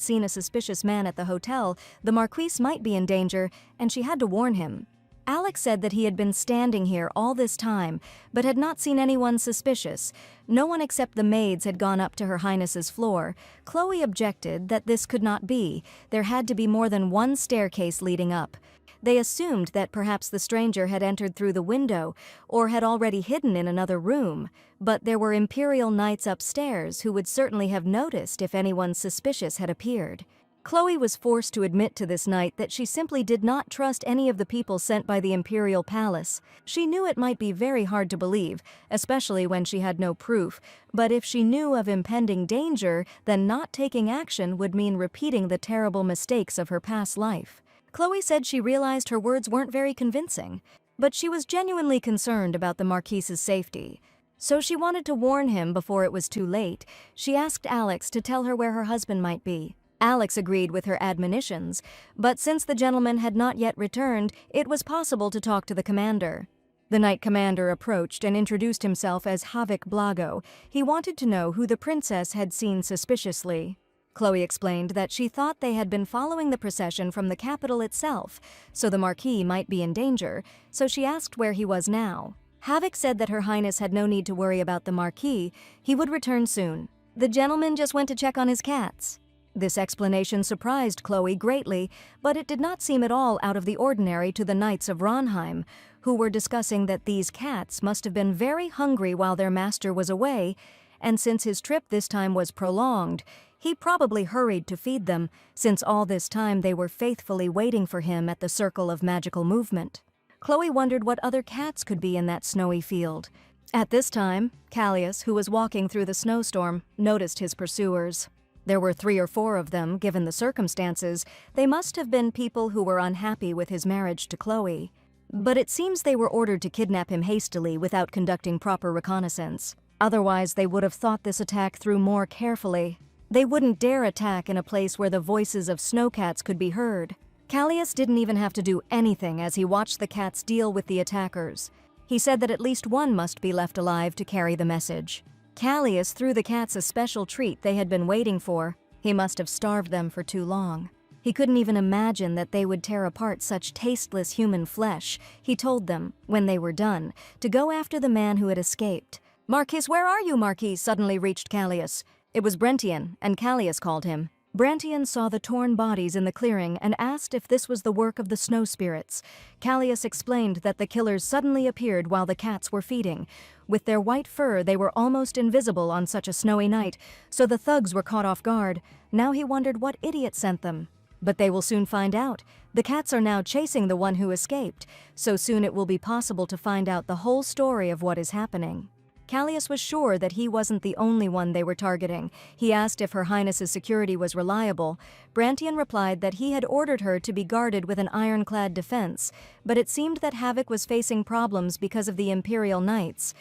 seen a suspicious man at the hotel, the Marquis might be in danger, and she had to warn him. Alex said that he had been standing here all this time, but had not seen anyone suspicious. No one except the maids had gone up to Her Highness's floor. Chloe objected that this could not be. There had to be more than one staircase leading up. They assumed that perhaps the stranger had entered through the window or had already hidden in another room, but there were imperial knights upstairs who would certainly have noticed if anyone suspicious had appeared. Chloe was forced to admit to this knight that she simply did not trust any of the people sent by the imperial palace. She knew it might be very hard to believe, especially when she had no proof, but if she knew of impending danger, then not taking action would mean repeating the terrible mistakes of her past life. Chloe said she realized her words weren't very convincing, but she was genuinely concerned about the Marquis's safety. So she wanted to warn him before it was too late. She asked Alex to tell her where her husband might be. Alex agreed with her admonitions, but since the gentleman had not yet returned, it was possible to talk to the commander. The knight commander approached and introduced himself as Havik Blago. He wanted to know who the princess had seen suspiciously. Chloe explained that she thought they had been following the procession from the capital itself, so the Marquis might be in danger, so she asked where he was now. Havik said that Her Highness had no need to worry about the Marquis. He would return soon. The gentleman just went to check on his cats. This explanation surprised Chloe greatly, but it did not seem at all out of the ordinary to the Knights of Ronheim, who were discussing that these cats must have been very hungry while their master was away, and since his trip this time was prolonged, he probably hurried to feed them, since all this time they were faithfully waiting for him at the circle of magical movement. Chloe wondered what other cats could be in that snowy field. At this time, Callias, who was walking through the snowstorm, noticed his pursuers. There were 3 or 4 of them, given the circumstances. They must have been people who were unhappy with his marriage to Chloe. But it seems they were ordered to kidnap him hastily without conducting proper reconnaissance. Otherwise, they would have thought this attack through more carefully. They wouldn't dare attack in a place where the voices of snowcats could be heard. Callias didn't even have to do anything as he watched the cats deal with the attackers. He said that at least one must be left alive to carry the message. Callias threw the cats a special treat they had been waiting for. He must have starved them for too long. He couldn't even imagine that they would tear apart such tasteless human flesh. He told them, when they were done, to go after the man who had escaped. "Marquis, where are you, Marquis?" suddenly reached Callias. It was Brentian, and Callias called him. Brentian saw the torn bodies in the clearing and asked if this was the work of the snow spirits. Callias explained that the killers suddenly appeared while the cats were feeding. With their white fur, they were almost invisible on such a snowy night, so the thugs were caught off guard. Now he wondered what idiot sent them. But they will soon find out. The cats are now chasing the one who escaped, so soon it will be possible to find out the whole story of what is happening. Callias was sure that he wasn't the only one they were targeting. He asked if Her Highness's security was reliable. Brantian replied that he had ordered her to be guarded with an ironclad defense, but it seemed that Havoc was facing problems because of the Imperial Knights.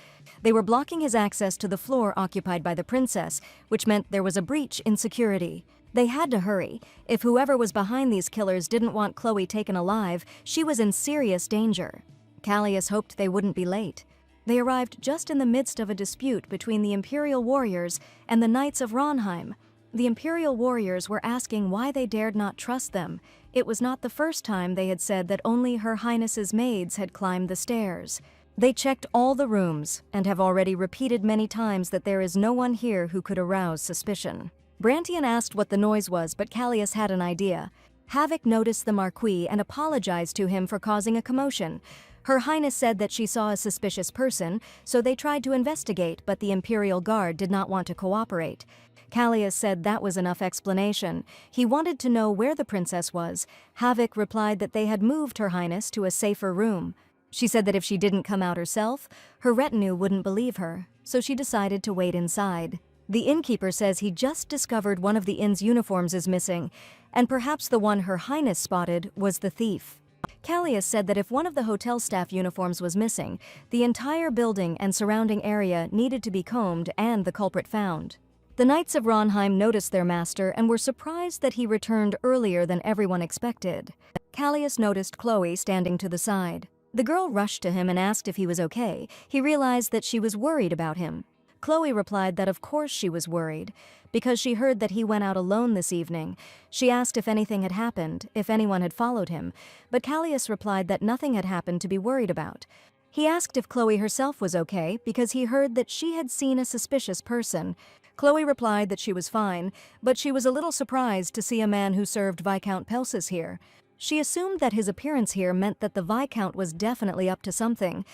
They were blocking his access to the floor occupied by the princess, which meant there was a breach in security. They had to hurry. If whoever was behind these killers didn't want Chloe taken alive, she was in serious danger. Callias hoped they wouldn't be late. They arrived just in the midst of a dispute between the Imperial warriors and the Knights of Ronheim. The Imperial warriors were asking why they dared not trust them. It was not the first time they had said that only Her Highness's maids had climbed the stairs. They checked all the rooms and have already repeated many times that there is no one here who could arouse suspicion. Brantian asked what the noise was, but Callias had an idea. Havoc noticed the Marquis and apologized to him for causing a commotion. Her Highness said that she saw a suspicious person, so they tried to investigate, but the Imperial Guard did not want to cooperate. Callias said that was enough explanation. He wanted to know where the princess was. Havoc replied that they had moved Her Highness to a safer room. She said that if she didn't come out herself, her retinue wouldn't believe her, so she decided to wait inside. The innkeeper says he just discovered one of the inn's uniforms is missing, and perhaps the one Her Highness spotted was the thief. Callias said that if one of the hotel staff uniforms was missing, the entire building and surrounding area needed to be combed and the culprit found. The Knights of Ronheim noticed their master and were surprised that he returned earlier than everyone expected. Callias noticed Chloe standing to the side. The girl rushed to him and asked if he was okay. He realized that she was worried about him. Chloe replied that of course she was worried, because she heard that he went out alone this evening. She asked if anything had happened, if anyone had followed him, but Callias replied that nothing had happened to be worried about. He asked if Chloe herself was okay, because he heard that she had seen a suspicious person. Chloe replied that she was fine, but she was a little surprised to see a man who served Viscount Pelsis here. She assumed that his appearance here meant that the Viscount was definitely up to something.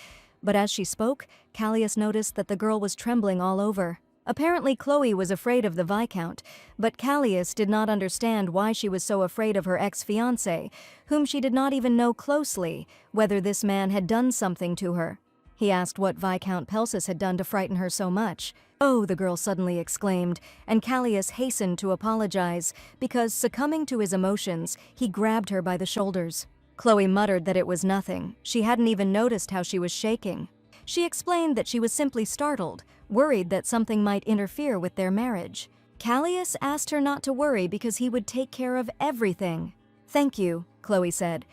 But as she spoke, Callias noticed that the girl was trembling all over. Apparently Chloe was afraid of the Viscount, but Callias did not understand why she was so afraid of her ex-fiancé, whom she did not even know closely, whether this man had done something to her. He asked what Viscount Pelsis had done to frighten her so much. "Oh," the girl suddenly exclaimed, and Callias hastened to apologize, because succumbing to his emotions, he grabbed her by the shoulders. Chloe muttered that it was nothing. She hadn't even noticed how she was shaking. She explained that she was simply startled, worried that something might interfere with their marriage. Callias asked her not to worry because he would take care of everything. "Thank you," Chloe said.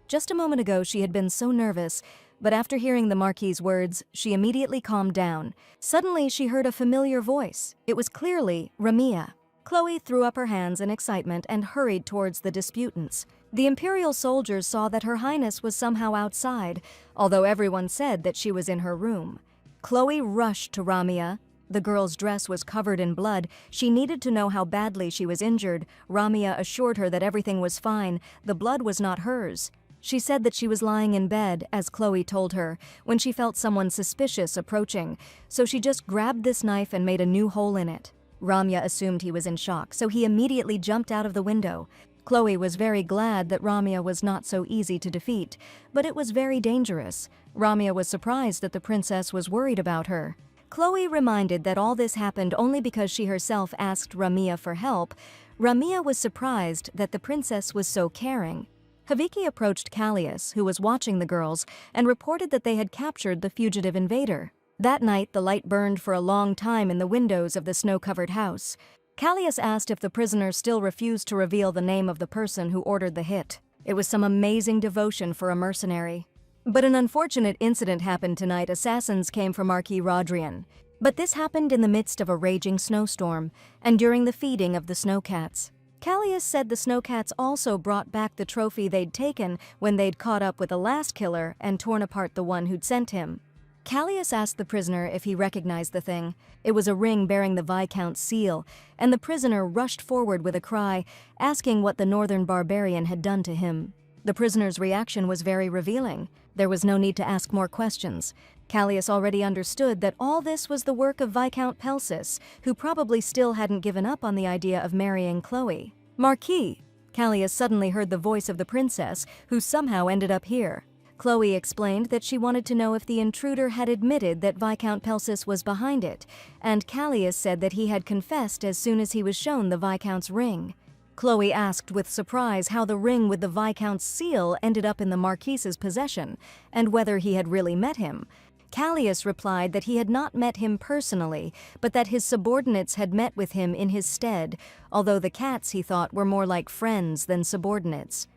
Just a moment ago she had been so nervous, but after hearing the Marquis's words, she immediately calmed down. Suddenly she heard a familiar voice. It was clearly Ramia. Chloe threw up her hands in excitement and hurried towards the disputants. The Imperial soldiers saw that Her Highness was somehow outside, although everyone said that she was in her room. Chloe rushed to Ramia. The girl's dress was covered in blood. She needed to know how badly she was injured. Ramia assured her that everything was fine. The blood was not hers. She said that she was lying in bed, as Chloe told her, when she felt someone suspicious approaching, so she just grabbed this knife and made a new hole in it. Ramya assumed he was in shock, so he immediately jumped out of the window. Chloe was very glad that Ramya was not so easy to defeat, but it was very dangerous. Ramya was surprised that the princess was worried about her. Chloe reminded that all this happened only because she herself asked Ramya for help. Ramya was surprised that the princess was so caring. Haviki approached Callias, who was watching the girls, and reported that they had captured the fugitive invader. That night, the light burned for a long time in the windows of the snow-covered house. Callias asked if the prisoner still refused to reveal the name of the person who ordered the hit. It was some amazing devotion for a mercenary. But an unfortunate incident happened tonight. Assassins came for Marquis Rodrian. But this happened in the midst of a raging snowstorm, and during the feeding of the snowcats. Callias said the snowcats also brought back the trophy they'd taken when they'd caught up with the last killer and torn apart the one who'd sent him. Callias asked the prisoner if he recognized the thing. It was a ring bearing the Viscount's seal, and the prisoner rushed forward with a cry, asking what the northern barbarian had done to him. The prisoner's reaction was very revealing. There was no need to ask more questions. Callias already understood that all this was the work of Viscount Pelsis, who probably still hadn't given up on the idea of marrying Chloe. "Marquis," Callias suddenly heard the voice of the princess, who somehow ended up here. Chloe explained that she wanted to know if the intruder had admitted that Viscount Pelsis was behind it, and Callias said that he had confessed as soon as he was shown the Viscount's ring. Chloe asked with surprise how the ring with the Viscount's seal ended up in the Marquise's possession, and whether he had really met him. Callias replied that he had not met him personally, but that his subordinates had met with him in his stead, although the cats, he thought, were more like friends than subordinates.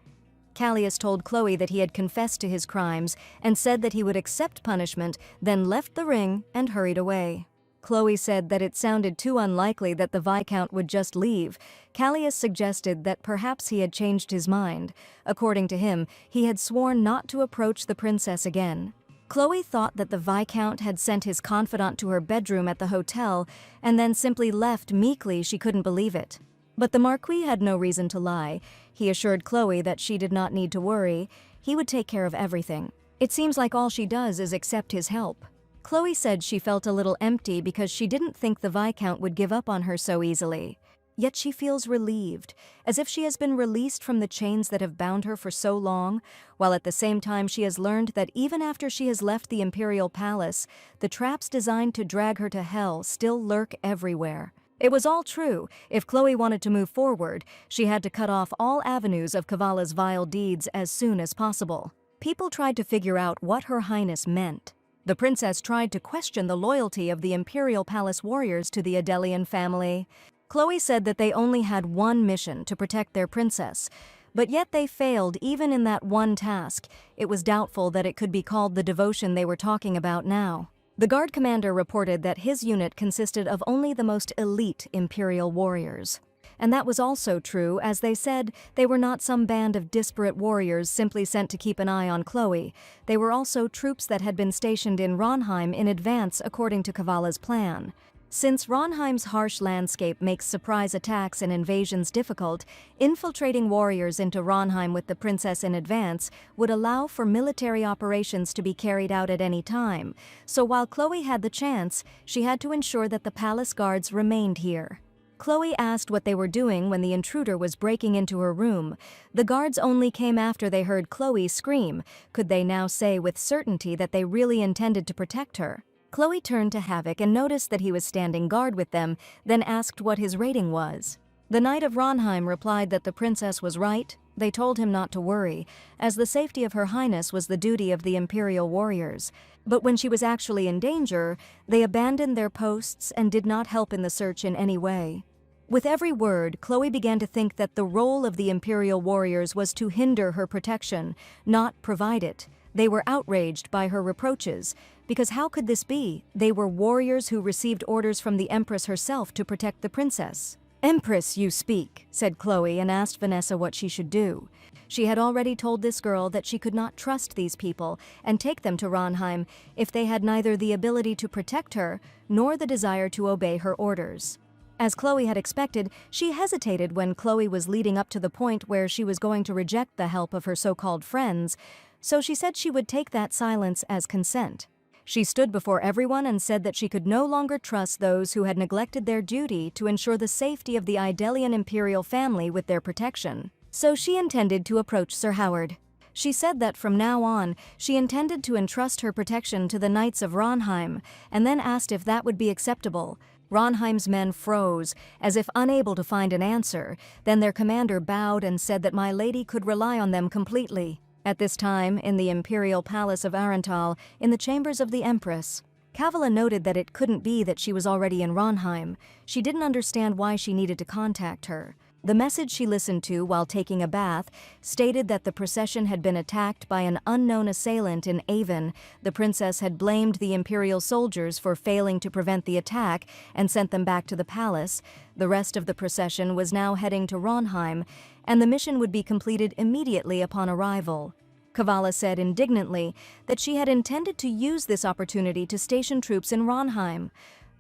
Callias told Chloe that he had confessed to his crimes and said that he would accept punishment, then left the ring and hurried away. Chloe said that it sounded too unlikely that the Viscount would just leave. Callias suggested that perhaps he had changed his mind. According to him, he had sworn not to approach the princess again. Chloe thought that the Viscount had sent his confidant to her bedroom at the hotel and then simply left meekly. She couldn't believe it. But the Marquis had no reason to lie. He assured Chloe that she did not need to worry. He would take care of everything. It seems like all she does is accept his help. Chloe said she felt a little empty because she didn't think the Viscount would give up on her so easily. Yet she feels relieved, as if she has been released from the chains that have bound her for so long, while at the same time she has learned that even after she has left the Imperial Palace, the traps designed to drag her to hell still lurk everywhere. It was all true. If Chloe wanted to move forward, she had to cut off all avenues of Kavala's vile deeds as soon as possible. People tried to figure out what Her Highness meant. The princess tried to question the loyalty of the Imperial Palace warriors to the Adelian family. Chloe said that they only had one mission, to protect their princess, but yet they failed even in that one task. It was doubtful that it could be called the devotion they were talking about now. The guard commander reported that his unit consisted of only the most elite Imperial warriors. And that was also true, as they said they were not some band of disparate warriors simply sent to keep an eye on Chloe. They were also troops that had been stationed in Ronheim in advance according to Kavala's plan. Since Ronheim's harsh landscape makes surprise attacks and invasions difficult, infiltrating warriors into Ronheim with the princess in advance would allow for military operations to be carried out at any time. So while Chloe had the chance, she had to ensure that the palace guards remained here. Chloe asked what they were doing when the intruder was breaking into her room. The guards only came after they heard Chloe scream. Could they now say with certainty that they really intended to protect her? Chloe turned to Havoc and noticed that he was standing guard with them, then asked what his rating was. The Knight of Ronheim replied that the princess was right. They told him not to worry, as the safety of Her Highness was the duty of the Imperial warriors. But when she was actually in danger, they abandoned their posts and did not help in the search in any way. With every word, Chloe began to think that the role of the Imperial warriors was to hinder her protection, not provide it. They were outraged by her reproaches, because how could this be? They were warriors who received orders from the Empress herself to protect the princess. "Empress, you speak," said Chloe and asked Vanessa what she should do. She had already told this girl that she could not trust these people and take them to Ronheim if they had neither the ability to protect her nor the desire to obey her orders. As Chloe had expected, she hesitated when Chloe was leading up to the point where she was going to reject the help of her so-called friends, so she said she would take that silence as consent. She stood before everyone and said that she could no longer trust those who had neglected their duty to ensure the safety of the Idelian imperial family with their protection. So she intended to approach Sir Howard. She said that from now on, she intended to entrust her protection to the Knights of Ronheim, and then asked if that would be acceptable. Ronheim's men froze, as if unable to find an answer. Then their commander bowed and said that my lady could rely on them completely. At this time, in the Imperial Palace of Arental, in the chambers of the Empress, Kavala noted that it couldn't be that she was already in Ronheim. She didn't understand why she needed to contact her. The message she listened to while taking a bath stated that the procession had been attacked by an unknown assailant in Avon. The princess had blamed the imperial soldiers for failing to prevent the attack and sent them back to the palace. The rest of the procession was now heading to Ronheim, and the mission would be completed immediately upon arrival. Kavala said indignantly that she had intended to use this opportunity to station troops in Ronheim.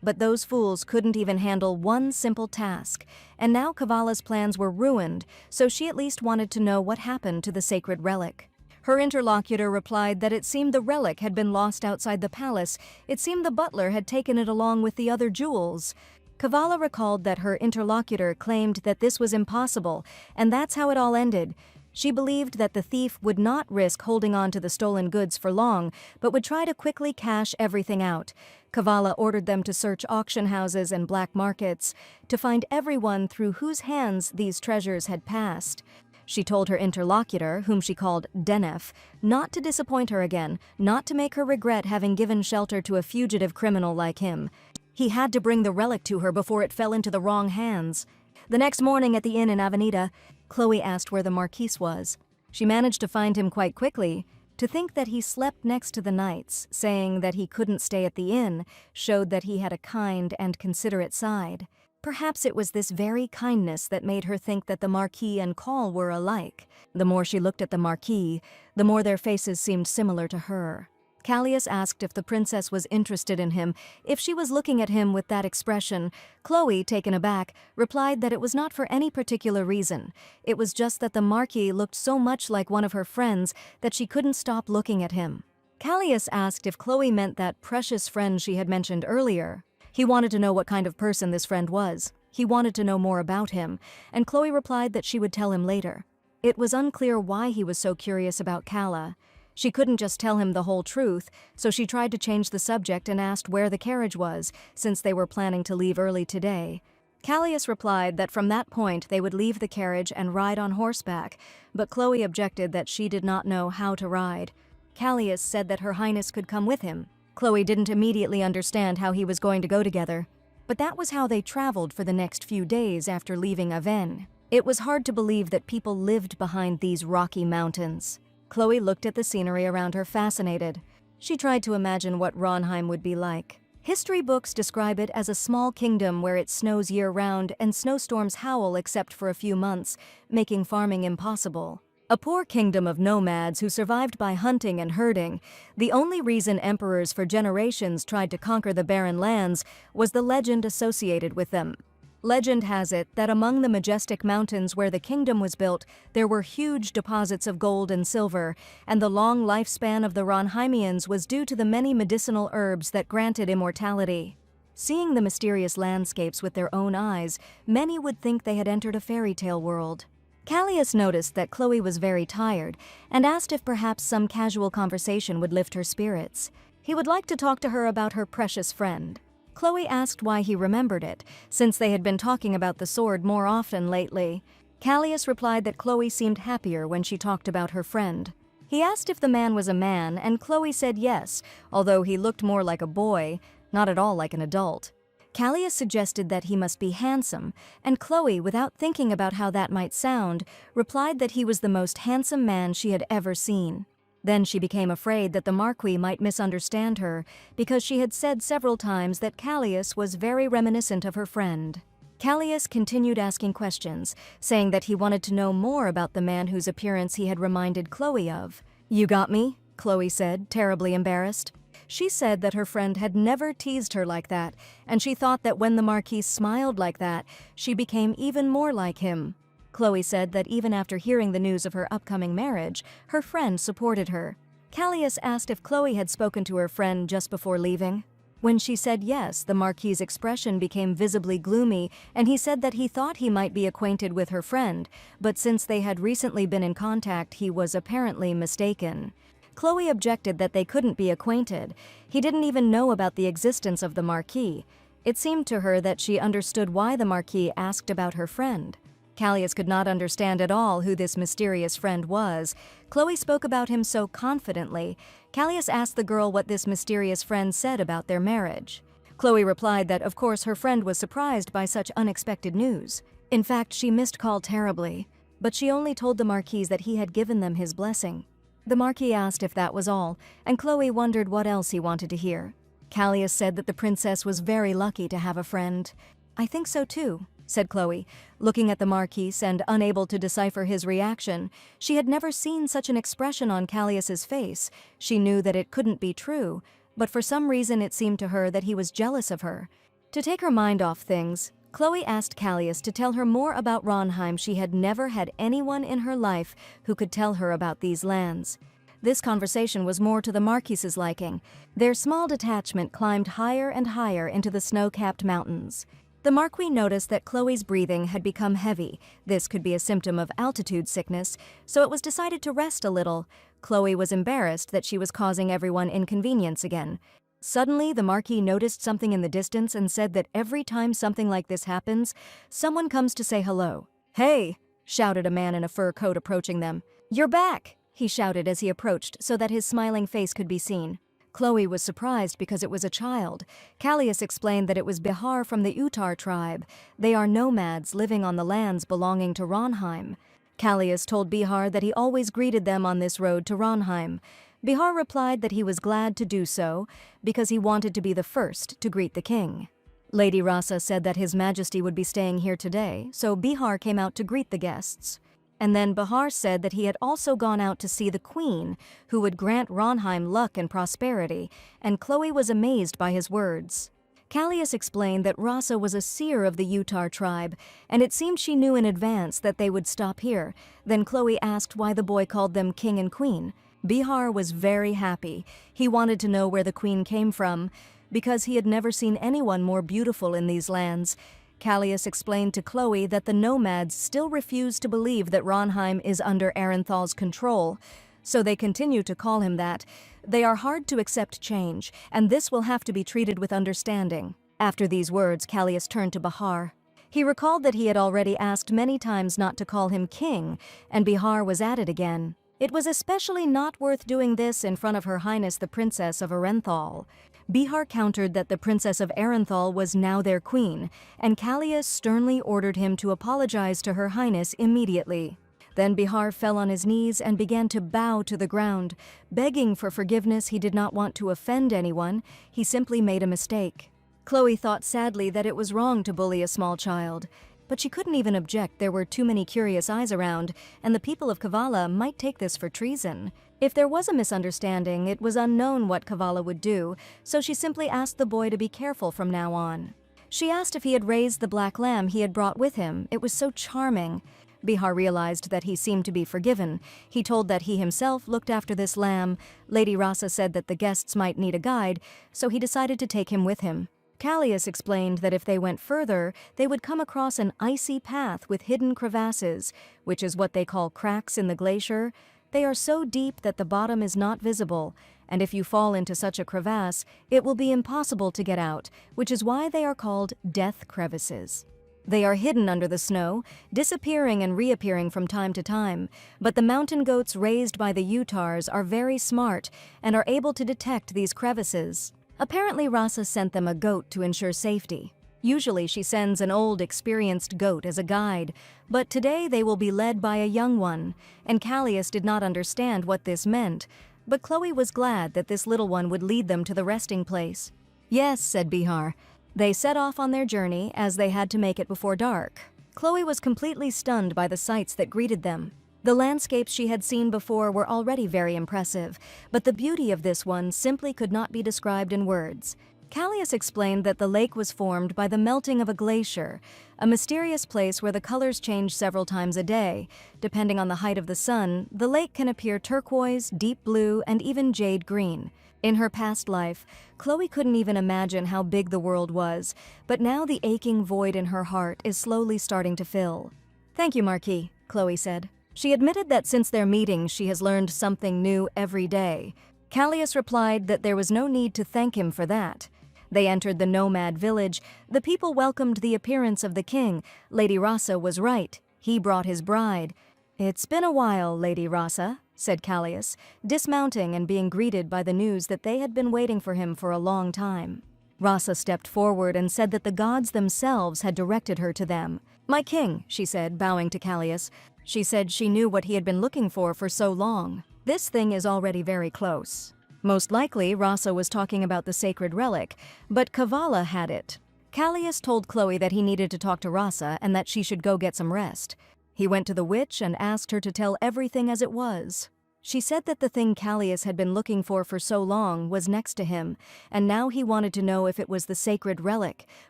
But those fools couldn't even handle one simple task, and now Kavala's plans were ruined, so she at least wanted to know what happened to the sacred relic. Her interlocutor replied that it seemed the relic had been lost outside the palace. It seemed the butler had taken it along with the other jewels. Kavala recalled that her interlocutor claimed that this was impossible, and that's how it all ended. She believed that the thief would not risk holding on to the stolen goods for long, but would try to quickly cash everything out. Kavala ordered them to search auction houses and black markets to find everyone through whose hands these treasures had passed. She told her interlocutor, whom she called Denef, not to disappoint her again, not to make her regret having given shelter to a fugitive criminal like him. He had to bring the relic to her before it fell into the wrong hands. The next morning at the inn in Avenida, Chloe asked where the Marquis was. She managed to find him quite quickly. To think that he slept next to the knights, saying that he couldn't stay at the inn, showed that he had a kind and considerate side. Perhaps it was this very kindness that made her think that the Marquis and Call were alike. The more she looked at the Marquis, the more their faces seemed similar to her. Callias asked if the princess was interested in him, if she was looking at him with that expression. Chloe, taken aback, replied that it was not for any particular reason. It was just that the Marquis looked so much like one of her friends that she couldn't stop looking at him. Callias asked if Chloe meant that precious friend she had mentioned earlier. He wanted to know what kind of person this friend was. He wanted to know more about him, and Chloe replied that she would tell him later. It was unclear why he was so curious about Calla. She couldn't just tell him the whole truth, so she tried to change the subject and asked where the carriage was, since they were planning to leave early today. Callias replied that from that point they would leave the carriage and ride on horseback, but Chloe objected that she did not know how to ride. Callias said that Her Highness could come with him. Chloe didn't immediately understand how he was going to go together, but that was how they traveled for the next few days after leaving Aven. It was hard to believe that people lived behind these rocky mountains. Chloe looked at the scenery around her, fascinated. She tried to imagine what Ronheim would be like. History books describe it as a small kingdom where it snows year-round and snowstorms howl except for a few months, making farming impossible. A poor kingdom of nomads who survived by hunting and herding. The only reason emperors for generations tried to conquer the barren lands was the legend associated with them. Legend has it that among the majestic mountains where the kingdom was built, there were huge deposits of gold and silver, and the long lifespan of the Ronheimians was due to the many medicinal herbs that granted immortality. Seeing the mysterious landscapes with their own eyes, many would think they had entered a fairy tale world. Callias noticed that Chloe was very tired and asked if perhaps some casual conversation would lift her spirits. He would like to talk to her about her precious friend. Chloe asked why he remembered it, since they had been talking about the sword more often lately. Callias replied that Chloe seemed happier when she talked about her friend. He asked if the man was a man, and Chloe said yes, although he looked more like a boy, not at all like an adult. Callias suggested that he must be handsome, and Chloe, without thinking about how that might sound, replied that he was the most handsome man she had ever seen. Then she became afraid that the Marquis might misunderstand her, because she had said several times that Callias was very reminiscent of her friend. Callias continued asking questions, saying that he wanted to know more about the man whose appearance he had reminded Chloe of. "You got me?" Chloe said, terribly embarrassed. She said that her friend had never teased her like that, and she thought that when the Marquis smiled like that, she became even more like him. Chloe said that even after hearing the news of her upcoming marriage, her friend supported her. Callias asked if Chloe had spoken to her friend just before leaving. When she said yes, the Marquis's expression became visibly gloomy, and he said that he thought he might be acquainted with her friend, but since they had recently been in contact, he was apparently mistaken. Chloe objected that they couldn't be acquainted. He didn't even know about the existence of the Marquis. It seemed to her that she understood why the Marquis asked about her friend. Callias could not understand at all who this mysterious friend was. Chloe spoke about him so confidently. Callias asked the girl what this mysterious friend said about their marriage. Chloe replied that, of course, her friend was surprised by such unexpected news. In fact, she missed Call terribly, but she only told the Marquis that he had given them his blessing. The Marquis asked if that was all, and Chloe wondered what else he wanted to hear. Callias said that the princess was very lucky to have a friend. "I think so too," said Chloe, looking at the Marquis and unable to decipher his reaction. She had never seen such an expression on Callias's face. She knew that it couldn't be true, but for some reason it seemed to her that he was jealous of her. To take her mind off things, Chloe asked Callias to tell her more about Ronheim. She had never had anyone in her life who could tell her about these lands. This conversation was more to the Marquis's liking. Their small detachment climbed higher and higher into the snow-capped mountains. The Marquis noticed that Chloe's breathing had become heavy. This could be a symptom of altitude sickness, so it was decided to rest a little. Chloe was embarrassed that she was causing everyone inconvenience again. Suddenly, the Marquis noticed something in the distance and said that every time something like this happens, someone comes to say hello. "Hey!" shouted a man in a fur coat approaching them. "You're back!" he shouted as he approached so that his smiling face could be seen. Chloe was surprised because it was a child. Callias explained that it was Bihar from the Uttar tribe. They are nomads living on the lands belonging to Ronheim. Callias told Bihar that he always greeted them on this road to Ronheim. Bihar replied that he was glad to do so because he wanted to be the first to greet the king. Lady Rasa said that His Majesty would be staying here today, so Bihar came out to greet the guests. And then Bihar said that he had also gone out to see the queen, who would grant Ronheim luck and prosperity, and Chloe was amazed by his words. Callias explained that Rasa was a seer of the Uttar tribe, and it seemed she knew in advance that they would stop here. Then Chloe asked why the boy called them king and queen. Bihar was very happy. He wanted to know where the queen came from, because he had never seen anyone more beautiful in these lands. Callias explained to Chloe that the nomads still refuse to believe that Ronheim is under Arenthal's control, so they continue to call him that. They are hard to accept change, and this will have to be treated with understanding. After these words, Callias turned to Bihar. He recalled that he had already asked many times not to call him king, and Bihar was at it again. It was especially not worth doing this in front of Her Highness the Princess of Arenthal. Bihar countered that the Princess of Arenthal was now their queen, and Callias sternly ordered him to apologize to Her Highness immediately. Then Bihar fell on his knees and began to bow to the ground. Begging for forgiveness, he did not want to offend anyone. He simply made a mistake. Chloe thought sadly that it was wrong to bully a small child, but she couldn't even object. There were too many curious eyes around, and the people of Kavala might take this for treason. If there was a misunderstanding, it was unknown what Kavala would do, so she simply asked the boy to be careful from now on. She asked if he had raised the black lamb he had brought with him. It was so charming. Bihar realized that he seemed to be forgiven. He told that he himself looked after this lamb. Lady Rasa said that the guests might need a guide, so he decided to take him with him. Callias explained that if they went further, they would come across an icy path with hidden crevasses, which is what they call cracks in the glacier. They are so deep that the bottom is not visible, and if you fall into such a crevasse, it will be impossible to get out, which is why they are called death crevices. They are hidden under the snow, disappearing and reappearing from time to time, but the mountain goats raised by the Uttars are very smart and are able to detect these crevices. Apparently Rasa sent them a goat to ensure safety. Usually she sends an old, experienced goat as a guide, but today they will be led by a young one, and Callias did not understand what this meant, but Chloe was glad that this little one would lead them to the resting place. "Yes," said Bihar. They set off on their journey as they had to make it before dark. Chloe was completely stunned by the sights that greeted them. The landscapes she had seen before were already very impressive, but the beauty of this one simply could not be described in words. Callias explained that the lake was formed by the melting of a glacier, a mysterious place where the colors change several times a day. Depending on the height of the sun, the lake can appear turquoise, deep blue, and even jade green. In her past life, Chloe couldn't even imagine how big the world was, but now the aching void in her heart is slowly starting to fill. "Thank you, Marquis," Chloe said. She admitted that since their meeting she has learned something new every day. Callias replied that there was no need to thank him for that. They entered the nomad village. The people welcomed the appearance of the king. Lady Rasa was right. He brought his bride. "It's been a while, Lady Rasa," said Callias, dismounting and being greeted by the news that they had been waiting for him for a long time. Rasa stepped forward and said that the gods themselves had directed her to them. "My king," she said, bowing to Callias. She said she knew what he had been looking for so long. This thing is already very close. Most likely, Rasa was talking about the sacred relic, but Kavala had it. Callias told Chloe that he needed to talk to Rasa and that she should go get some rest. He went to the witch and asked her to tell everything as it was. She said that the thing Callias had been looking for so long was next to him, and now he wanted to know if it was the sacred relic,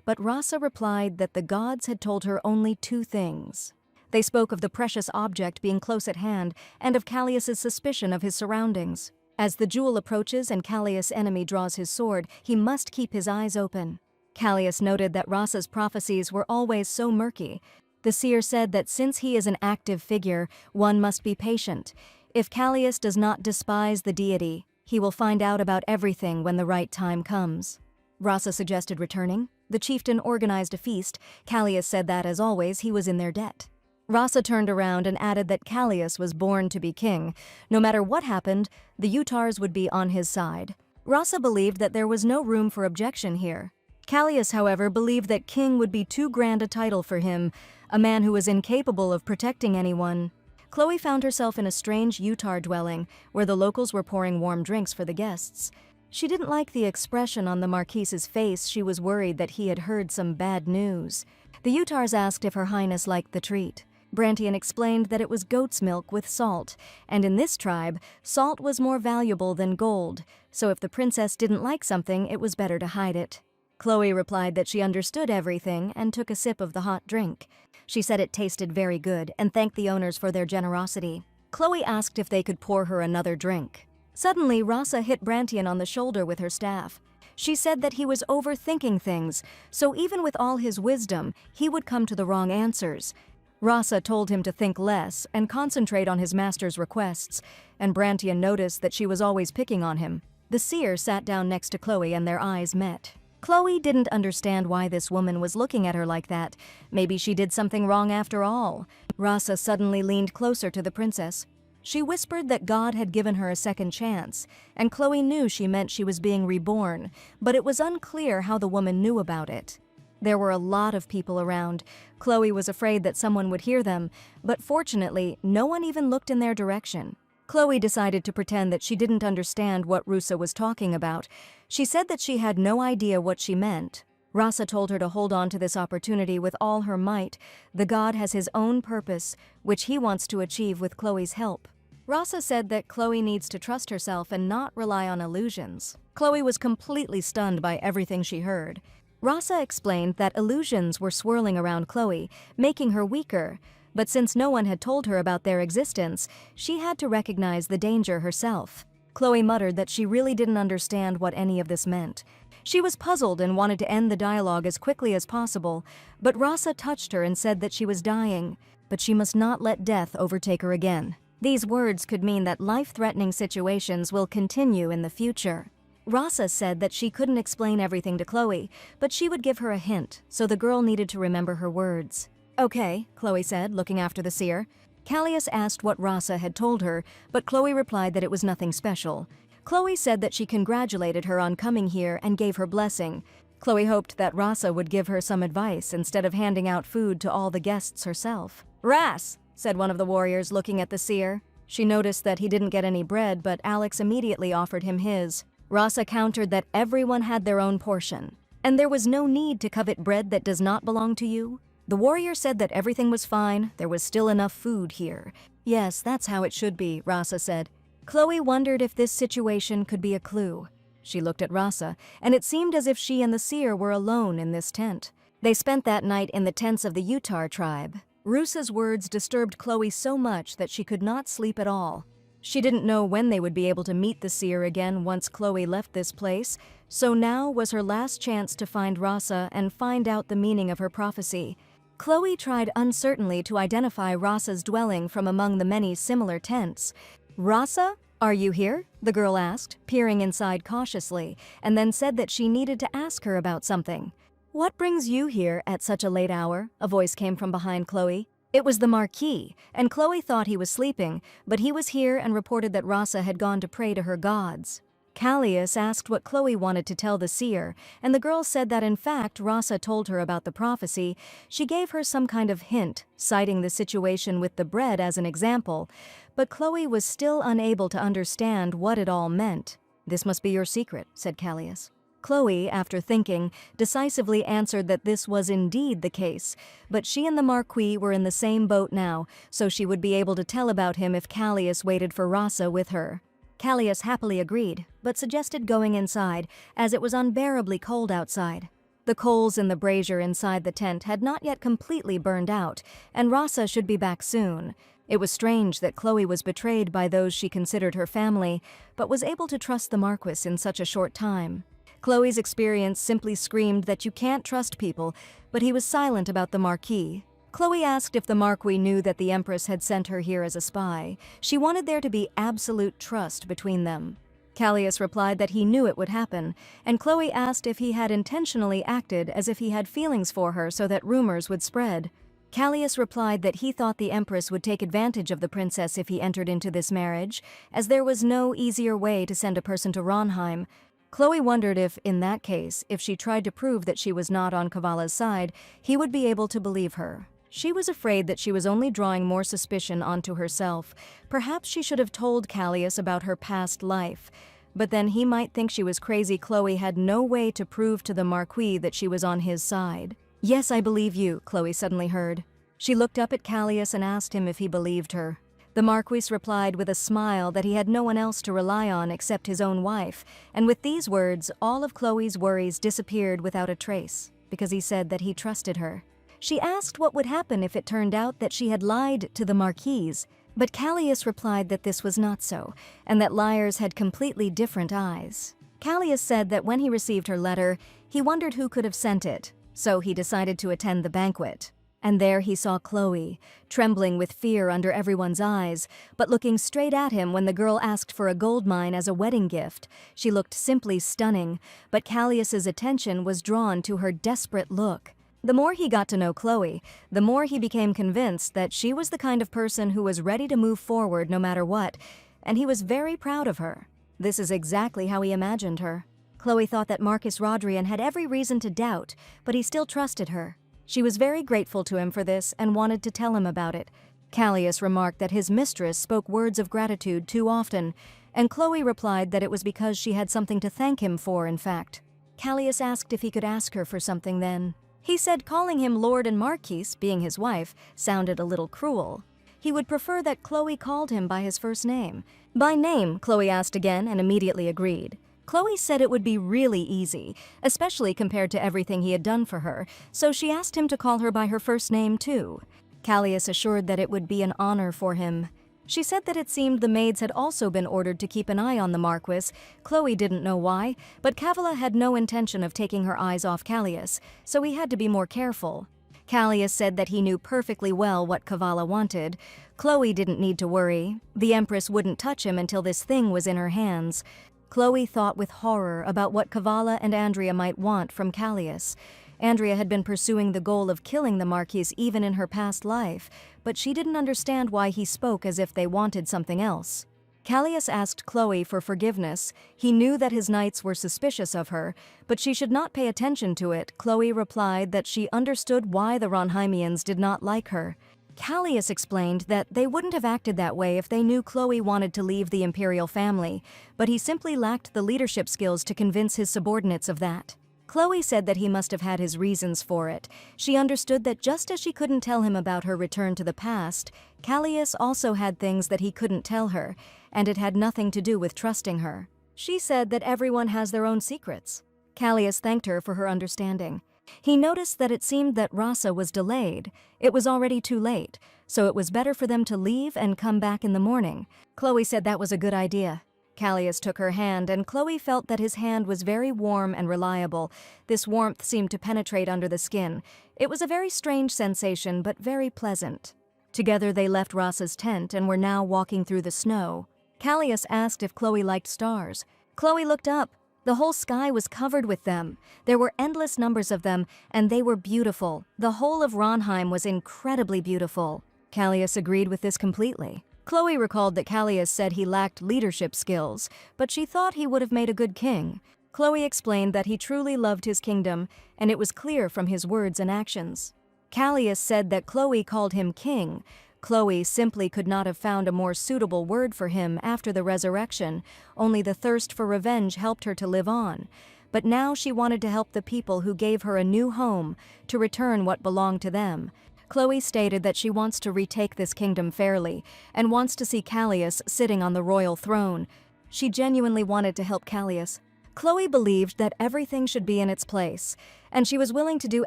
but Rasa replied that the gods had told her only two things. They spoke of the precious object being close at hand and of Callias's suspicion of his surroundings. As the jewel approaches and Callias' enemy draws his sword, he must keep his eyes open. Callias noted that Rasa's prophecies were always so murky. The seer said that since he is an active figure, one must be patient. If Callias does not despise the deity, he will find out about everything when the right time comes. Rasa suggested returning. The chieftain organized a feast. Callias said that, as always, he was in their debt. Rasa turned around and added that Callias was born to be king. No matter what happened, the Utars would be on his side. Rasa believed that there was no room for objection here. Callias, however, believed that king would be too grand a title for him, a man who was incapable of protecting anyone. Chloe found herself in a strange Utar dwelling, where the locals were pouring warm drinks for the guests. She didn't like the expression on the Marquise's face. She was worried that he had heard some bad news. The Utars asked if Her Highness liked the treat. Brantian explained that it was goat's milk with salt, and in this tribe, salt was more valuable than gold, so if the princess didn't like something, it was better to hide it. Chloe replied that she understood everything and took a sip of the hot drink. She said it tasted very good and thanked the owners for their generosity. Chloe asked if they could pour her another drink. Suddenly, Rasa hit Brantian on the shoulder with her staff. She said that he was overthinking things, so even with all his wisdom, he would come to the wrong answers. Rasa told him to think less and concentrate on his master's requests, and Brantian noticed that she was always picking on him. The seer sat down next to Chloe and their eyes met. Chloe didn't understand why this woman was looking at her like that. Maybe she did something wrong after all. Rasa suddenly leaned closer to the princess. She whispered that God had given her a second chance, and Chloe knew she meant she was being reborn, but it was unclear how the woman knew about it. There were a lot of people around. Chloe was afraid that someone would hear them, but fortunately, no one even looked in their direction. Chloe decided to pretend that she didn't understand what Rusa was talking about. She said that she had no idea what she meant. Rasa told her to hold on to this opportunity with all her might. The god has his own purpose, which he wants to achieve with Chloe's help. Rasa said that Chloe needs to trust herself and not rely on illusions. Chloe was completely stunned by everything she heard. Rasa explained that illusions were swirling around Chloe, making her weaker, but since no one had told her about their existence, she had to recognize the danger herself. Chloe muttered that she really didn't understand what any of this meant. She was puzzled and wanted to end the dialogue as quickly as possible, but Rasa touched her and said that she was dying, but she must not let death overtake her again. These words could mean that life-threatening situations will continue in the future. Rasa said that she couldn't explain everything to Chloe, but she would give her a hint, so the girl needed to remember her words. "Okay," Chloe said, looking after the seer. Callias asked what Rasa had told her, but Chloe replied that it was nothing special. Chloe said that she congratulated her on coming here and gave her blessing. Chloe hoped that Rasa would give her some advice instead of handing out food to all the guests herself. "Ras," said one of the warriors, looking at the seer. She noticed that he didn't get any bread, but Alex immediately offered him his. Rasa countered that everyone had their own portion, and there was no need to covet bread that does not belong to you. The warrior said that everything was fine, there was still enough food here. "Yes, that's how it should be," Rasa said. Chloe wondered if this situation could be a clue. She looked at Rasa, and it seemed as if she and the seer were alone in this tent. They spent that night in the tents of the Utar tribe. Rusa's words disturbed Chloe so much that she could not sleep at all. She didn't know when they would be able to meet the seer again once Chloe left this place, so now was her last chance to find Rasa and find out the meaning of her prophecy. Chloe tried uncertainly to identify Rasa's dwelling from among the many similar tents. "Rasa, are you here?" the girl asked, peering inside cautiously, and then said that she needed to ask her about something. "What brings you here at such a late hour?" a voice came from behind Chloe. It was the Marquis, and Chloe thought he was sleeping, but he was here and reported that Rasa had gone to pray to her gods. Callias asked what Chloe wanted to tell the seer, and the girl said that in fact Rasa told her about the prophecy. She gave her some kind of hint, citing the situation with the bread as an example, but Chloe was still unable to understand what it all meant. "This must be your secret," said Callias. Chloe, after thinking, decisively answered that this was indeed the case, but she and the Marquis were in the same boat now, so she would be able to tell about him if Callias waited for Rasa with her. Callias happily agreed, but suggested going inside, as it was unbearably cold outside. The coals in the brazier inside the tent had not yet completely burned out, and Rasa should be back soon. It was strange that Chloe was betrayed by those she considered her family, but was able to trust the Marquis in such a short time. Chloe's experience simply screamed that you can't trust people, but he was silent about the Marquis. Chloe asked if the Marquis knew that the Empress had sent her here as a spy. She wanted there to be absolute trust between them. Callias replied that he knew it would happen, and Chloe asked if he had intentionally acted as if he had feelings for her so that rumors would spread. Callias replied that he thought the Empress would take advantage of the princess if he entered into this marriage, as there was no easier way to send a person to Ronheim. Chloe wondered if, in that case, if she tried to prove that she was not on Kavala's side, he would be able to believe her. She was afraid that she was only drawing more suspicion onto herself. Perhaps she should have told Callias about her past life. But then he might think she was crazy. Chloe had no way to prove to the Marquis that she was on his side. "Yes, I believe you," Chloe suddenly heard. She looked up at Callias and asked him if he believed her. The Marquis replied with a smile that he had no one else to rely on except his own wife, and with these words, all of Chloe's worries disappeared without a trace, because he said that he trusted her. She asked what would happen if it turned out that she had lied to the Marquis, but Callias replied that this was not so, and that liars had completely different eyes. Callias said that when he received her letter, he wondered who could have sent it, so he decided to attend the banquet. And there he saw Chloe, trembling with fear under everyone's eyes, but looking straight at him when the girl asked for a gold mine as a wedding gift. She looked simply stunning, but Callias's attention was drawn to her desperate look. The more he got to know Chloe, the more he became convinced that she was the kind of person who was ready to move forward no matter what, and he was very proud of her. This is exactly how he imagined her. Chloe thought that Marcus Rodrian had every reason to doubt, but he still trusted her. She was very grateful to him for this and wanted to tell him about it. Callias remarked that his mistress spoke words of gratitude too often, and Chloe replied that it was because she had something to thank him for, in fact. Callias asked if he could ask her for something then. He said calling him Lord and Marquis, being his wife, sounded a little cruel. He would prefer that Chloe called him by his first name. By name, Chloe asked again and immediately agreed. Chloe said it would be really easy, especially compared to everything he had done for her, so she asked him to call her by her first name too. Callias assured that it would be an honor for him. She said that it seemed the maids had also been ordered to keep an eye on the Marquis. Chloe didn't know why, but Kavala had no intention of taking her eyes off Callias, so he had to be more careful. Callias said that he knew perfectly well what Kavala wanted. Chloe didn't need to worry. The Empress wouldn't touch him until this thing was in her hands. Chloe thought with horror about what Kavala and Andrea might want from Callias. Andrea had been pursuing the goal of killing the Marquis even in her past life, but she didn't understand why he spoke as if they wanted something else. Callias asked Chloe for forgiveness. He knew that his knights were suspicious of her, but she should not pay attention to it. Chloe replied that she understood why the Ronheimians did not like her. Callias explained that they wouldn't have acted that way if they knew Chloe wanted to leave the imperial family, but he simply lacked the leadership skills to convince his subordinates of that. Chloe said that he must have had his reasons for it. She understood that just as she couldn't tell him about her return to the past, Callias also had things that he couldn't tell her, and it had nothing to do with trusting her. She said that everyone has their own secrets. Callias thanked her for her understanding. He noticed that it seemed that Rasa was delayed. It was already too late, so it was better for them to leave and come back in the morning. Chloe said that was a good idea. Callias took her hand, and Chloe felt that his hand was very warm and reliable. This warmth seemed to penetrate under the skin. It was a very strange sensation, but very pleasant. Together they left Rasa's tent and were now walking through the snow. Callias asked if Chloe liked stars. Chloe looked up. The whole sky was covered with them. There were endless numbers of them, and they were beautiful. The whole of Ronheim was incredibly beautiful. Callias agreed with this completely. Chloe recalled that Callias said he lacked leadership skills, but she thought he would have made a good king. Chloe explained that he truly loved his kingdom, and it was clear from his words and actions. Callias said that Chloe called him king. Chloe simply could not have found a more suitable word for him after the resurrection. Only the thirst for revenge helped her to live on. But now she wanted to help the people who gave her a new home, to return what belonged to them. Chloe stated that she wants to retake this kingdom fairly, and wants to see Callias sitting on the royal throne. She genuinely wanted to help Callias. Chloe believed that everything should be in its place, and she was willing to do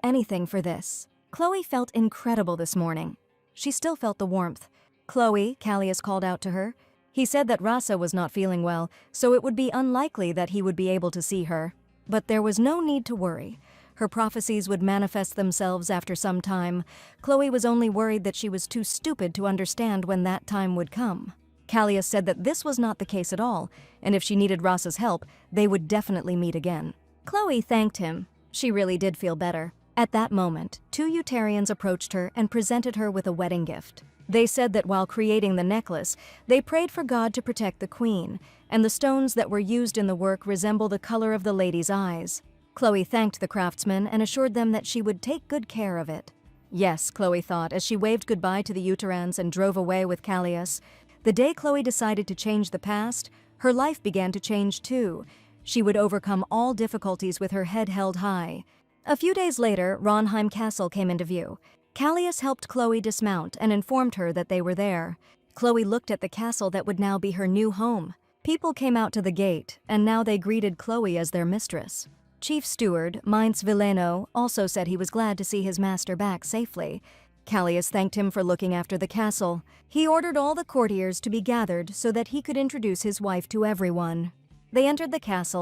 anything for this. Chloe felt incredible this morning. She still felt the warmth. "Chloe," Callias called out to her. He said that Rasa was not feeling well, so it would be unlikely that he would be able to see her. But there was no need to worry. Her prophecies would manifest themselves after some time. Chloe was only worried that she was too stupid to understand when that time would come. Callias said that this was not the case at all, and if she needed Ross's help, they would definitely meet again. Chloe thanked him. She really did feel better. At that moment, 2 Utarians approached her and presented her with a wedding gift. They said that while creating the necklace, they prayed for God to protect the queen, and the stones that were used in the work resemble the color of the lady's eyes. Chloe thanked the craftsmen and assured them that she would take good care of it. Yes, Chloe thought as she waved goodbye to the Utarans and drove away with Callias. The day Chloe decided to change the past, her life began to change too. She would overcome all difficulties with her head held high. A few days later, Ronheim Castle came into view. Callias helped Chloe dismount and informed her that they were there. Chloe looked at the castle that would now be her new home. People came out to the gate, and now they greeted Chloe as their mistress. Chief Steward, Mainz Villeno, also said he was glad to see his master back safely. Callias thanked him for looking after the castle. He ordered all the courtiers to be gathered so that he could introduce his wife to everyone. They entered the castle